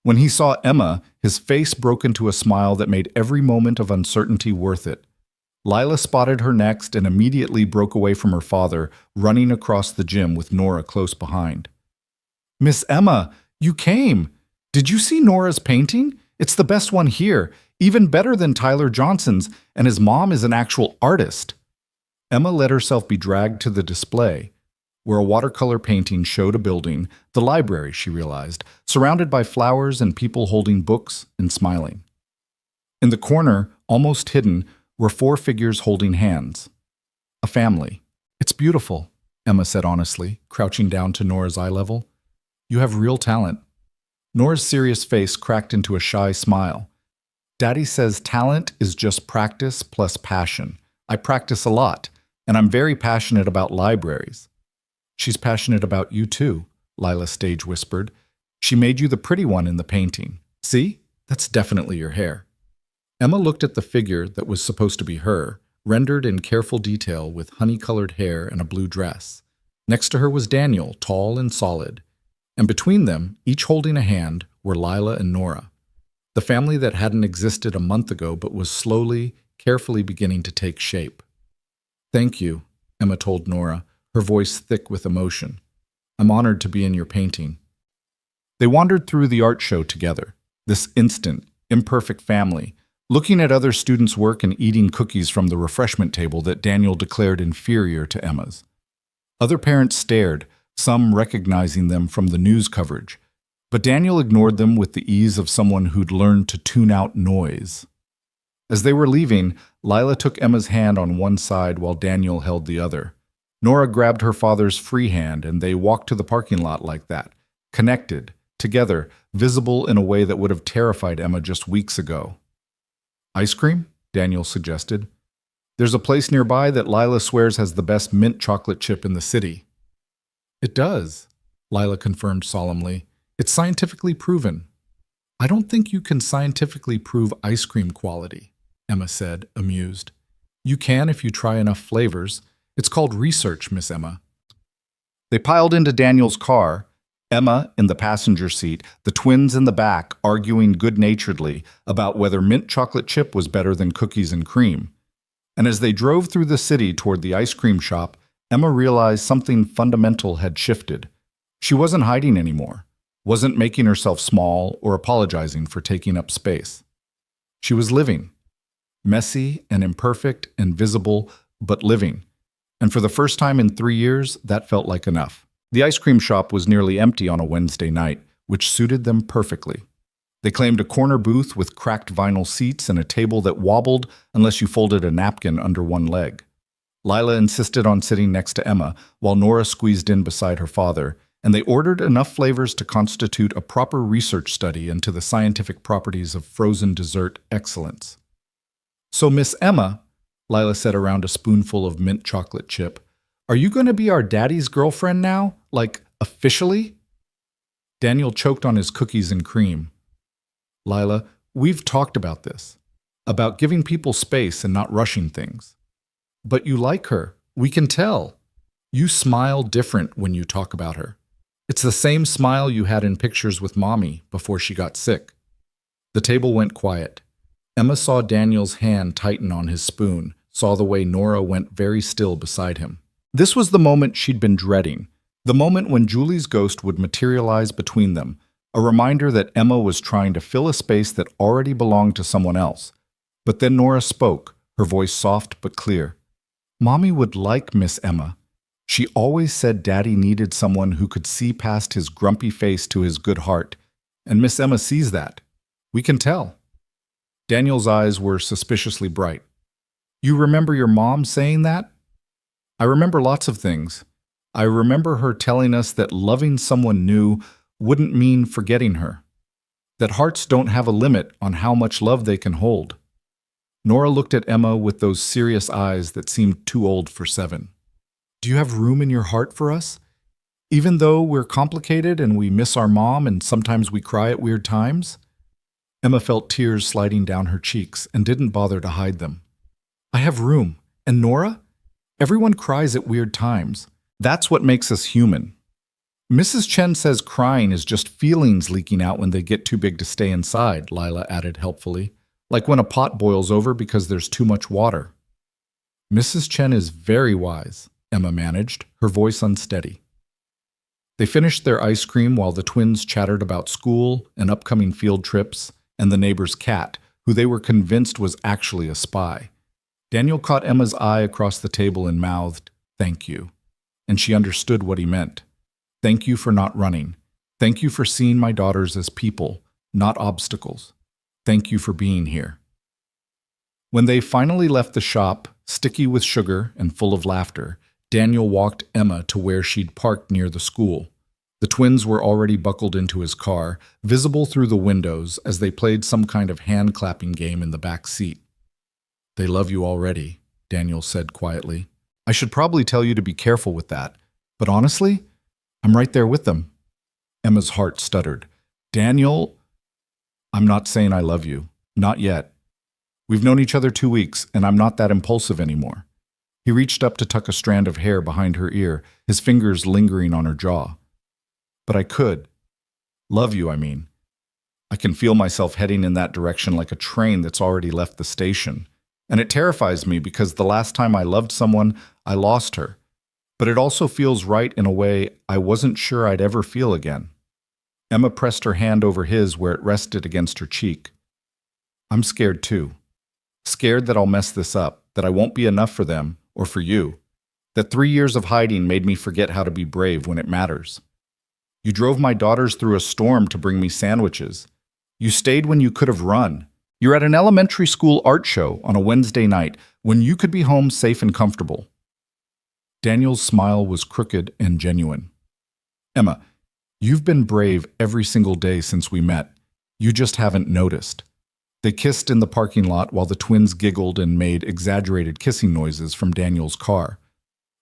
When he saw Emma, his face broke into a smile that made every moment of uncertainty worth it. Lila spotted her next and immediately broke away from her father, running across the gym with Nora close behind. Miss Emma, you came! Did you see Nora's painting? It's the best one here, even better than Tyler Johnson's, and his mom is an actual artist. Emma let herself be dragged to the display, where a watercolor painting showed a building, the library, she realized, surrounded by flowers and people holding books and smiling. In the corner, almost hidden, were 4 figures holding hands. A family. It's beautiful, Emma said honestly, crouching down to Nora's eye level. You have real talent. Nora's serious face cracked into a shy smile. Daddy says talent is just practice plus passion. I practice a lot, and I'm very passionate about libraries. She's passionate about you too, Lila Stage whispered. She made you the pretty one in the painting. See? That's definitely your hair. Emma looked at the figure that was supposed to be her, rendered in careful detail with honey-colored hair and a blue dress. Next to her was Daniel, tall and solid. And between them, each holding a hand, were Lila and Nora. The family that hadn't existed a month ago but was slowly, carefully beginning to take shape. Thank you, Emma told Nora, her voice thick with emotion. I'm honored to be in your painting. They wandered through the art show together, this instant, imperfect family, looking at other students' work and eating cookies from the refreshment table that Daniel declared inferior to Emma's. Other parents stared, some recognizing them from the news coverage, but Daniel ignored them with the ease of someone who'd learned to tune out noise. As they were leaving, Lila took Emma's hand on one side while Daniel held the other. Nora grabbed her father's free hand and they walked to the parking lot like that, connected, together, visible in a way that would have terrified Emma just weeks ago. Ice cream? Daniel suggested. There's a place nearby that Lila swears has the best mint chocolate chip in the city. It does, Lila confirmed solemnly. It's scientifically proven. I don't think you can scientifically prove ice cream quality, Emma said, amused. You can if you try enough flavors. It's called research, Miss Emma. They piled into Daniel's car, Emma in the passenger seat, the twins in the back arguing good-naturedly about whether mint chocolate chip was better than cookies and cream. And as they drove through the city toward the ice cream shop, Emma realized something fundamental had shifted. She wasn't hiding anymore, wasn't making herself small or apologizing for taking up space. She was living. Messy and imperfect and visible, but living. And for the first time in 3 years, that felt like enough. The ice cream shop was nearly empty on a Wednesday night, which suited them perfectly. They claimed a corner booth with cracked vinyl seats and a table that wobbled unless you folded a napkin under one leg. Lila insisted on sitting next to Emma, while Nora squeezed in beside her father, and they ordered enough flavors to constitute a proper research study into the scientific properties of frozen dessert excellence. So, Miss Emma, Lila said around a spoonful of mint chocolate chip, are you going to be our daddy's girlfriend now? Like, officially? Daniel choked on his cookies and cream. Lila, we've talked about this, about giving people space and not rushing things. But you like her. We can tell. You smile different when you talk about her. It's the same smile you had in pictures with Mommy before she got sick. The table went quiet. Emma saw Daniel's hand tighten on his spoon, saw the way Nora went very still beside him. This was the moment she'd been dreading, the moment when Julie's ghost would materialize between them, a reminder that Emma was trying to fill a space that already belonged to someone else. But then Nora spoke, her voice soft but clear. Mommy would like Miss Emma. She always said Daddy needed someone who could see past his grumpy face to his good heart, and Miss Emma sees that. We can tell. Daniel's eyes were suspiciously bright. You remember your mom saying that? I remember lots of things. I remember her telling us that loving someone new wouldn't mean forgetting her, that hearts don't have a limit on how much love they can hold. Nora looked at Emma with those serious eyes that seemed too old for 7. Do you have room in your heart for us? Even though we're complicated and we miss our mom and sometimes we cry at weird times? Emma felt tears sliding down her cheeks and didn't bother to hide them. I have room. And Nora? Everyone cries at weird times. That's what makes us human. Mrs. Chen says crying is just feelings leaking out when they get too big to stay inside, Lila added helpfully. Like when a pot boils over because there's too much water. Mrs. Chen is very wise, Emma managed, her voice unsteady. They finished their ice cream while the twins chattered about school and upcoming field trips and the neighbor's cat, who they were convinced was actually a spy. Daniel caught Emma's eye across the table and mouthed, "Thank you." And she understood what he meant. Thank you for not running. Thank you for seeing my daughters as people, not obstacles. Thank you for being here. When they finally left the shop, sticky with sugar and full of laughter, Daniel walked Emma to where she'd parked near the school. The twins were already buckled into his car, visible through the windows as they played some kind of hand-clapping game in the back seat. They love you already, Daniel said quietly. I should probably tell you to be careful with that, but honestly, I'm right there with them. Emma's heart stuttered. Daniel, I'm not saying I love you. Not yet. We've known each other 2 weeks, and I'm not that impulsive anymore. He reached up to tuck a strand of hair behind her ear, his fingers lingering on her jaw. But I could. Love you, I mean. I can feel myself heading in that direction like a train that's already left the station. And it terrifies me because the last time I loved someone, I lost her. But it also feels right in a way I wasn't sure I'd ever feel again. Emma pressed her hand over his where it rested against her cheek. I'm scared too. Scared that I'll mess this up, that I won't be enough for them, or for you. That 3 years of hiding made me forget how to be brave when it matters. You drove my daughters through a storm to bring me sandwiches. You stayed when you could have run. You're at an elementary school art show on a Wednesday night when you could be home safe and comfortable. Daniel's smile was crooked and genuine. Emma, you've been brave every single day since we met. You just haven't noticed. They kissed in the parking lot while the twins giggled and made exaggerated kissing noises from Daniel's car.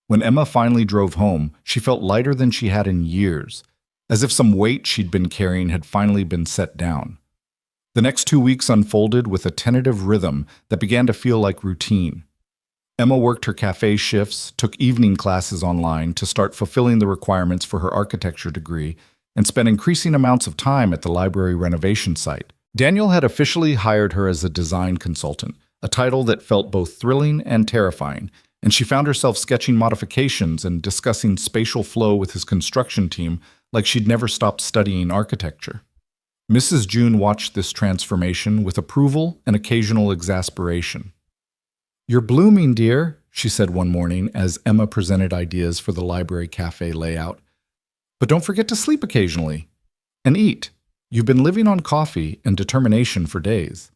When Emma finally drove home, she felt lighter than she had in years, as if some weight she'd been carrying had finally been set down. The next 2 weeks unfolded with a tentative rhythm that began to feel like routine. Emma worked her cafe shifts, took evening classes online to start fulfilling the requirements for her architecture degree, and spent increasing amounts of time at the library renovation site. Daniel had officially hired her as a design consultant, a title that felt both thrilling and terrifying, and she found herself sketching modifications and discussing spatial flow with his construction team like she'd never stopped studying architecture. Mrs. June watched this transformation with approval and occasional exasperation. "You're blooming, dear," she said one morning as Emma presented ideas for the library cafe layout. "But don't forget to sleep occasionally. And eat. You've been living on coffee and determination for days."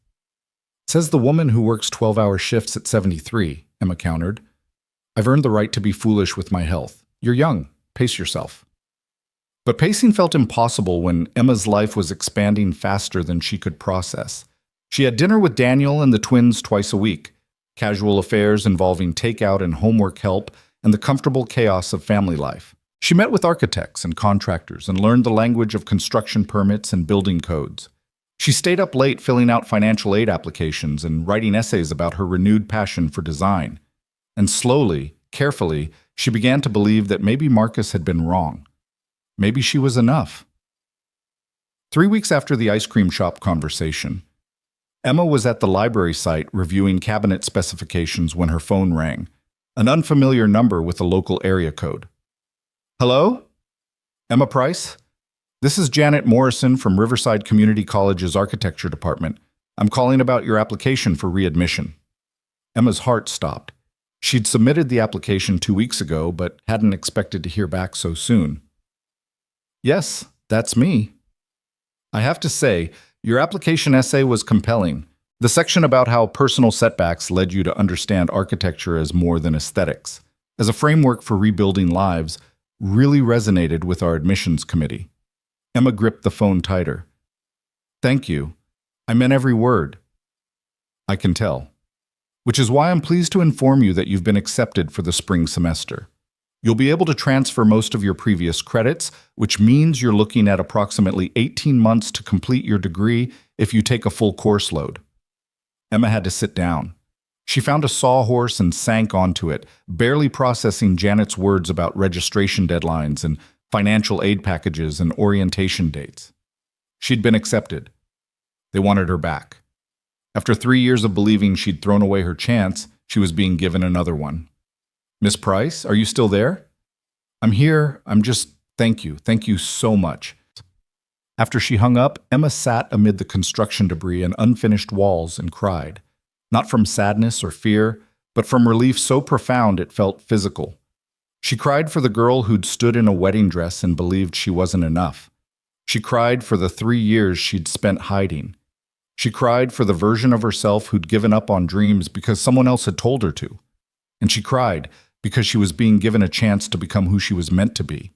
"Says the woman who works 12-hour shifts at 73, Emma countered. "I've earned the right to be foolish with my health. You're young. Pace yourself." But pacing felt impossible when Emma's life was expanding faster than she could process. She had dinner with Daniel and the twins twice a week, casual affairs involving takeout and homework help, and the comfortable chaos of family life. She met with architects and contractors and learned the language of construction permits and building codes. She stayed up late filling out financial aid applications and writing essays about her renewed passion for design. And slowly, carefully, she began to believe that maybe Marcus had been wrong. Maybe she was enough. 3 weeks after the ice cream shop conversation, Emma was at the library site reviewing cabinet specifications when her phone rang, an unfamiliar number with a local area code. "Hello? Emma Price? This is Janet Morrison from Riverside Community College's architecture department. I'm calling about your application for readmission." Emma's heart stopped. She'd submitted the application 2 weeks ago, but hadn't expected to hear back so soon. "Yes, that's me. I have to say, your application essay was compelling. The section about how personal setbacks led you to understand architecture as more than aesthetics, as a framework for rebuilding lives, really resonated with our admissions committee." Emma gripped the phone tighter. "Thank you. I meant every word." "I can tell. Which is why I'm pleased to inform you that you've been accepted for the spring semester. You'll be able to transfer most of your previous credits, which means you're looking at approximately 18 months to complete your degree if you take a full course load." Emma had to sit down. She found a sawhorse and sank onto it, barely processing Janet's words about registration deadlines and financial aid packages and orientation dates. She'd been accepted. They wanted her back. After 3 years of believing she'd thrown away her chance, she was being given another one. "Miss Price, are you still there?" "I'm here. Thank you. Thank you so much." After she hung up, Emma sat amid the construction debris and unfinished walls and cried. Not from sadness or fear, but from relief so profound it felt physical. She cried for the girl who'd stood in a wedding dress and believed she wasn't enough. She cried for the 3 years she'd spent hiding. She cried for the version of herself who'd given up on dreams because someone else had told her to. And she cried because she was being given a chance to become who she was meant to be.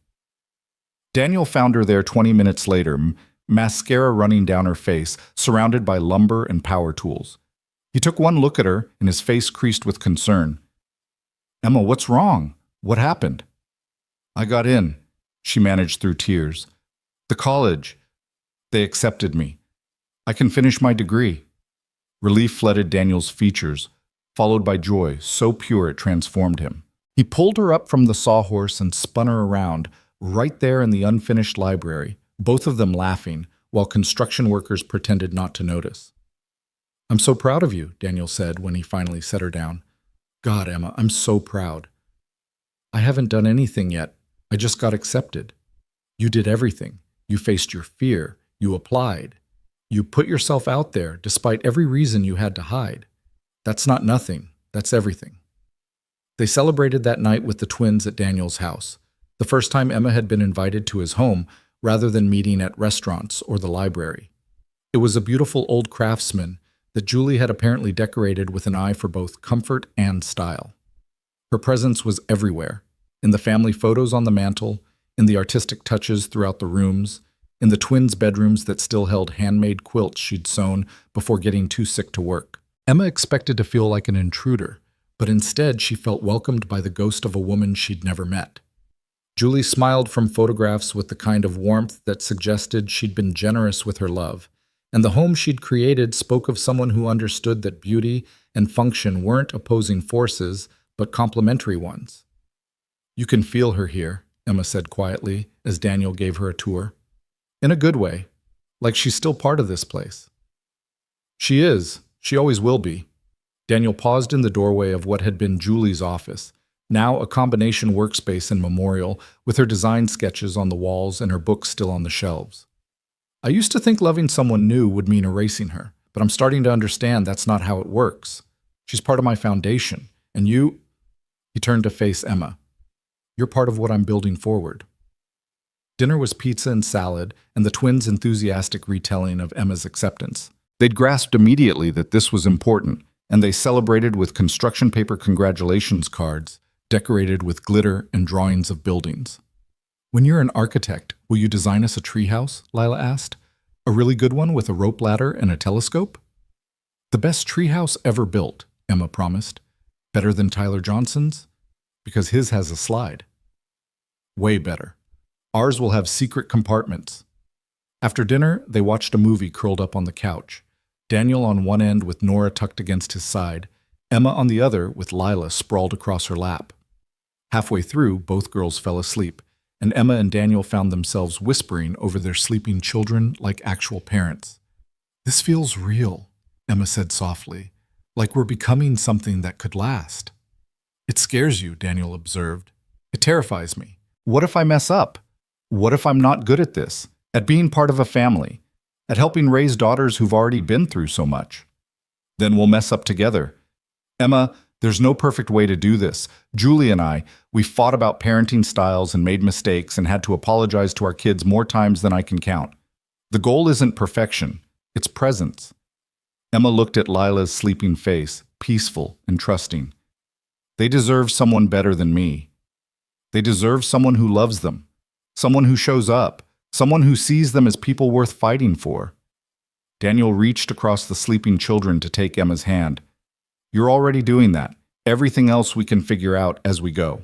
Daniel found her there 20 minutes later, mascara running down her face, surrounded by lumber and power tools. He took one look at her, and his face creased with concern. "Emma, what's wrong? What happened?" "I got in," she managed through tears. "The college. They accepted me. I can finish my degree." Relief flooded Daniel's features, followed by joy so pure it transformed him. He pulled her up from the sawhorse and spun her around, right there in the unfinished library, both of them laughing, while construction workers pretended not to notice. "I'm so proud of you," Daniel said when he finally set her down. "God, Emma, I'm so proud. I haven't done anything yet. I just got accepted. You did everything. You faced your fear. You applied. You put yourself out there despite every reason you had to hide. That's not nothing. That's everything." They celebrated that night with the twins at Daniel's house, the first time Emma had been invited to his home rather than meeting at restaurants or the library. It was a beautiful old craftsman that Julie had apparently decorated with an eye for both comfort and style. Her presence was everywhere, in the family photos on the mantle, in the artistic touches throughout the rooms, in the twins' bedrooms that still held handmade quilts she'd sewn before getting too sick to work. Emma expected to feel like an intruder, but instead she felt welcomed by the ghost of a woman she'd never met. Julie smiled from photographs with the kind of warmth that suggested she'd been generous with her love, and the home she'd created spoke of someone who understood that beauty and function weren't opposing forces, but complementary ones. "You can feel her here," Emma said quietly as Daniel gave her a tour. "In a good way, like she's still part of this place." "She is. She always will be." Daniel paused in the doorway of what had been Julie's office, now a combination workspace and memorial, with her design sketches on the walls and her books still on the shelves. "I used to think loving someone new would mean erasing her, but I'm starting to understand that's not how it works. She's part of my foundation, and you—" He turned to face Emma. "You're part of what I'm building forward." Dinner was pizza and salad, and the twins' enthusiastic retelling of Emma's acceptance. They'd grasped immediately that this was important, and they celebrated with construction paper congratulations cards, decorated with glitter and drawings of buildings. "When you're an architect, will you design us a treehouse?" Lila asked. "A really good one with a rope ladder and a telescope?" "The best treehouse ever built," Emma promised. "Better than Tyler Johnson's? Because his has a slide." "Way better. Ours will have secret compartments." After dinner, they watched a movie curled up on the couch. Daniel on one end with Nora tucked against his side, Emma on the other with Lila sprawled across her lap. Halfway through, both girls fell asleep, and Emma and Daniel found themselves whispering over their sleeping children like actual parents. "This feels real," Emma said softly, "like we're becoming something that could last." "It scares you," Daniel observed. "It terrifies me. What if I mess up? What if I'm not good at this, at being part of a family, at helping raise daughters who've already been through so much? Then we'll mess up together. Emma, there's no perfect way to do this. Julie and I, we fought about parenting styles and made mistakes and had to apologize to our kids more times than I can count. The goal isn't perfection, it's presence." Emma looked at Lila's sleeping face, peaceful and trusting. "They deserve someone better than me. They deserve someone who loves them, someone who shows up, someone who sees them as people worth fighting for." Daniel reached across the sleeping children to take Emma's hand. "You're already doing that. Everything else we can figure out as we go."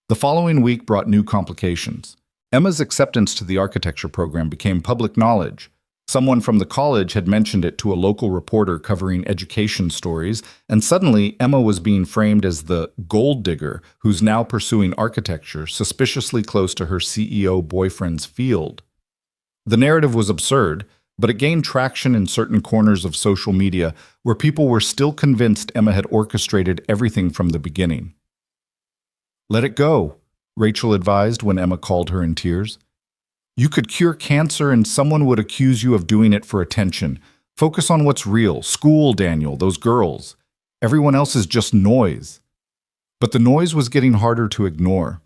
The following week brought new complications. Emma's acceptance to the architecture program became public knowledge. Someone from the college had mentioned it to a local reporter covering education stories, and suddenly Emma was being framed as the gold digger who's now pursuing architecture suspiciously close to her CEO boyfriend's field. The narrative was absurd, but it gained traction in certain corners of social media where people were still convinced Emma had orchestrated everything from the beginning. "Let it go," Rachel advised when Emma called her in tears. "You could cure cancer and someone would accuse you of doing it for attention. Focus on what's real. School, Daniel, those girls. Everyone else is just noise." But the noise was getting harder to ignore.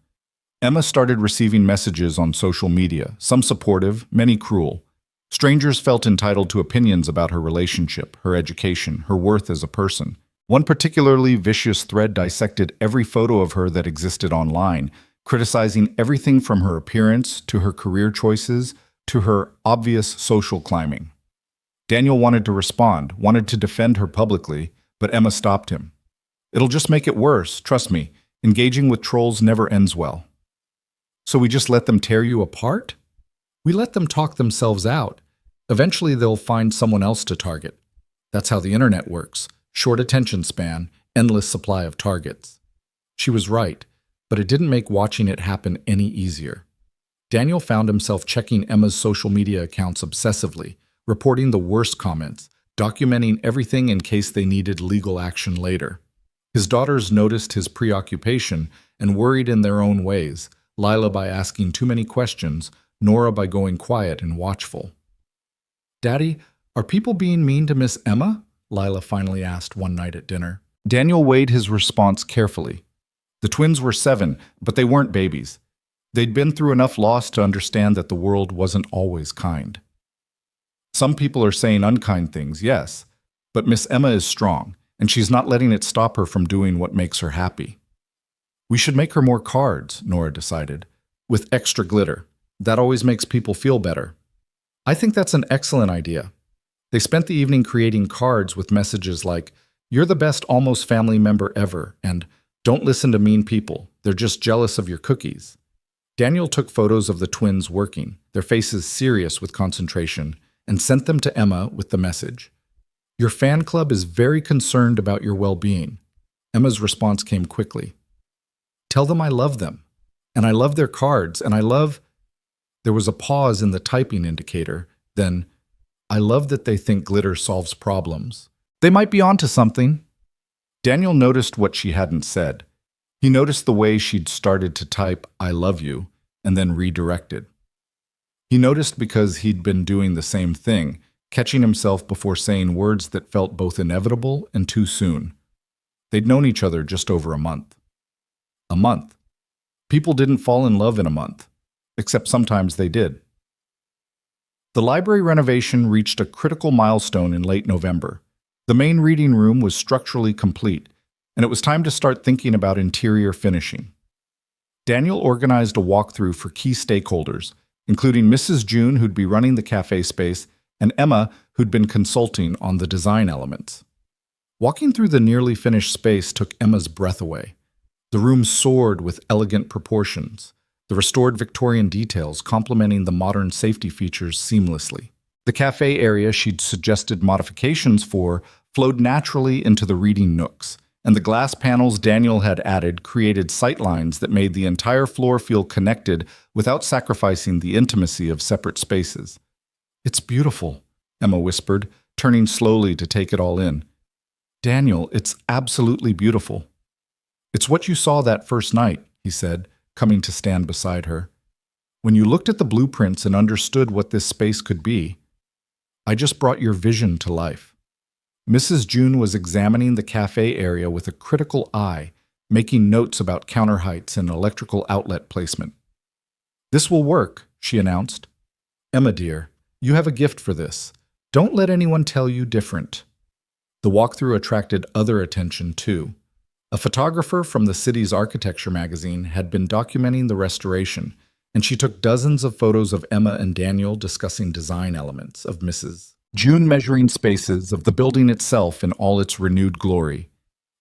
Emma started receiving messages on social media, some supportive, many cruel. Strangers felt entitled to opinions about her relationship, her education, her worth as a person. One particularly vicious thread dissected every photo of her that existed online, criticizing everything from her appearance to her career choices to her obvious social climbing. Daniel wanted to respond, wanted to defend her publicly, but Emma stopped him. "It'll just make it worse, trust me. Engaging with trolls never ends well." "So we just let them tear you apart?" "We let them talk themselves out. Eventually they'll find someone else to target. That's how the internet works. Short attention span, endless supply of targets." She was right, but it didn't make watching it happen any easier. Daniel found himself checking Emma's social media accounts obsessively, reporting the worst comments, documenting everything in case they needed legal action later. His daughters noticed his preoccupation and worried in their own ways, Lila by asking too many questions, Nora by going quiet and watchful. "Daddy, are people being mean to Miss Emma?" Lila finally asked one night at dinner. Daniel weighed his response carefully. The twins were 7, but they weren't babies. They'd been through enough loss to understand that the world wasn't always kind. "Some people are saying unkind things, yes, But Miss Emma is strong, and she's not letting it stop her from doing what makes her happy. We should make her more cards, Nora decided, with extra glitter. That always makes people feel better. I think that's an excellent idea. They spent the evening creating cards with messages like, "You're the best almost family member ever," and "Don't listen to mean people. They're just jealous of your cookies." Daniel took photos of the twins working, their faces serious with concentration, and sent them to Emma with the message, "Your fan club is very concerned about your well-being." Emma's response came quickly. "Tell them I love them, and I love their cards, and I love—" There was a pause in the typing indicator, then, "I love that they think glitter solves problems. They might be onto something." Daniel noticed what she hadn't said. He noticed the way she'd started to type, "I love you," and then redirected. He noticed because he'd been doing the same thing, catching himself before saying words that felt both inevitable and too soon. They'd known each other just over a month. A month. People didn't fall in love in a month, except sometimes they did. The library renovation reached a critical milestone in late November. The main reading room was structurally complete, and it was time to start thinking about interior finishing. Daniel organized a walkthrough for key stakeholders, including Mrs. June, who'd be running the cafe space, and Emma, who'd been consulting on the design elements. Walking through the nearly finished space took Emma's breath away. The room soared with elegant proportions, the restored Victorian details complementing the modern safety features seamlessly. The cafe area she'd suggested modifications for flowed naturally into the reading nooks, and the glass panels Daniel had added created sightlines that made the entire floor feel connected without sacrificing the intimacy of separate spaces. "It's beautiful," Emma whispered, turning slowly to take it all in. "Daniel, it's absolutely beautiful." "It's what you saw that first night," he said, coming to stand beside her. "When you looked at the blueprints and understood what this space could be, I just brought your vision to life." Mrs. June was examining the cafe area with a critical eye, making notes about counter heights and electrical outlet placement. "This will work," she announced. "Emma, dear, you have a gift for this. Don't let anyone tell you different." The walkthrough attracted other attention, too. A photographer from the city's architecture magazine had been documenting the restoration, and she took dozens of photos of Emma and Daniel discussing design elements, of Mrs. June measuring spaces, of the building itself in all its renewed glory.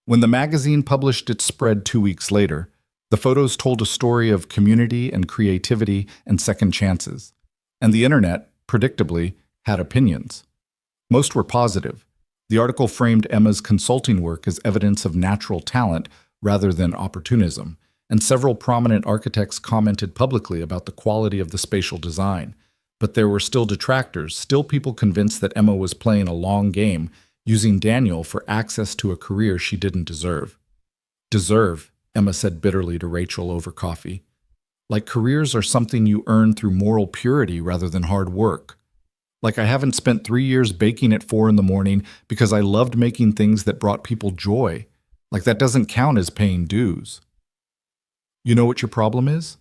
When the magazine published its spread 2 weeks later, the photos told a story of community and creativity and second chances. And the internet, predictably, had opinions. Most were positive. The article framed Emma's consulting work as evidence of natural talent rather than opportunism, and several prominent architects commented publicly about the quality of the spatial design. But there were still detractors, still people convinced that Emma was playing a long game, using Daniel for access to a career she didn't deserve. "Deserve," Emma said bitterly to Rachel over coffee. "Like careers are something you earn through moral purity rather than hard work. Like I haven't spent 3 years baking at 4 in the morning because I loved making things that brought people joy. Like that doesn't count as paying dues." "You know what your problem is?"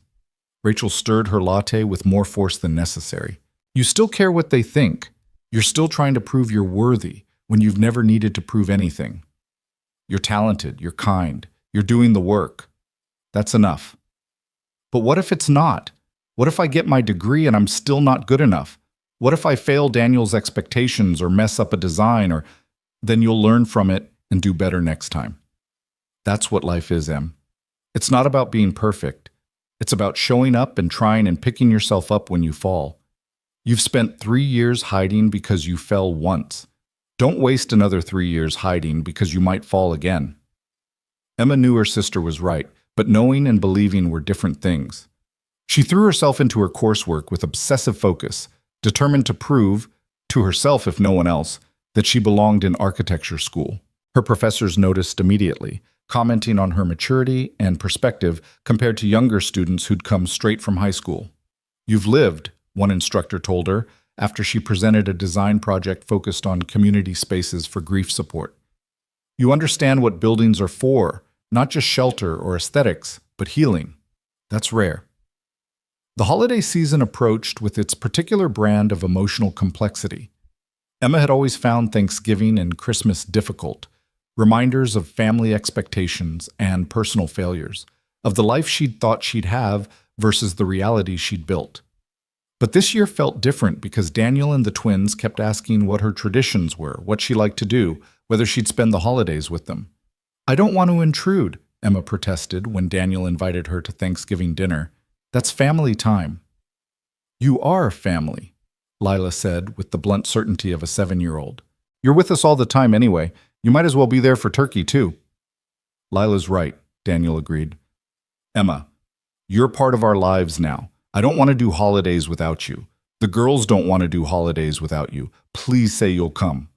Rachel stirred her latte with more force than necessary. "You still care what they think. You're still trying to prove you're worthy when you've never needed to prove anything. You're talented, you're kind, you're doing the work. That's enough." "But what if it's not? What if I get my degree and I'm still not good enough? What if I fail Daniel's expectations or mess up a design or—" "Then you'll learn from it and do better next time." That's what life is, Em. It's not about being perfect. It's about showing up and trying and picking yourself up when you fall. You've spent 3 years hiding because you fell once. Don't waste another 3 years hiding because you might fall again. Emma knew her sister was right, but knowing and believing were different things. She threw herself into her coursework with obsessive focus, determined to prove, to herself if no one else, that she belonged in architecture school. Her professors noticed immediately, commenting on her maturity and perspective compared to younger students who'd come straight from high school. "You've lived," one instructor told her after she presented a design project focused on community spaces for grief support. "You understand what buildings are for, not just shelter or aesthetics, but healing. That's rare." The holiday season approached with its particular brand of emotional complexity. Emma had always found Thanksgiving and Christmas difficult, reminders of family expectations and personal failures, of the life she'd thought she'd have versus the reality she'd built. But this year felt different because Daniel and the twins kept asking what her traditions were, what she liked to do, whether she'd spend the holidays with them. "I don't want to intrude," Emma protested when Daniel invited her to Thanksgiving dinner. "That's family time." "You are family," Lila said with the blunt certainty of a 7-year-old. "You're with us all the time anyway. You might as well be there for turkey, too." "Lila's right," Daniel agreed. "Emma, you're part of our lives now. I don't want to do holidays without you. The girls don't want to do holidays without you. Please say you'll come."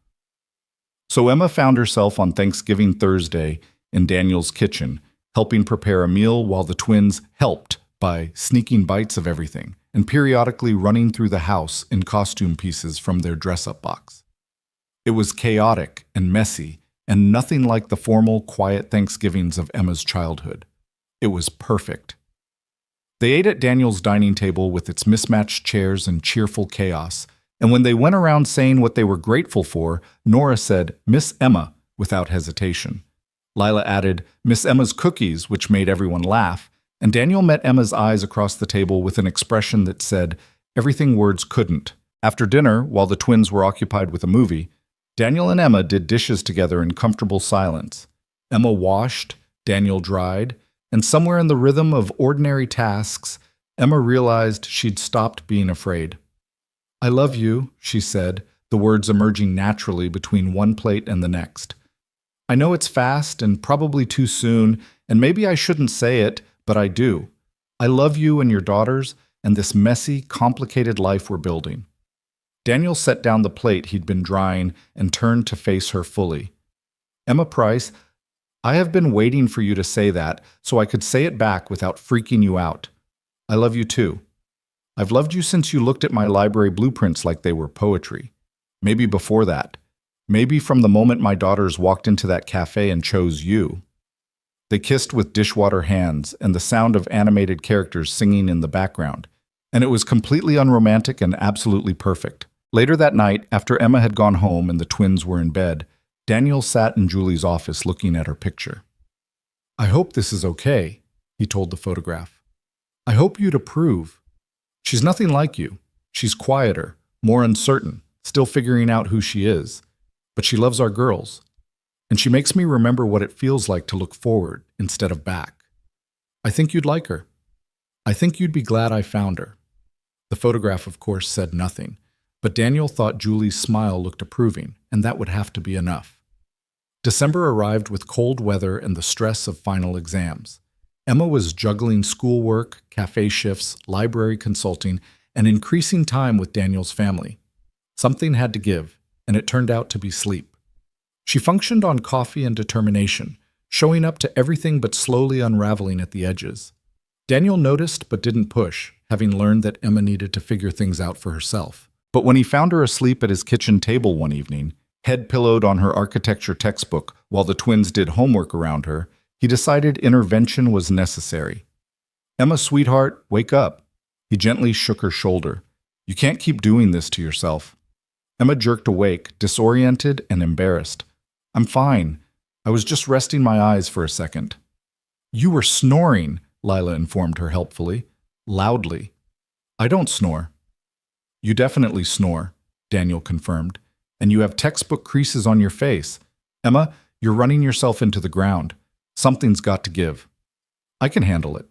So Emma found herself on Thanksgiving Thursday in Daniel's kitchen, helping prepare a meal while the twins helped by sneaking bites of everything and periodically running through the house in costume pieces from their dress-up box. It was chaotic and messy, and nothing like the formal, quiet Thanksgivings of Emma's childhood. It was perfect. They ate at Daniel's dining table with its mismatched chairs and cheerful chaos, and when they went around saying what they were grateful for, Nora said, "Miss Emma," without hesitation. Lila added, "Miss Emma's cookies," which made everyone laugh, and Daniel met Emma's eyes across the table with an expression that said, everything words couldn't. After dinner, while the twins were occupied with a movie, Daniel and Emma did dishes together in comfortable silence. Emma washed, Daniel dried, and somewhere in the rhythm of ordinary tasks, Emma realized she'd stopped being afraid. "I love you," she said, the words emerging naturally between one plate and the next. "I know it's fast and probably too soon, and maybe I shouldn't say it, but I do. I love you and your daughters and this messy, complicated life we're building." Daniel set down the plate he'd been drying and turned to face her fully. "Emma Price, I have been waiting for you to say that so I could say it back without freaking you out. I love you too. I've loved you since you looked at my library blueprints like they were poetry. Maybe before that. Maybe from the moment my daughters walked into that cafe and chose you." They kissed with dishwater hands and the sound of animated characters singing in the background, and it was completely unromantic and absolutely perfect. Later that night, after Emma had gone home and the twins were in bed, Daniel sat in Julie's office looking at her picture. "I hope this is okay," he told the photograph. "I hope you'd approve. She's nothing like you. She's quieter, more uncertain, still figuring out who she is. But she loves our girls. And she makes me remember what it feels like to look forward instead of back. I think you'd like her. I think you'd be glad I found her." The photograph, of course, said nothing, but Daniel thought Julie's smile looked approving, and that would have to be enough. December arrived with cold weather and the stress of final exams. Emma was juggling schoolwork, cafe shifts, library consulting, and increasing time with Daniel's family. Something had to give, and it turned out to be sleep. She functioned on coffee and determination, showing up to everything but slowly unraveling at the edges. Daniel noticed but didn't push, having learned that Emma needed to figure things out for herself. But when he found her asleep at his kitchen table one evening, head pillowed on her architecture textbook while the twins did homework around her, he decided intervention was necessary. "Emma, sweetheart, wake up." He gently shook her shoulder. "You can't keep doing this to yourself." Emma jerked awake, disoriented and embarrassed. "I'm fine. I was just resting my eyes for a second." "You were snoring," Lila informed her helpfully. "Loudly." "I don't snore." "You definitely snore," Daniel confirmed. "And you have textbook creases on your face. Emma, you're running yourself into the ground. Something's got to give." "I can handle it."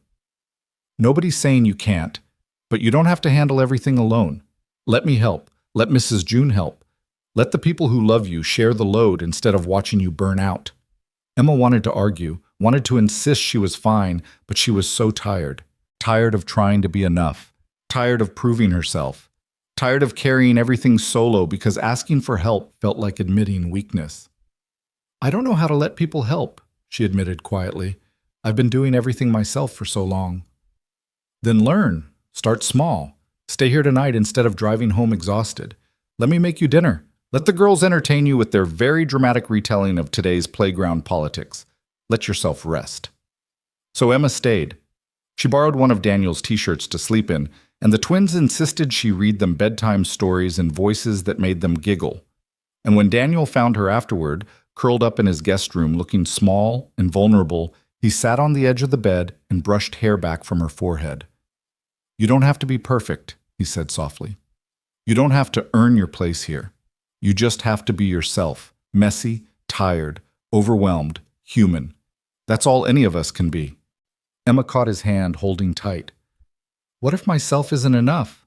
"Nobody's saying you can't, but you don't have to handle everything alone. Let me help. Let Mrs. June help. Let the people who love you share the load instead of watching you burn out." Emma wanted to argue, wanted to insist she was fine, but she was so tired. Tired of trying to be enough. Tired of proving herself. Tired of carrying everything solo because asking for help felt like admitting weakness. "I don't know how to let people help," she admitted quietly. "I've been doing everything myself for so long." "Then learn. Start small. Stay here tonight instead of driving home exhausted. Let me make you dinner. Let the girls entertain you with their very dramatic retelling of today's playground politics. Let yourself rest." So Emma stayed. She borrowed one of Daniel's t-shirts to sleep in, and the twins insisted she read them bedtime stories in voices that made them giggle. And when Daniel found her afterward, curled up in his guest room looking small and vulnerable, he sat on the edge of the bed and brushed hair back from her forehead. "You don't have to be perfect," he said softly. "You don't have to earn your place here. You just have to be yourself, messy, tired, overwhelmed, human. That's all any of us can be." Emma caught his hand, holding tight. "What if myself isn't enough?"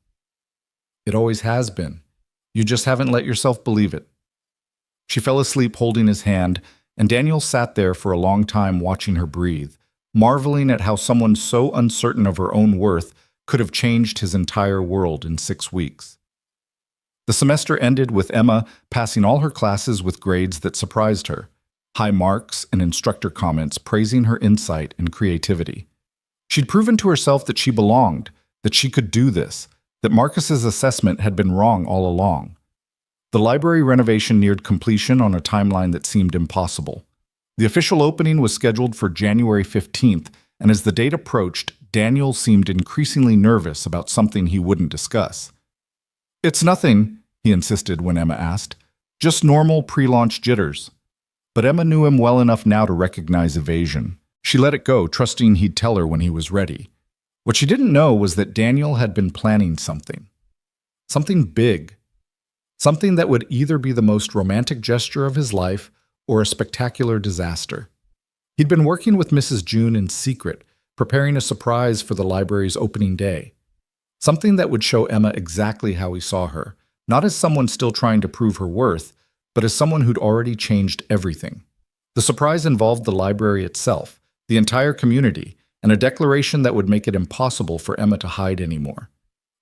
"It always has been. You just haven't let yourself believe it." She fell asleep holding his hand, and Daniel sat there for a long time watching her breathe, marveling at how someone so uncertain of her own worth could have changed his entire world in 6 weeks. The semester ended with Emma passing all her classes with grades that surprised her, high marks and instructor comments praising her insight and creativity. She'd proven to herself that she belonged, that she could do this, that Marcus's assessment had been wrong all along. The library renovation neared completion on a timeline that seemed impossible. The official opening was scheduled for January 15th, and as the date approached, Daniel seemed increasingly nervous about something he wouldn't discuss. "It's nothing," he insisted when Emma asked. "Just normal pre-launch jitters." But Emma knew him well enough now to recognize evasion. She let it go, trusting he'd tell her when he was ready. What she didn't know was that Daniel had been planning something. Something big. Something that would either be the most romantic gesture of his life or a spectacular disaster. He'd been working with Mrs. June in secret, preparing a surprise for the library's opening day. Something that would show Emma exactly how he saw her, not as someone still trying to prove her worth, but as someone who'd already changed everything. The surprise involved the library itself, the entire community, and a declaration that would make it impossible for Emma to hide anymore.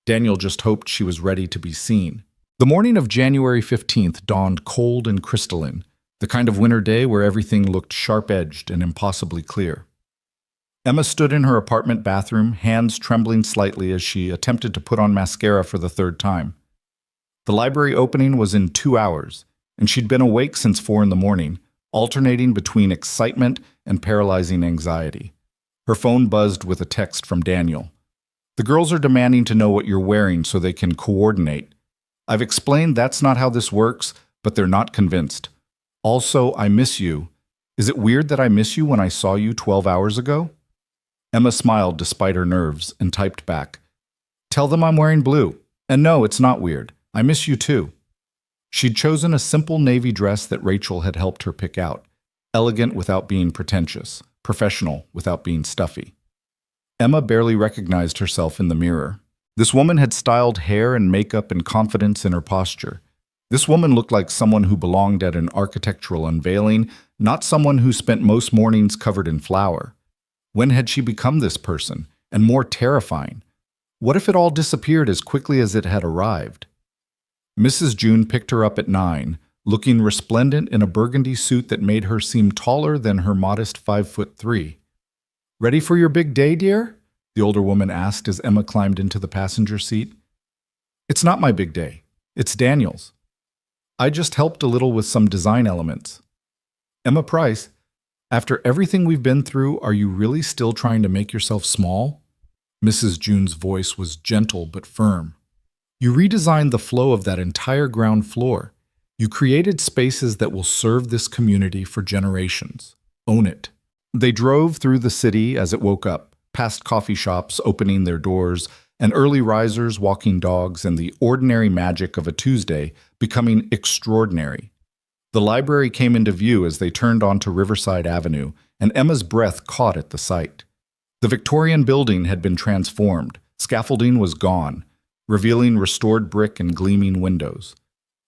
Daniel just hoped she was ready to be seen. The morning of January 15th dawned cold and crystalline, the kind of winter day where everything looked sharp-edged and impossibly clear. Emma stood in her apartment bathroom, hands trembling slightly as she attempted to put on mascara for the 3rd time. The library opening was in 2 hours, and she'd been awake since 4 in the morning, alternating between excitement and paralyzing anxiety. Her phone buzzed with a text from Daniel. "The girls are demanding to know what you're wearing so they can coordinate. I've explained that's not how this works, but they're not convinced. Also, I miss you. Is it weird that I miss you when I saw you 12 hours ago?" Emma smiled despite her nerves and typed back, "Tell them I'm wearing blue. And no, it's not weird. I miss you too." She'd chosen a simple navy dress that Rachel had helped her pick out, elegant without being pretentious, professional without being stuffy. Emma barely recognized herself in the mirror. This woman had styled hair and makeup and confidence in her posture. This woman looked like someone who belonged at an architectural unveiling, not someone who spent most mornings covered in flour. When had she become this person? And more terrifying, what if it all disappeared as quickly as it had arrived? Mrs. June picked her up at 9, looking resplendent in a burgundy suit that made her seem taller than her modest 5'3". "Ready for your big day, dear?" the older woman asked as Emma climbed into the passenger seat. "It's not my big day. It's Daniel's. I just helped a little with some design elements." "Emma Price, after everything we've been through, are you really still trying to make yourself small?" Mrs. June's voice was gentle but firm. "You redesigned the flow of that entire ground floor. You created spaces that will serve this community for generations. Own it." They drove through the city as it woke up, past coffee shops opening their doors, and early risers walking dogs, and the ordinary magic of a Tuesday becoming extraordinary. The library came into view as they turned onto Riverside Avenue, and Emma's breath caught at the sight. The Victorian building had been transformed. Scaffolding was gone, revealing restored brick and gleaming windows.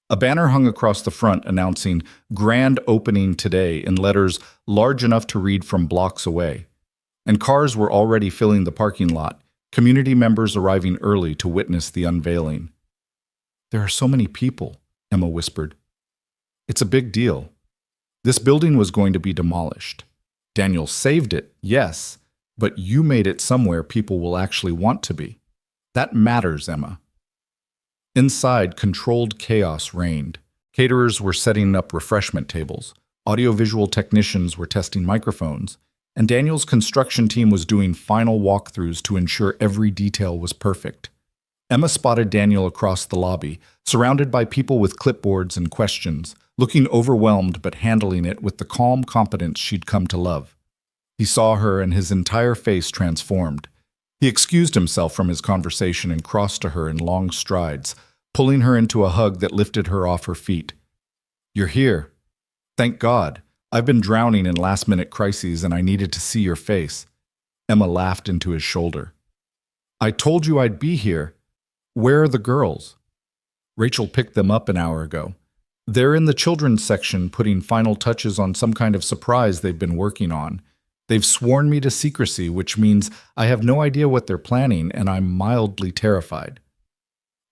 A banner hung across the front announcing "Grand Opening Today" in letters large enough to read from blocks away. And cars were already filling the parking lot, community members arriving early to witness the unveiling. "There are so many people," Emma whispered. "It's a big deal. This building was going to be demolished. Daniel saved it, yes, but you made it somewhere people will actually want to be. That matters, Emma." Inside, controlled chaos reigned. Caterers were setting up refreshment tables, audiovisual technicians were testing microphones, and Daniel's construction team was doing final walkthroughs to ensure every detail was perfect. Emma spotted Daniel across the lobby, surrounded by people with clipboards and questions, looking overwhelmed but handling it with the calm competence she'd come to love. He saw her and his entire face transformed. He excused himself from his conversation and crossed to her in long strides, pulling her into a hug that lifted her off her feet. "You're here. Thank God. I've been drowning in last-minute crises and I needed to see your face." Emma laughed into his shoulder. "I told you I'd be here. Where are the girls?" Rachel picked them up an hour ago. "They're in the children's section putting final touches on some kind of surprise they've been working on. They've sworn me to secrecy, which means I have no idea what they're planning, and I'm mildly terrified."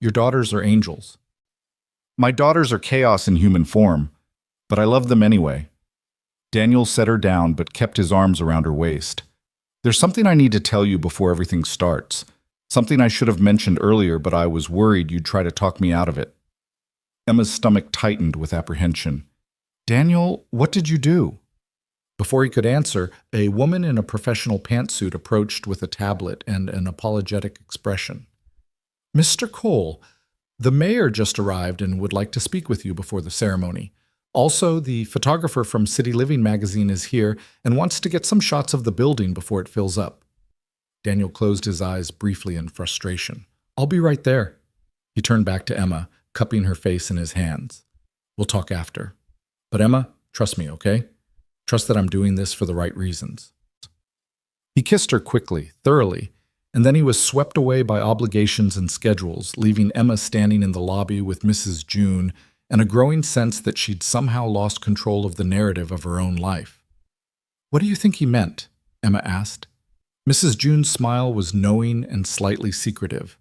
"Your daughters are angels." "My daughters are chaos in human form, but I love them anyway." Daniel set her down but kept his arms around her waist. "There's something I need to tell you before everything starts. Something I should have mentioned earlier, but I was worried you'd try to talk me out of it." Emma's stomach tightened with apprehension. "Daniel, what did you do?" Before he could answer, a woman in a professional pantsuit approached with a tablet and an apologetic expression. "Mr. Cole, the mayor just arrived and would like to speak with you before the ceremony. Also, the photographer from City Living magazine is here and wants to get some shots of the building before it fills up." Daniel closed his eyes briefly in frustration. "I'll be right there." He turned back to Emma, cupping her face in his hands. "We'll talk after. But Emma, trust me, okay? Trust that I'm doing this for the right reasons." He kissed her quickly, thoroughly, and then he was swept away by obligations and schedules, leaving Emma standing in the lobby with Mrs. June and a growing sense that she'd somehow lost control of the narrative of her own life. "What do you think he meant?" Emma asked. Mrs. June's smile was knowing and slightly secretive.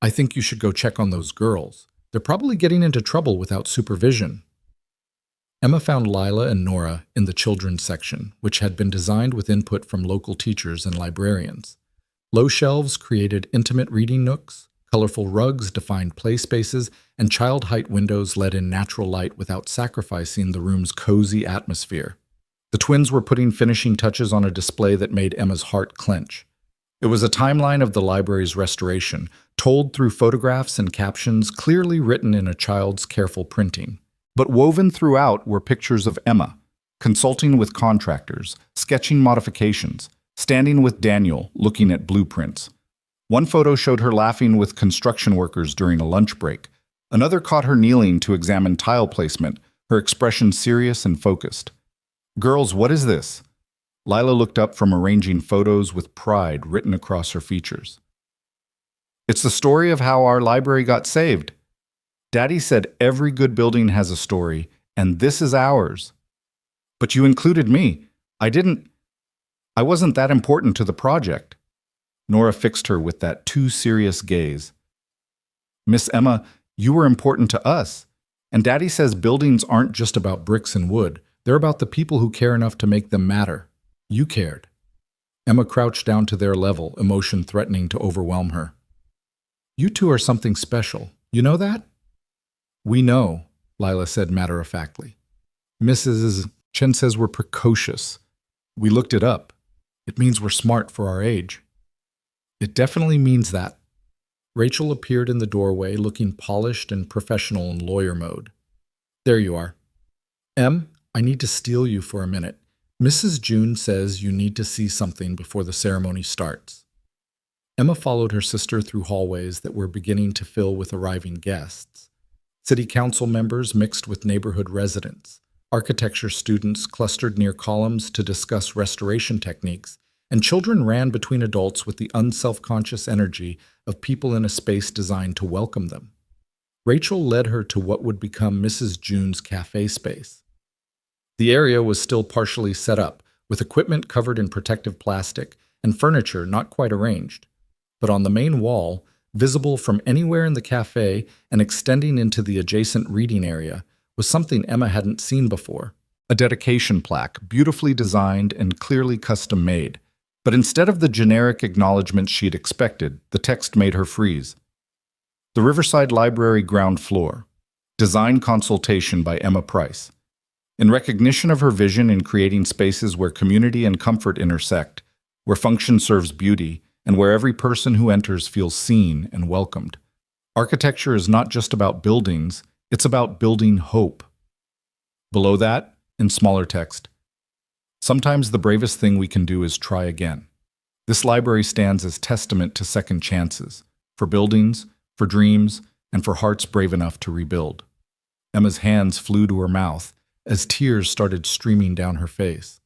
"I think you should go check on those girls. They're probably getting into trouble without supervision." Emma found Lila and Nora in the children's section, which had been designed with input from local teachers and librarians. Low shelves created intimate reading nooks, colorful rugs defined play spaces, and child-height windows let in natural light without sacrificing the room's cozy atmosphere. The twins were putting finishing touches on a display that made Emma's heart clench. It was a timeline of the library's restoration, told through photographs and captions clearly written in a child's careful printing. But woven throughout were pictures of Emma, consulting with contractors, sketching modifications, standing with Daniel, looking at blueprints. One photo showed her laughing with construction workers during a lunch break. Another caught her kneeling to examine tile placement, her expression serious and focused. "Girls, what is this?" Lila looked up from arranging photos with pride written across her features. "It's the story of how our library got saved. Daddy said every good building has a story, and this is ours. But you included me. I wasn't that important to the project." Nora fixed her with that too serious gaze. "Miss Emma, you were important to us. And Daddy says buildings aren't just about bricks and wood. They're about the people who care enough to make them matter. You cared." Emma crouched down to their level, emotion threatening to overwhelm her. "You two are something special. You know that?" "We know," Lila said matter-of-factly. "Mrs. Chen says we're precocious. We looked it up. It means we're smart for our age." "It definitely means that." Rachel appeared in the doorway, looking polished and professional in lawyer mode. "There you are. Em, I need to steal you for a minute. Mrs. June says you need to see something before the ceremony starts." Emma followed her sister through hallways that were beginning to fill with arriving guests. City council members mixed with neighborhood residents, architecture students clustered near columns to discuss restoration techniques, and children ran between adults with the unselfconscious energy of people in a space designed to welcome them. Rachel led her to what would become Mrs. June's cafe space. The area was still partially set up, with equipment covered in protective plastic and furniture not quite arranged. But on the main wall, visible from anywhere in the cafe and extending into the adjacent reading area, was something Emma hadn't seen before. A dedication plaque, beautifully designed and clearly custom-made. But instead of the generic acknowledgement she'd expected, the text made her freeze. "The Riverside Library Ground Floor. Design Consultation by Emma Price. In recognition of her vision in creating spaces where community and comfort intersect, where function serves beauty, and where every person who enters feels seen and welcomed. Architecture is not just about buildings, it's about building hope. Below that, in smaller text, sometimes the bravest thing we can do is try again. This library stands as testament to second chances, for buildings, for dreams, and for hearts brave enough to rebuild. Emma's hands flew to her mouth as tears started streaming down her face.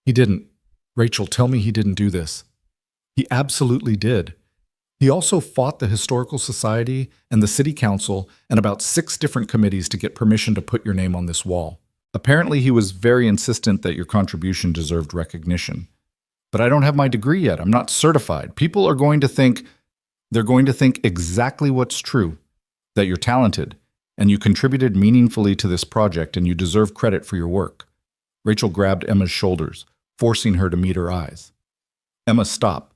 He didn't. Rachel, tell me he didn't do this. He absolutely did. He also fought the Historical Society and the City Council and about 6 different committees to get permission to put your name on this wall. Apparently, he was very insistent that your contribution deserved recognition. But I don't have my degree yet. I'm not certified. People are going to think, they're going to think exactly what's true, that you're talented, and you contributed meaningfully to this project and you deserve credit for your work. Rachel grabbed Emma's shoulders, forcing her to meet her eyes. Emma, stop.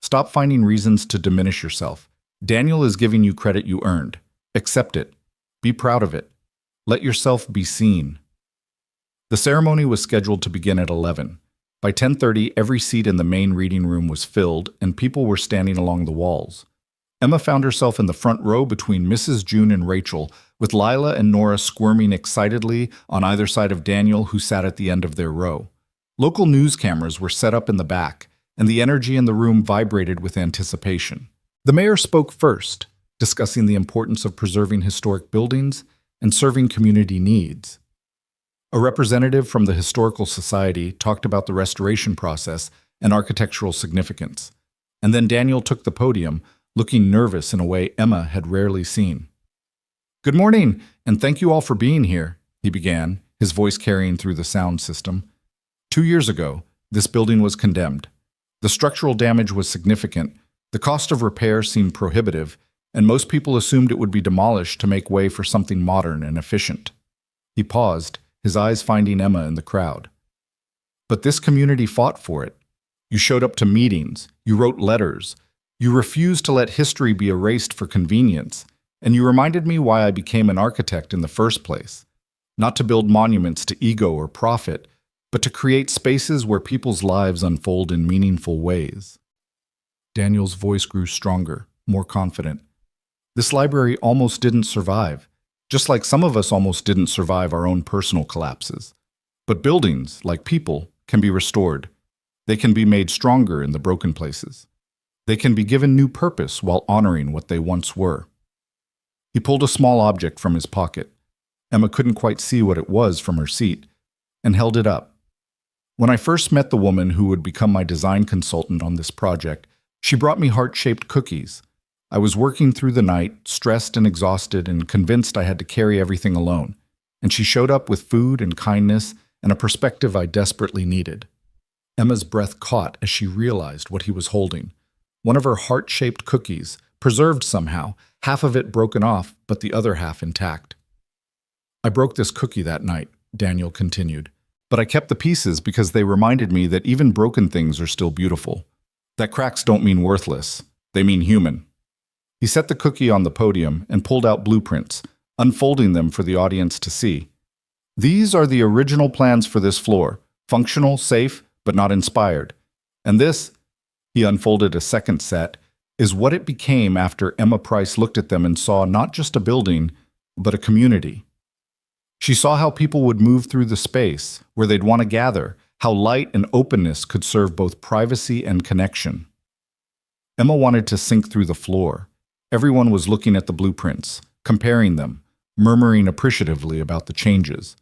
Stop finding reasons to diminish yourself. Daniel is giving you credit you earned. Accept it. Be proud of it. Let yourself be seen. The ceremony was scheduled to begin at 11. By 10:30, every seat in the main reading room was filled, and people were standing along the walls. Emma found herself in the front row between Mrs. June and Rachel, with Lila and Nora squirming excitedly on either side of Daniel, who sat at the end of their row. Local news cameras were set up in the back, and the energy in the room vibrated with anticipation. The mayor spoke first, discussing the importance of preserving historic buildings and serving community needs. A representative from the Historical Society talked about the restoration process and architectural significance. And then Daniel took the podium, looking nervous in a way Emma had rarely seen. "Good morning, and thank you all for being here," he began, his voice carrying through the sound system. 2 years ago, this building was condemned. The structural damage was significant, the cost of repair seemed prohibitive, and most people assumed it would be demolished to make way for something modern and efficient. He paused, his eyes finding Emma in the crowd. "But this community fought for it. You showed up to meetings, you wrote letters, you refused to let history be erased for convenience, and you reminded me why I became an architect in the first place. Not to build monuments to ego or profit, but to create spaces where people's lives unfold in meaningful ways." Daniel's voice grew stronger, more confident. This library almost didn't survive, just like some of us almost didn't survive our own personal collapses. But buildings, like people, can be restored. They can be made stronger in the broken places. They can be given new purpose while honoring what they once were. He pulled a small object from his pocket. Emma couldn't quite see what it was from her seat, and held it up. "When I first met the woman who would become my design consultant on this project, she brought me heart-shaped cookies. I was working through the night, stressed and exhausted, and convinced I had to carry everything alone. And she showed up with food and kindness and a perspective I desperately needed." Emma's breath caught as she realized what he was holding. One of her heart-shaped cookies, preserved somehow, half of it broken off, but the other half intact. "I broke this cookie that night," Daniel continued. "But I kept the pieces because they reminded me that even broken things are still beautiful. That cracks don't mean worthless, they mean human." He set the cookie on the podium and pulled out blueprints, unfolding them for the audience to see. "These are the original plans for this floor, functional, safe, but not inspired. And this," he unfolded a second set, "is what it became after Emma Price looked at them and saw not just a building, but a community. She saw how people would move through the space, where they'd want to gather, how light and openness could serve both privacy and connection." Emma wanted to sink through the floor. Everyone was looking at the blueprints, comparing them, murmuring appreciatively about the changes.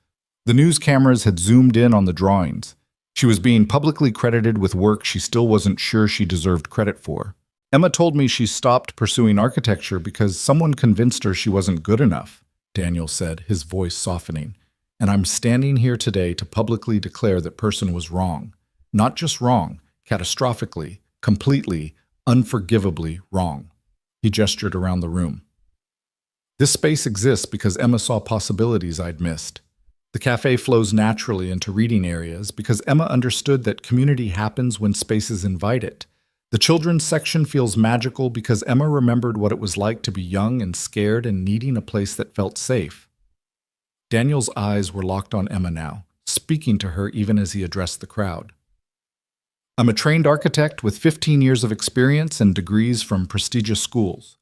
The news cameras had zoomed in on the drawings. She was being publicly credited with work she still wasn't sure she deserved credit for. "Emma told me she stopped pursuing architecture because someone convinced her she wasn't good enough," Daniel said, his voice softening. "And I'm standing here today to publicly declare that person was wrong. Not just wrong, catastrophically, completely, unforgivably wrong." He gestured around the room. "This space exists because Emma saw possibilities I'd missed. The cafe flows naturally into reading areas because Emma understood that community happens when spaces invite it. The children's section feels magical because Emma remembered what it was like to be young and scared and needing a place that felt safe." Daniel's eyes were locked on Emma now, speaking to her even as he addressed the crowd. I'm a trained architect with 15 years of experience and degrees from prestigious schools.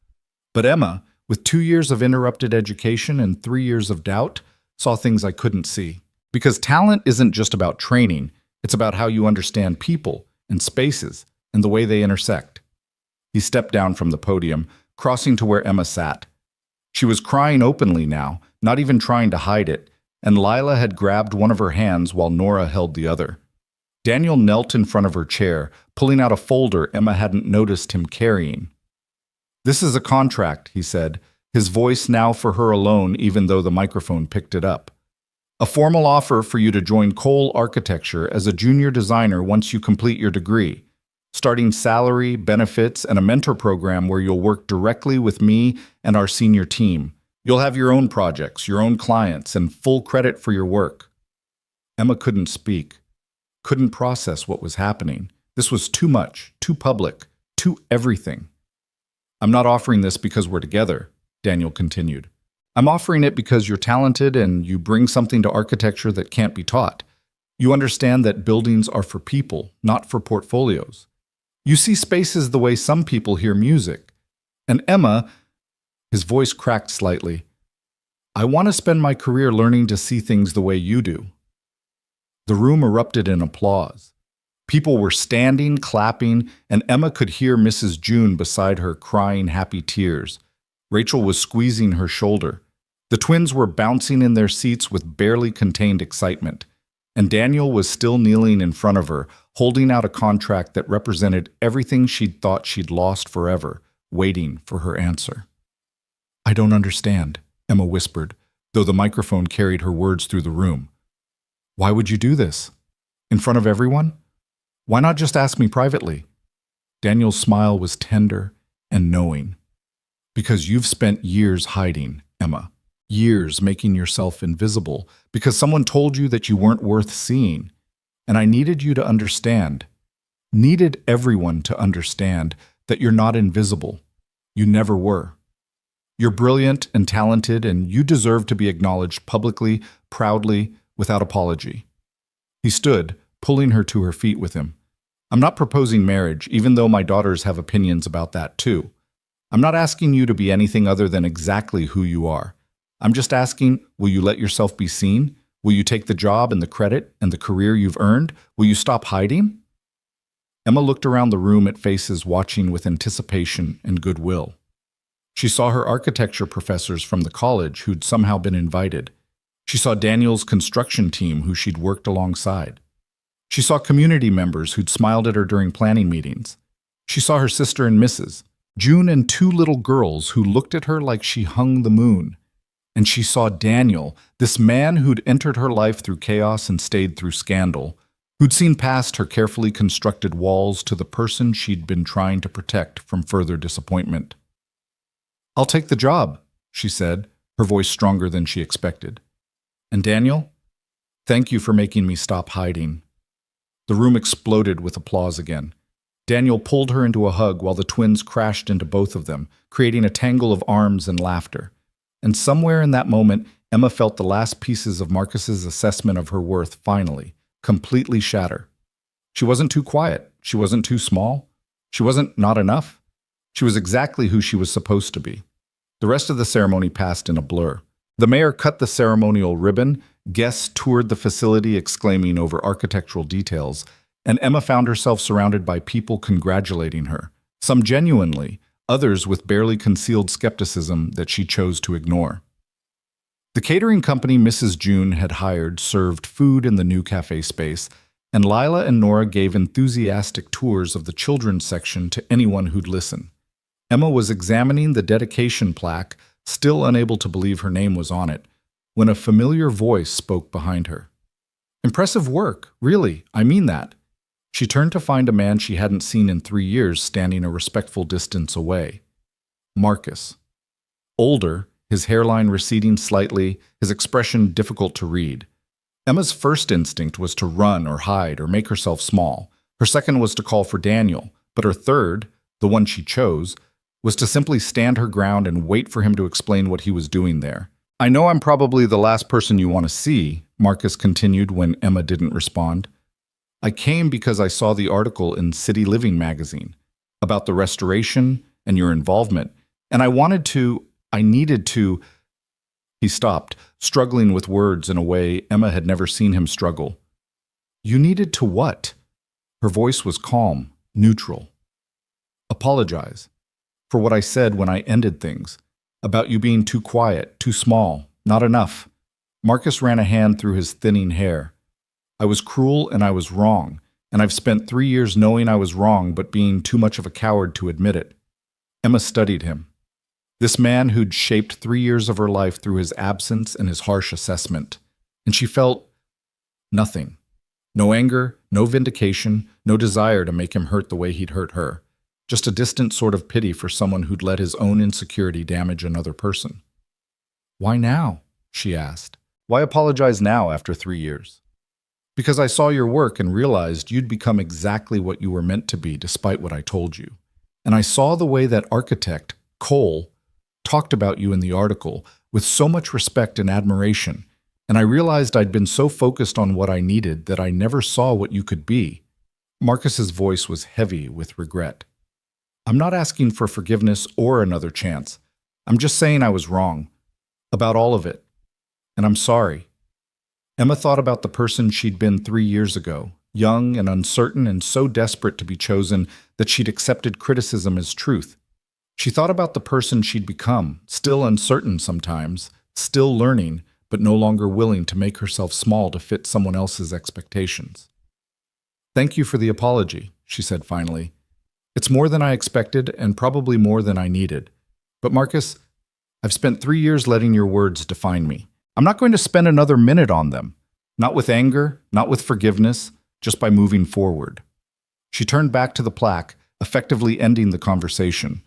But Emma, with 2 years of interrupted education and 3 years of doubt, saw things I couldn't see. Because talent isn't just about training, it's about how you understand people and spaces and the way they intersect. He stepped down from the podium, crossing to where Emma sat. She was crying openly now, not even trying to hide it, and Lila had grabbed one of her hands while Nora held the other. Daniel knelt in front of her chair, pulling out a folder Emma hadn't noticed him carrying. "This is a contract," he said, his voice now for her alone even though the microphone picked it up. "A formal offer for you to join Cole Architecture as a junior designer once you complete your degree. Starting salary, benefits, and a mentor program where you'll work directly with me and our senior team. You'll have your own projects, your own clients, and full credit for your work." Emma couldn't speak, couldn't process what was happening. This was too much, too public, too everything. "I'm not offering this because we're together," Daniel continued. "I'm offering it because you're talented and you bring something to architecture that can't be taught. You understand that buildings are for people, not for portfolios. You see spaces the way some people hear music. And Emma," his voice cracked slightly, "I want to spend my career learning to see things the way you do." The room erupted in applause. People were standing, clapping, and Emma could hear Mrs. June beside her crying happy tears. Rachel was squeezing her shoulder. The twins were bouncing in their seats with barely contained excitement. And Daniel was still kneeling in front of her, holding out a contract that represented everything she'd thought she'd lost forever, waiting for her answer. "I don't understand," Emma whispered, though the microphone carried her words through the room. "Why would you do this? In front of everyone? Why not just ask me privately?" Daniel's smile was tender and knowing. "Because you've spent years hiding, Emma. Years making yourself invisible, because someone told you that you weren't worth seeing. And I needed you to understand, needed everyone to understand that you're not invisible. You never were. You're brilliant and talented, and you deserve to be acknowledged publicly, proudly, without apology." He stood, pulling her to her feet with him. "I'm not proposing marriage, even though my daughters have opinions about that too. I'm not asking you to be anything other than exactly who you are. I'm just asking, will you let yourself be seen? Will you take the job and the credit and the career you've earned? Will you stop hiding?" Emma looked around the room at faces watching with anticipation and goodwill. She saw her architecture professors from the college who'd somehow been invited. She saw Daniel's construction team who she'd worked alongside. She saw community members who'd smiled at her during planning meetings. She saw her sister and Mrs. June and 2 little girls who looked at her like she hung the moon. And she saw Daniel, this man who'd entered her life through chaos and stayed through scandal, who'd seen past her carefully constructed walls to the person she'd been trying to protect from further disappointment. "I'll take the job," she said, her voice stronger than she expected. "And Daniel, thank you for making me stop hiding." The room exploded with applause again. Daniel pulled her into a hug while the twins crashed into both of them, creating a tangle of arms and laughter. And somewhere in that moment, Emma felt the last pieces of Marcus's assessment of her worth finally, completely shatter. She wasn't too quiet. She wasn't too small. She wasn't not enough. She was exactly who she was supposed to be. The rest of the ceremony passed in a blur. The mayor cut the ceremonial ribbon, guests toured the facility exclaiming over architectural details, and Emma found herself surrounded by people congratulating her, some genuinely, others with barely concealed skepticism that she chose to ignore. The catering company Mrs. June had hired served food in the new cafe space, and Lila and Nora gave enthusiastic tours of the children's section to anyone who'd listen. Emma was examining the dedication plaque, still unable to believe her name was on it, when a familiar voice spoke behind her. "Impressive work, really, I mean that." She turned to find a man she hadn't seen in 3 years standing a respectful distance away. Marcus. Older, his hairline receding slightly, his expression difficult to read. Emma's first instinct was to run or hide or make herself small. Her second was to call for Daniel, but her third, the one she chose, was to simply stand her ground and wait for him to explain what he was doing there. "I know I'm probably the last person you want to see," Marcus continued when Emma didn't respond. I came because I saw the article in City Living magazine about the restoration and your involvement, and I needed to. He stopped, struggling with words in a way Emma had never seen him struggle. You needed to what? Her voice was calm, neutral. Apologize for what I said when I ended things, about you being too quiet, too small, not enough. Marcus ran a hand through his thinning hair. I was cruel and I was wrong, and I've spent 3 years knowing I was wrong but being too much of a coward to admit it. Emma studied him. This man who'd shaped 3 years of her life through his absence and his harsh assessment. And she felt nothing. No anger, no vindication, no desire to make him hurt the way he'd hurt her. Just a distant sort of pity for someone who'd let his own insecurity damage another person. Why now? She asked. Why apologize now after 3 years? Because I saw your work and realized you'd become exactly what you were meant to be despite what I told you. And I saw the way that architect, Cole, talked about you in the article with so much respect and admiration, and I realized I'd been so focused on what I needed that I never saw what you could be. Marcus's voice was heavy with regret. I'm not asking for forgiveness or another chance. I'm just saying I was wrong. About all of it. And I'm sorry. Emma thought about the person she'd been 3 years ago, young and uncertain and so desperate to be chosen that she'd accepted criticism as truth. She thought about the person she'd become, still uncertain sometimes, still learning, but no longer willing to make herself small to fit someone else's expectations. Thank you for the apology, she said finally. It's more than I expected and probably more than I needed. But Marcus, I've spent 3 years letting your words define me. I'm not going to spend another minute on them. Not with anger, not with forgiveness, just by moving forward. She turned back to the plaque, effectively ending the conversation.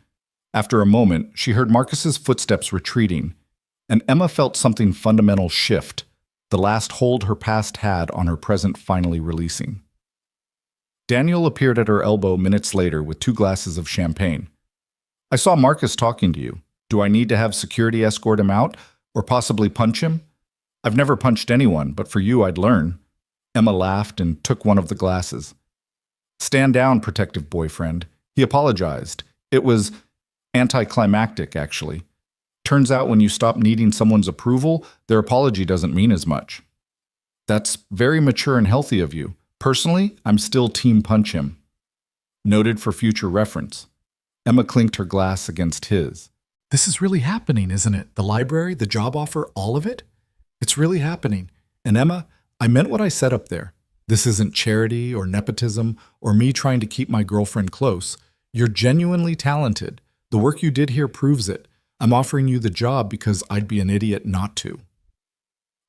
After a moment, she heard Marcus's footsteps retreating, and Emma felt something fundamental shift, the last hold her past had on her present finally releasing. Daniel appeared at her elbow minutes later with 2 glasses of champagne. I saw Marcus talking to you. Do I need to have security escort him out, or possibly punch him? I've never punched anyone, but for you I'd learn. Emma laughed and took one of the glasses. Stand down, protective boyfriend. He apologized. It was anticlimactic, actually. Turns out when you stop needing someone's approval, their apology doesn't mean as much. That's very mature and healthy of you. Personally, I'm still team punch him. Noted for future reference. Emma clinked her glass against his. This is really happening, isn't it? The library, the job offer, all of it? It's really happening. And Emma, I meant what I said up there. This isn't charity or nepotism or me trying to keep my girlfriend close. You're genuinely talented. The work you did here proves it. I'm offering you the job because I'd be an idiot not to.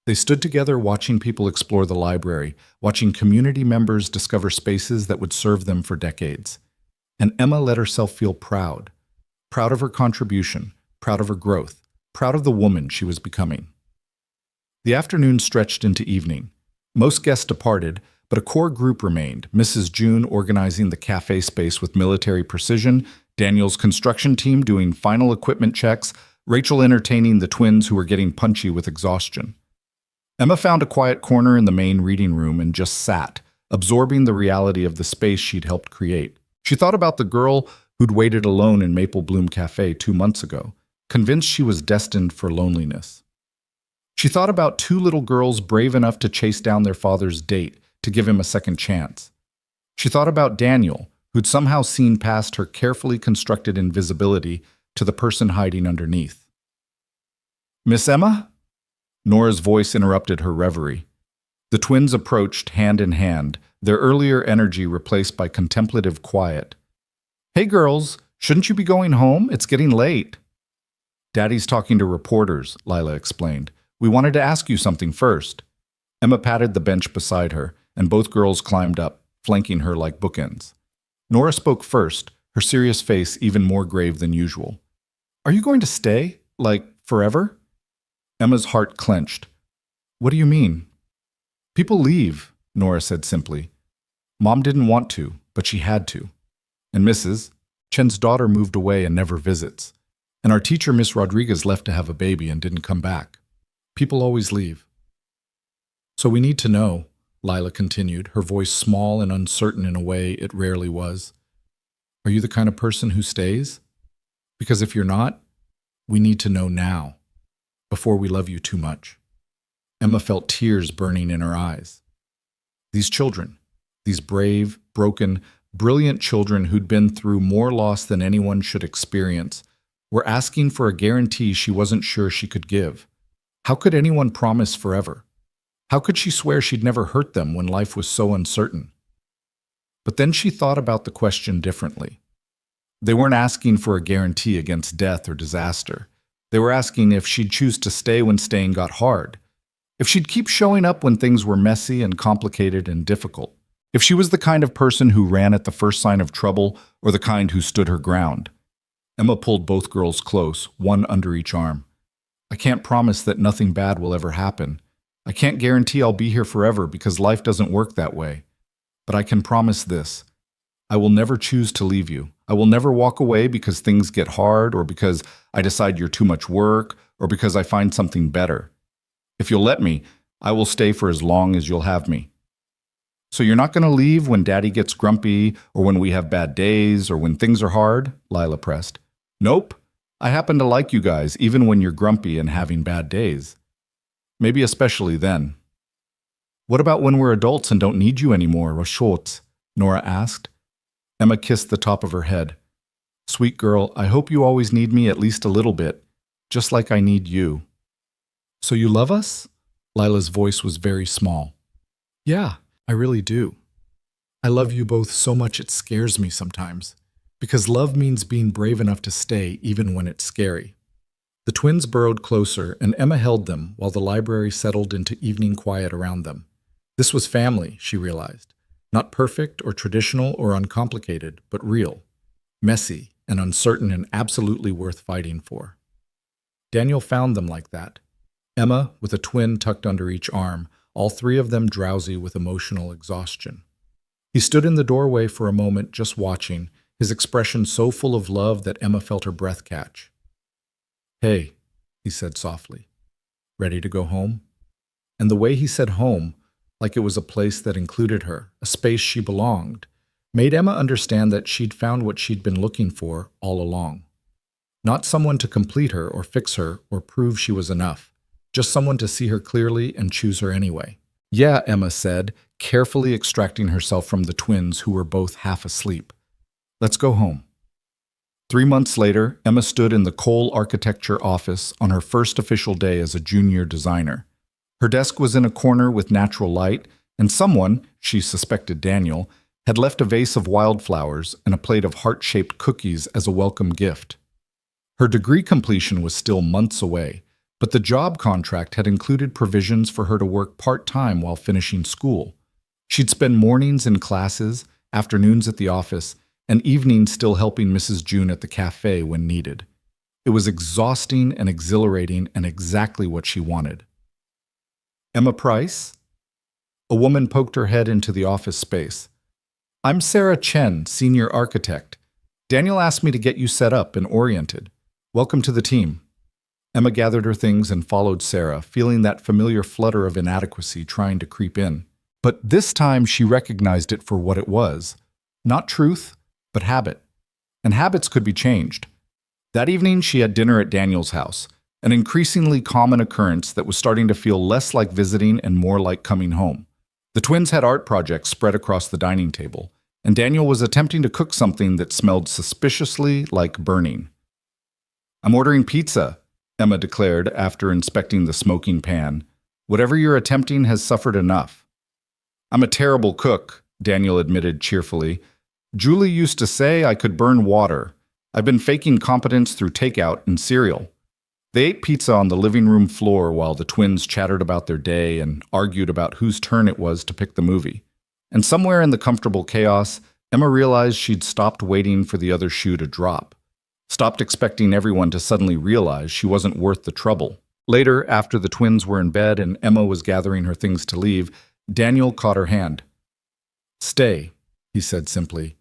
They stood together watching people explore the library, watching community members discover spaces that would serve them for decades. And Emma let herself feel proud. Proud of her contribution, proud of her growth, proud of the woman she was becoming. The afternoon stretched into evening. Most guests departed, but a core group remained, Mrs. June organizing the cafe space with military precision, Daniel's construction team doing final equipment checks, Rachel entertaining the twins who were getting punchy with exhaustion. Emma found a quiet corner in the main reading room and just sat, absorbing the reality of the space she'd helped create. She thought about the girl who'd waited alone in Maple Bloom Cafe 2 months ago, convinced she was destined for loneliness. She thought about 2 little girls brave enough to chase down their father's date to give him a second chance. She thought about Daniel, who'd somehow seen past her carefully constructed invisibility to the person hiding underneath. Miss Emma? Nora's voice interrupted her reverie. The twins approached hand in hand, their earlier energy replaced by contemplative quiet. Hey girls, shouldn't you be going home? It's getting late. Daddy's talking to reporters, Lila explained. We wanted to ask you something first. Emma patted the bench beside her, and both girls climbed up, flanking her like bookends. Nora spoke first, her serious face even more grave than usual. Are you going to stay? Like, forever? Emma's heart clenched. What do you mean? People leave, Nora said simply. Mom didn't want to, but she had to. And Mrs. Chen's daughter moved away and never visits. And our teacher, Miss Rodriguez, left to have a baby and didn't come back. People always leave. So we need to know, Lila continued, her voice small and uncertain in a way it rarely was. Are you the kind of person who stays? Because if you're not, we need to know now, before we love you too much. Emma felt tears burning in her eyes. These children, these brave, broken, brilliant children who'd been through more loss than anyone should experience, were asking for a guarantee she wasn't sure she could give. How could anyone promise forever? How could she swear she'd never hurt them when life was so uncertain? But then she thought about the question differently. They weren't asking for a guarantee against death or disaster. They were asking if she'd choose to stay when staying got hard, if she'd keep showing up when things were messy and complicated and difficult, if she was the kind of person who ran at the first sign of trouble or the kind who stood her ground. Emma pulled both girls close, one under each arm. I can't promise that nothing bad will ever happen. I can't guarantee I'll be here forever because life doesn't work that way. But I can promise this. I will never choose to leave you. I will never walk away because things get hard or because I decide you're too much work or because I find something better. If you'll let me, I will stay for as long as you'll have me. So you're not going to leave when Daddy gets grumpy or when we have bad days or when things are hard? Lila pressed. Nope. I happen to like you guys even when you're grumpy and having bad days. Maybe especially then. What about when we're adults and don't need you anymore, Rashot? Nora asked. Emma kissed the top of her head. Sweet girl, I hope you always need me at least a little bit, just like I need you. So you love us? Lila's voice was very small. Yeah, I really do. I love you both so much it scares me sometimes, because love means being brave enough to stay even when it's scary. The twins burrowed closer, and Emma held them while the library settled into evening quiet around them. This was family, she realized. Not perfect or traditional or uncomplicated, but real, messy and uncertain and absolutely worth fighting for. Daniel found them like that. Emma, with a twin tucked under each arm, all three of them drowsy with emotional exhaustion. He stood in the doorway for a moment just watching, his expression so full of love that Emma felt her breath catch. Hey, he said softly. Ready to go home? And the way he said home, like it was a place that included her, a space she belonged, made Emma understand that she'd found what she'd been looking for all along. Not someone to complete her or fix her or prove she was enough, just someone to see her clearly and choose her anyway. Yeah, Emma said, carefully extracting herself from the twins who were both half asleep. Let's go home. 3 months later, Emma stood in the Cole Architecture office on her first official day as a junior designer. Her desk was in a corner with natural light, and someone, she suspected Daniel, had left a vase of wildflowers and a plate of heart-shaped cookies as a welcome gift. Her degree completion was still months away, but the job contract had included provisions for her to work part-time while finishing school. She'd spend mornings in classes, afternoons at the office, and evenings still helping Mrs. June at the cafe when needed. It was exhausting and exhilarating and exactly what she wanted. Emma Price? A woman poked her head into the office space. I'm Sarah Chen, senior architect. Daniel asked me to get you set up and oriented. Welcome to the team. Emma gathered her things and followed Sarah, feeling that familiar flutter of inadequacy trying to creep in. But this time she recognized it for what it was. Not truth, but habit. And habits could be changed. That evening she had dinner at Daniel's house, an increasingly common occurrence that was starting to feel less like visiting and more like coming home. The twins had art projects spread across the dining table, and Daniel was attempting to cook something that smelled suspiciously like burning. I'm ordering pizza, Emma declared after inspecting the smoking pan. Whatever you're attempting has suffered enough. I'm a terrible cook, Daniel admitted cheerfully. Julie used to say I could burn water. I've been faking competence through takeout and cereal. They ate pizza on the living room floor while the twins chattered about their day and argued about whose turn it was to pick the movie. And somewhere in the comfortable chaos, Emma realized she'd stopped waiting for the other shoe to drop. Stopped expecting everyone to suddenly realize she wasn't worth the trouble. Later, after the twins were in bed and Emma was gathering her things to leave, Daniel caught her hand. Stay, he said simply.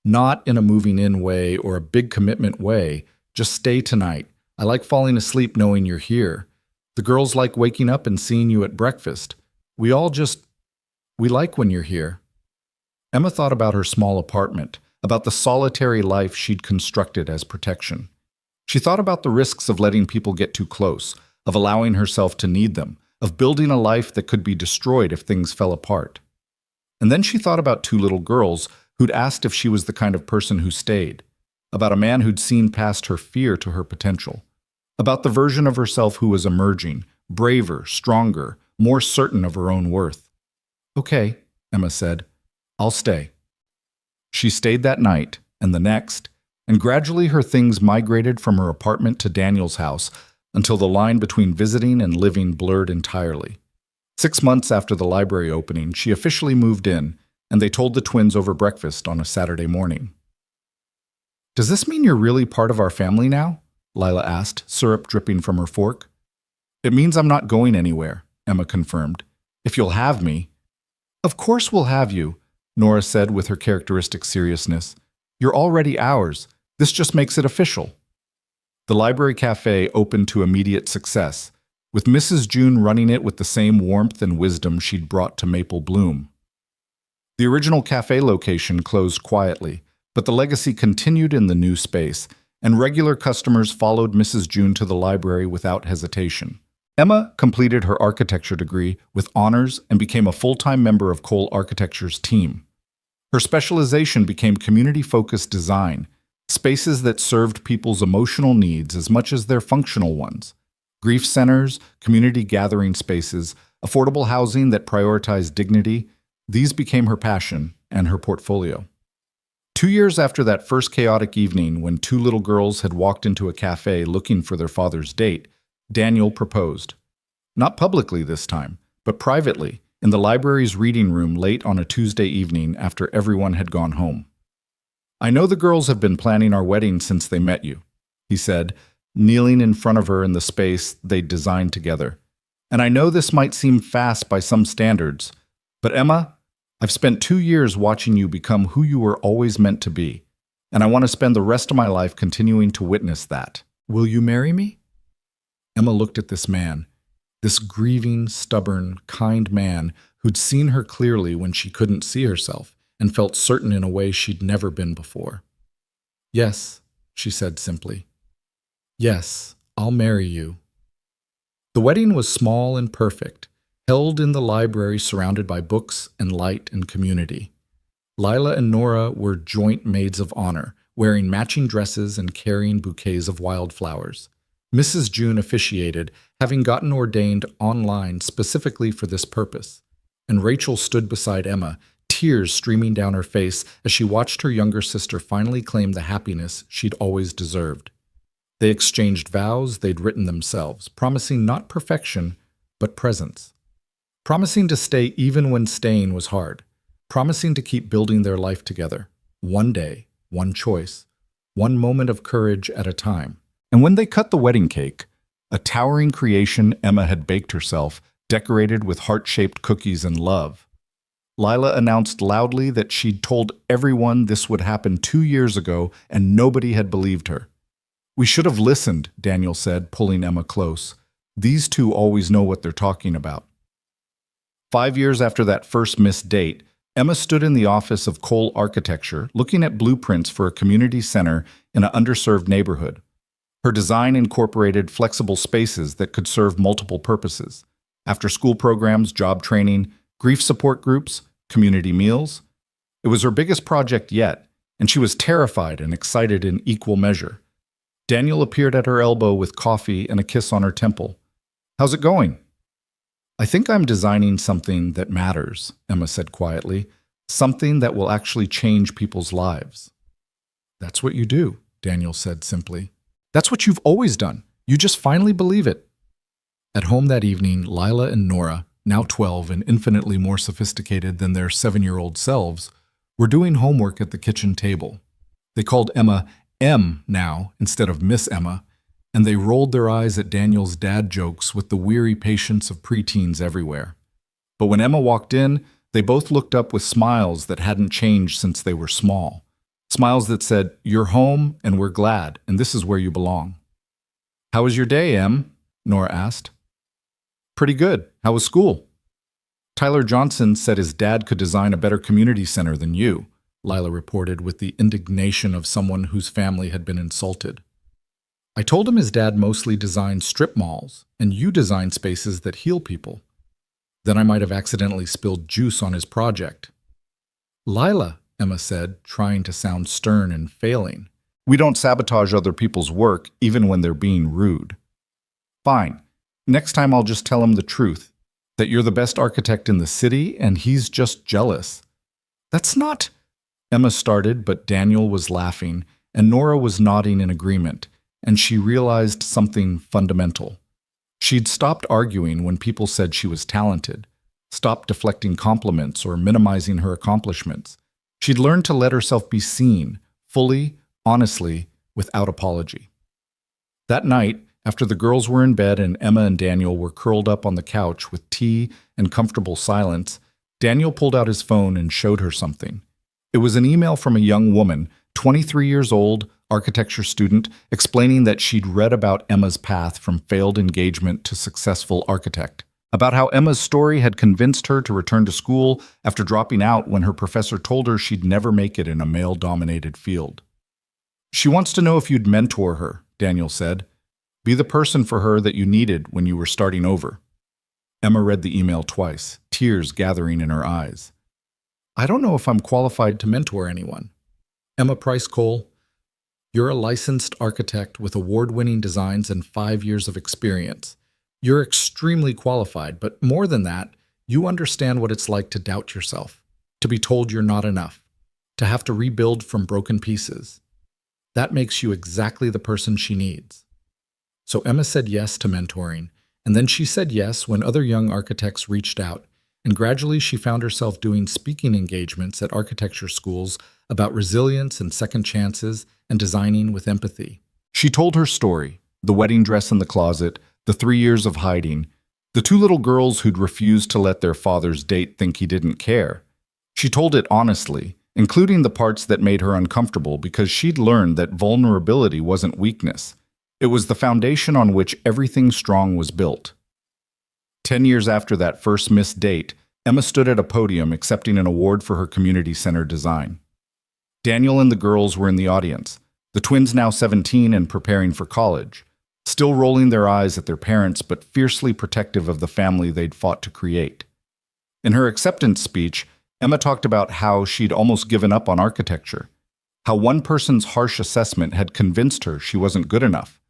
Not in a moving-in way or a big commitment way, just stay tonight. I like falling asleep knowing you're here. The girls like waking up and seeing you at breakfast. We all just... We like when you're here. Emma thought about her small apartment, about the solitary life she'd constructed as protection. She thought about the risks of letting people get too close, of allowing herself to need them, of building a life that could be destroyed if things fell apart. And then she thought about two little girls who'd asked if she was the kind of person who stayed, about a man who'd seen past her fear to her potential, about the version of herself who was emerging, braver, stronger, more certain of her own worth. "Okay," Emma said, "I'll stay." She stayed that night, and the next, and gradually her things migrated from her apartment to Daniel's house until the line between visiting and living blurred entirely. 6 months after the library opening, she officially moved in, and they told the twins over breakfast on a Saturday morning. "Does this mean you're really part of our family now?" Lila asked, syrup dripping from her fork. "It means I'm not going anywhere," Emma confirmed. "If you'll have me." "Of course we'll have you," Nora said with her characteristic seriousness. "You're already ours. This just makes it official." The library cafe opened to immediate success, with Mrs. June running it with the same warmth and wisdom she'd brought to Maple Bloom. The original cafe location closed quietly, but the legacy continued in the new space, and regular customers followed Mrs. June to the library without hesitation. Emma completed her architecture degree with honors and became a full-time member of Cole Architecture's team. Her specialization became community-focused design, spaces that served people's emotional needs as much as their functional ones. Grief centers, community gathering spaces, affordable housing that prioritized dignity, these became her passion and her portfolio. 2 years after that first chaotic evening when two little girls had walked into a cafe looking for their father's date, Daniel proposed. Not publicly this time, but privately, in the library's reading room late on a Tuesday evening after everyone had gone home. "I know the girls have been planning our wedding since they met you," he said, kneeling in front of her in the space they'd designed together. "And I know this might seem fast by some standards, but Emma, I've spent 2 years watching you become who you were always meant to be, and I want to spend the rest of my life continuing to witness that. Will you marry me?" Emma looked at this man, this grieving, stubborn, kind man who'd seen her clearly when she couldn't see herself and felt certain in a way she'd never been before. "Yes," she said simply. "Yes, I'll marry you." The wedding was small and perfect, held in the library surrounded by books and light and community. Lila and Nora were joint maids of honor, wearing matching dresses and carrying bouquets of wildflowers. Mrs. June officiated, having gotten ordained online specifically for this purpose, and Rachel stood beside Emma, tears streaming down her face as she watched her younger sister finally claim the happiness she'd always deserved. They exchanged vows they'd written themselves, promising not perfection, but presence. Promising to stay even when staying was hard. Promising to keep building their life together. One day, one choice, one moment of courage at a time. And when they cut the wedding cake, a towering creation Emma had baked herself, decorated with heart-shaped cookies and love, Lila announced loudly that she'd told everyone this would happen 2 years ago and nobody had believed her. "We should have listened," Daniel said, pulling Emma close. "These two always know what they're talking about." 5 years after that first missed date, Emma stood in the office of Cole Architecture, looking at blueprints for a community center in an underserved neighborhood. Her design incorporated flexible spaces that could serve multiple purposes: after-school programs, job training, grief support groups, community meals. It was her biggest project yet, and she was terrified and excited in equal measure. Daniel appeared at her elbow with coffee and a kiss on her temple. "How's it going?" "I think I'm designing something that matters," Emma said quietly. "Something that will actually change people's lives." "That's what you do," Daniel said simply. "That's what you've always done. You just finally believe it." At home that evening, Lila and Nora, now 12 and infinitely more sophisticated than their 7-year-old selves, were doing homework at the kitchen table. They called Emma M now instead of Miss Emma, and they rolled their eyes at Daniel's dad jokes with the weary patience of preteens everywhere. But when Emma walked in, they both looked up with smiles that hadn't changed since they were small. Smiles that said, "You're home, and we're glad, and this is where you belong." "How was your day, Em?" Nora asked. "Pretty good. How was school?" Tyler Johnson said his dad could design a better community center than you, Lila reported with the indignation of someone whose family had been insulted. I told him his dad mostly designed strip malls, and you design spaces that heal people. Then I might have accidentally spilled juice on his project. Lila, Emma said, trying to sound stern and failing. We don't sabotage other people's work, even when they're being rude. Fine. Next time I'll just tell him the truth, that you're the best architect in the city and he's just jealous. That's not... Emma started, but Daniel was laughing, and Nora was nodding in agreement, and she realized something fundamental. She'd stopped arguing when people said she was talented, stopped deflecting compliments or minimizing her accomplishments. She'd learned to let herself be seen, fully, honestly, without apology. That night, after the girls were in bed and Emma and Daniel were curled up on the couch with tea and comfortable silence, Daniel pulled out his phone and showed her something. It was an email from a young woman, 23 years old, architecture student, explaining that she'd read about Emma's path from failed engagement to successful architect, about how Emma's story had convinced her to return to school after dropping out when her professor told her she'd never make it in a male-dominated field. She wants to know if you'd mentor her, Daniel said. Be the person for her that you needed when you were starting over. Emma read the email twice, tears gathering in her eyes. I don't know if I'm qualified to mentor anyone. Emma Price Cole, you're a licensed architect with award-winning designs and 5 years of experience. You're extremely qualified, but more than that, you understand what it's like to doubt yourself, to be told you're not enough, to have to rebuild from broken pieces. That makes you exactly the person she needs. So Emma said yes to mentoring, and then she said yes when other young architects reached out, and gradually she found herself doing speaking engagements at architecture schools about resilience and second chances and designing with empathy. She told her story, the wedding dress in the closet, the 3 years of hiding, the 2 little girls who'd refused to let their father's date think he didn't care. She told it honestly, including the parts that made her uncomfortable because she'd learned that vulnerability wasn't weakness. It was the foundation on which everything strong was built. 10 years after that first missed date, Emma stood at a podium accepting an award for her community center design. Daniel and the girls were in the audience, the twins now 17 and preparing for college, still rolling their eyes at their parents but fiercely protective of the family they'd fought to create. In her acceptance speech, Emma talked about how she'd almost given up on architecture, how one person's harsh assessment had convinced her she wasn't good enough,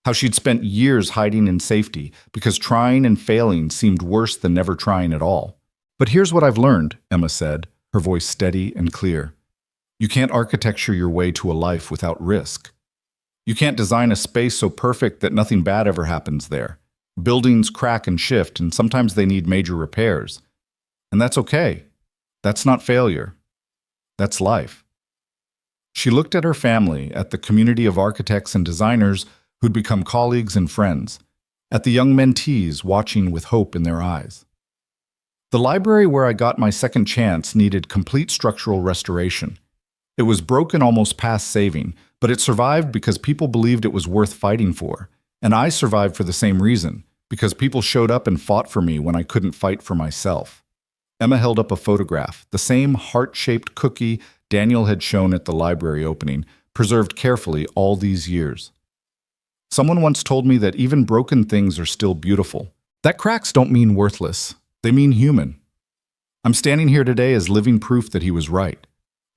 how she'd spent years hiding in safety because trying and failing seemed worse than never trying at all. But here's what I've learned, Emma said, her voice steady and clear. You can't architecture your way to a life without risk. You can't design a space so perfect that nothing bad ever happens there. Buildings crack and shift, and sometimes they need major repairs. And that's okay. That's not failure. That's life. She looked at her family, at the community of architects and designers who'd become colleagues and friends, at the young mentees watching with hope in their eyes. The library where I got my second chance needed complete structural restoration. It was broken almost past saving, but it survived because people believed it was worth fighting for. And I survived for the same reason, because people showed up and fought for me when I couldn't fight for myself. Emma held up a photograph, the same heart-shaped cookie Daniel had shown at the library opening, preserved carefully all these years. Someone once told me that even broken things are still beautiful. That cracks don't mean worthless. They mean human. I'm standing here today as living proof that he was right.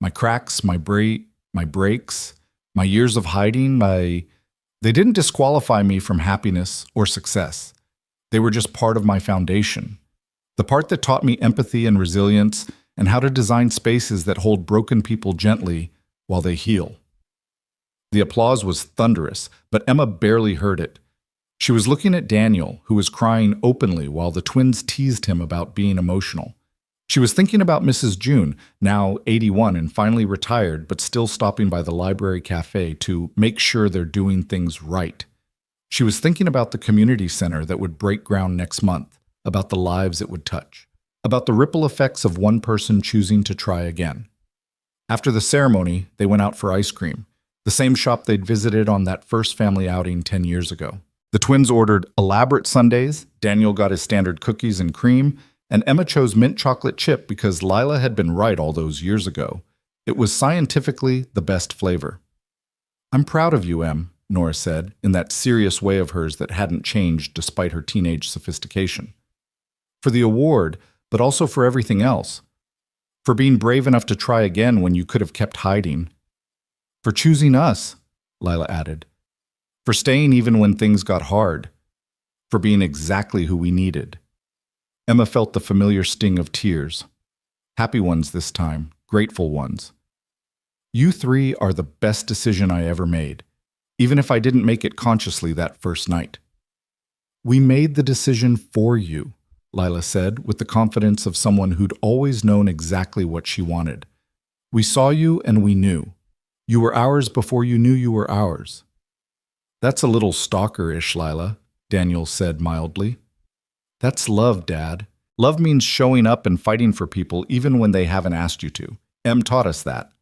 My cracks, my breaks, my years of hiding, they didn't disqualify me from happiness or success. They were just part of my foundation. The part that taught me empathy and resilience and how to design spaces that hold broken people gently while they heal. The applause was thunderous, but Emma barely heard it. She was looking at Daniel, who was crying openly while the twins teased him about being emotional. She was thinking about Mrs. June, now 81 and finally retired, but still stopping by the library cafe to make sure they're doing things right. She was thinking about the community center that would break ground next month, about the lives it would touch, about the ripple effects of one person choosing to try again. After the ceremony, they went out for ice cream, the same shop they'd visited on that first family outing 10 years ago. The twins ordered elaborate sundaes, Daniel got his standard cookies and cream, And Emma chose mint chocolate chip because Lila had been right all those years ago. It was scientifically the best flavor. "I'm proud of you, Em," Nora said, in that serious way of hers that hadn't changed despite her teenage sophistication. "For the award, but also for everything else. For being brave enough to try again when you could have kept hiding. For choosing us," Lila added. "For staying even when things got hard. For being exactly who we needed." Emma felt the familiar sting of tears. Happy ones this time, grateful ones. "You three are the best decision I ever made, even if I didn't make it consciously that first night." "We made the decision for you," Lila said, with the confidence of someone who'd always known exactly what she wanted. "We saw you and we knew. You were ours before you knew you were ours." "That's a little stalker-ish, Lila," Daniel said mildly. "That's love, Dad. Love means showing up and fighting for people even when they haven't asked you to. Em taught us that."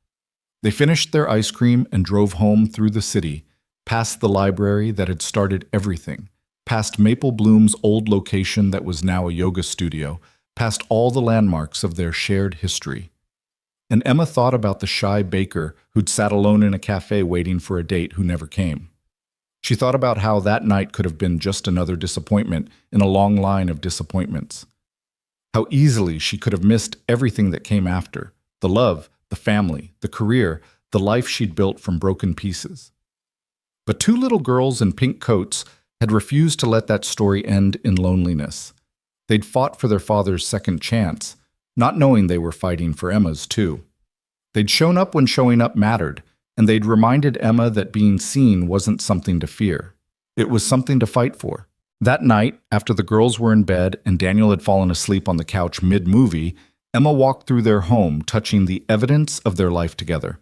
They finished their ice cream and drove home through the city, past the library that had started everything, past Maple Bloom's old location that was now a yoga studio, past all the landmarks of their shared history. And Emma thought about the shy baker who'd sat alone in a cafe waiting for a date who never came. She thought about how that night could have been just another disappointment in a long line of disappointments. How easily she could have missed everything that came after, the love, the family, the career, the life she'd built from broken pieces. But two little girls in pink coats had refused to let that story end in loneliness. They'd fought for their father's second chance, not knowing they were fighting for Emma's too. They'd shown up when showing up mattered, and they'd reminded Emma that being seen wasn't something to fear. It was something to fight for. That night, after the girls were in bed and Daniel had fallen asleep on the couch mid-movie, Emma walked through their home, touching the evidence of their life together.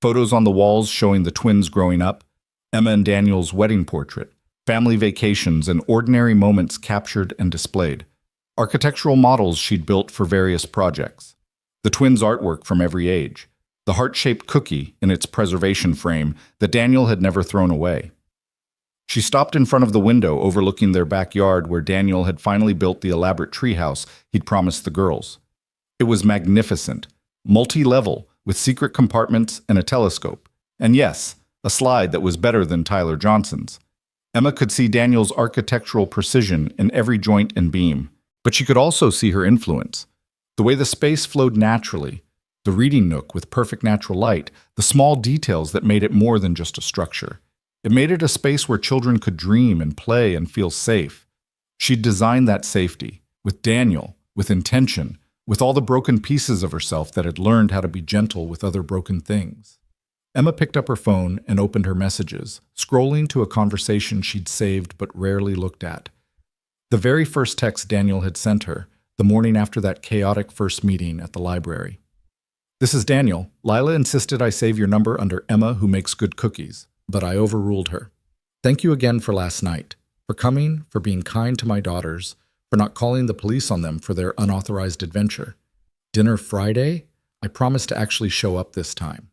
Photos on the walls showing the twins growing up, Emma and Daniel's wedding portrait, family vacations, and ordinary moments captured and displayed. Architectural models she'd built for various projects. The twins' artwork from every age. The heart-shaped cookie in its preservation frame that Daniel had never thrown away. She stopped in front of the window overlooking their backyard where Daniel had finally built the elaborate treehouse he'd promised the girls. It was magnificent, multi-level, with secret compartments and a telescope. And yes, a slide that was better than Tyler Johnson's. Emma could see Daniel's architectural precision in every joint and beam, but she could also see her influence. The way the space flowed naturally, the reading nook with perfect natural light, the small details that made it more than just a structure. It made it a space where children could dream and play and feel safe. She'd designed that safety, with Daniel, with intention, with all the broken pieces of herself that had learned how to be gentle with other broken things. Emma picked up her phone and opened her messages, scrolling to a conversation she'd saved but rarely looked at. The very first text Daniel had sent her, the morning after that chaotic first meeting at the library. "This is Daniel. Lila insisted I save your number under Emma who makes good cookies, but I overruled her. Thank you again for last night, for coming, for being kind to my daughters, for not calling the police on them for their unauthorized adventure. Dinner Friday? I promise to actually show up this time."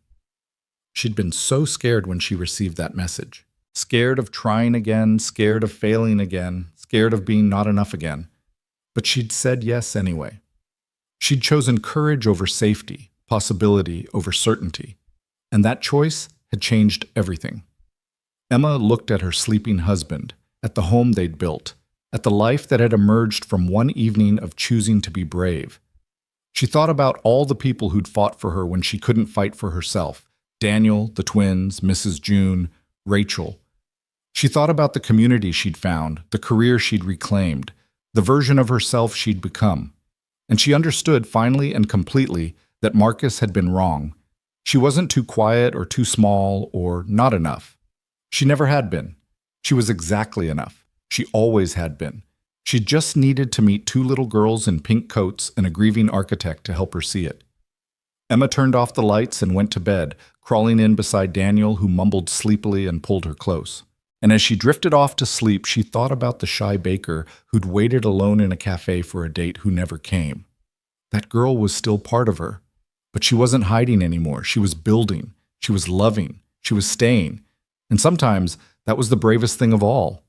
She'd been so scared when she received that message. Scared of trying again, scared of failing again, scared of being not enough again. But she'd said yes anyway. She'd chosen courage over safety, possibility over certainty. And that choice had changed everything. Emma looked at her sleeping husband, at the home they'd built, at the life that had emerged from one evening of choosing to be brave. She thought about all the people who'd fought for her when she couldn't fight for herself. Daniel, the twins, Mrs. June, Rachel. She thought about the community she'd found, the career she'd reclaimed, the version of herself she'd become. And she understood finally and completely that Marcus had been wrong. She wasn't too quiet or too small or not enough. She never had been. She was exactly enough. She always had been. She just needed to meet two little girls in pink coats and a grieving architect to help her see it. Emma turned off the lights and went to bed, crawling in beside Daniel, who mumbled sleepily and pulled her close. And as she drifted off to sleep, she thought about the shy baker who'd waited alone in a cafe for a date who never came. That girl was still part of her, but she wasn't hiding anymore. She was building. She was loving. She was staying. And sometimes that was the bravest thing of all.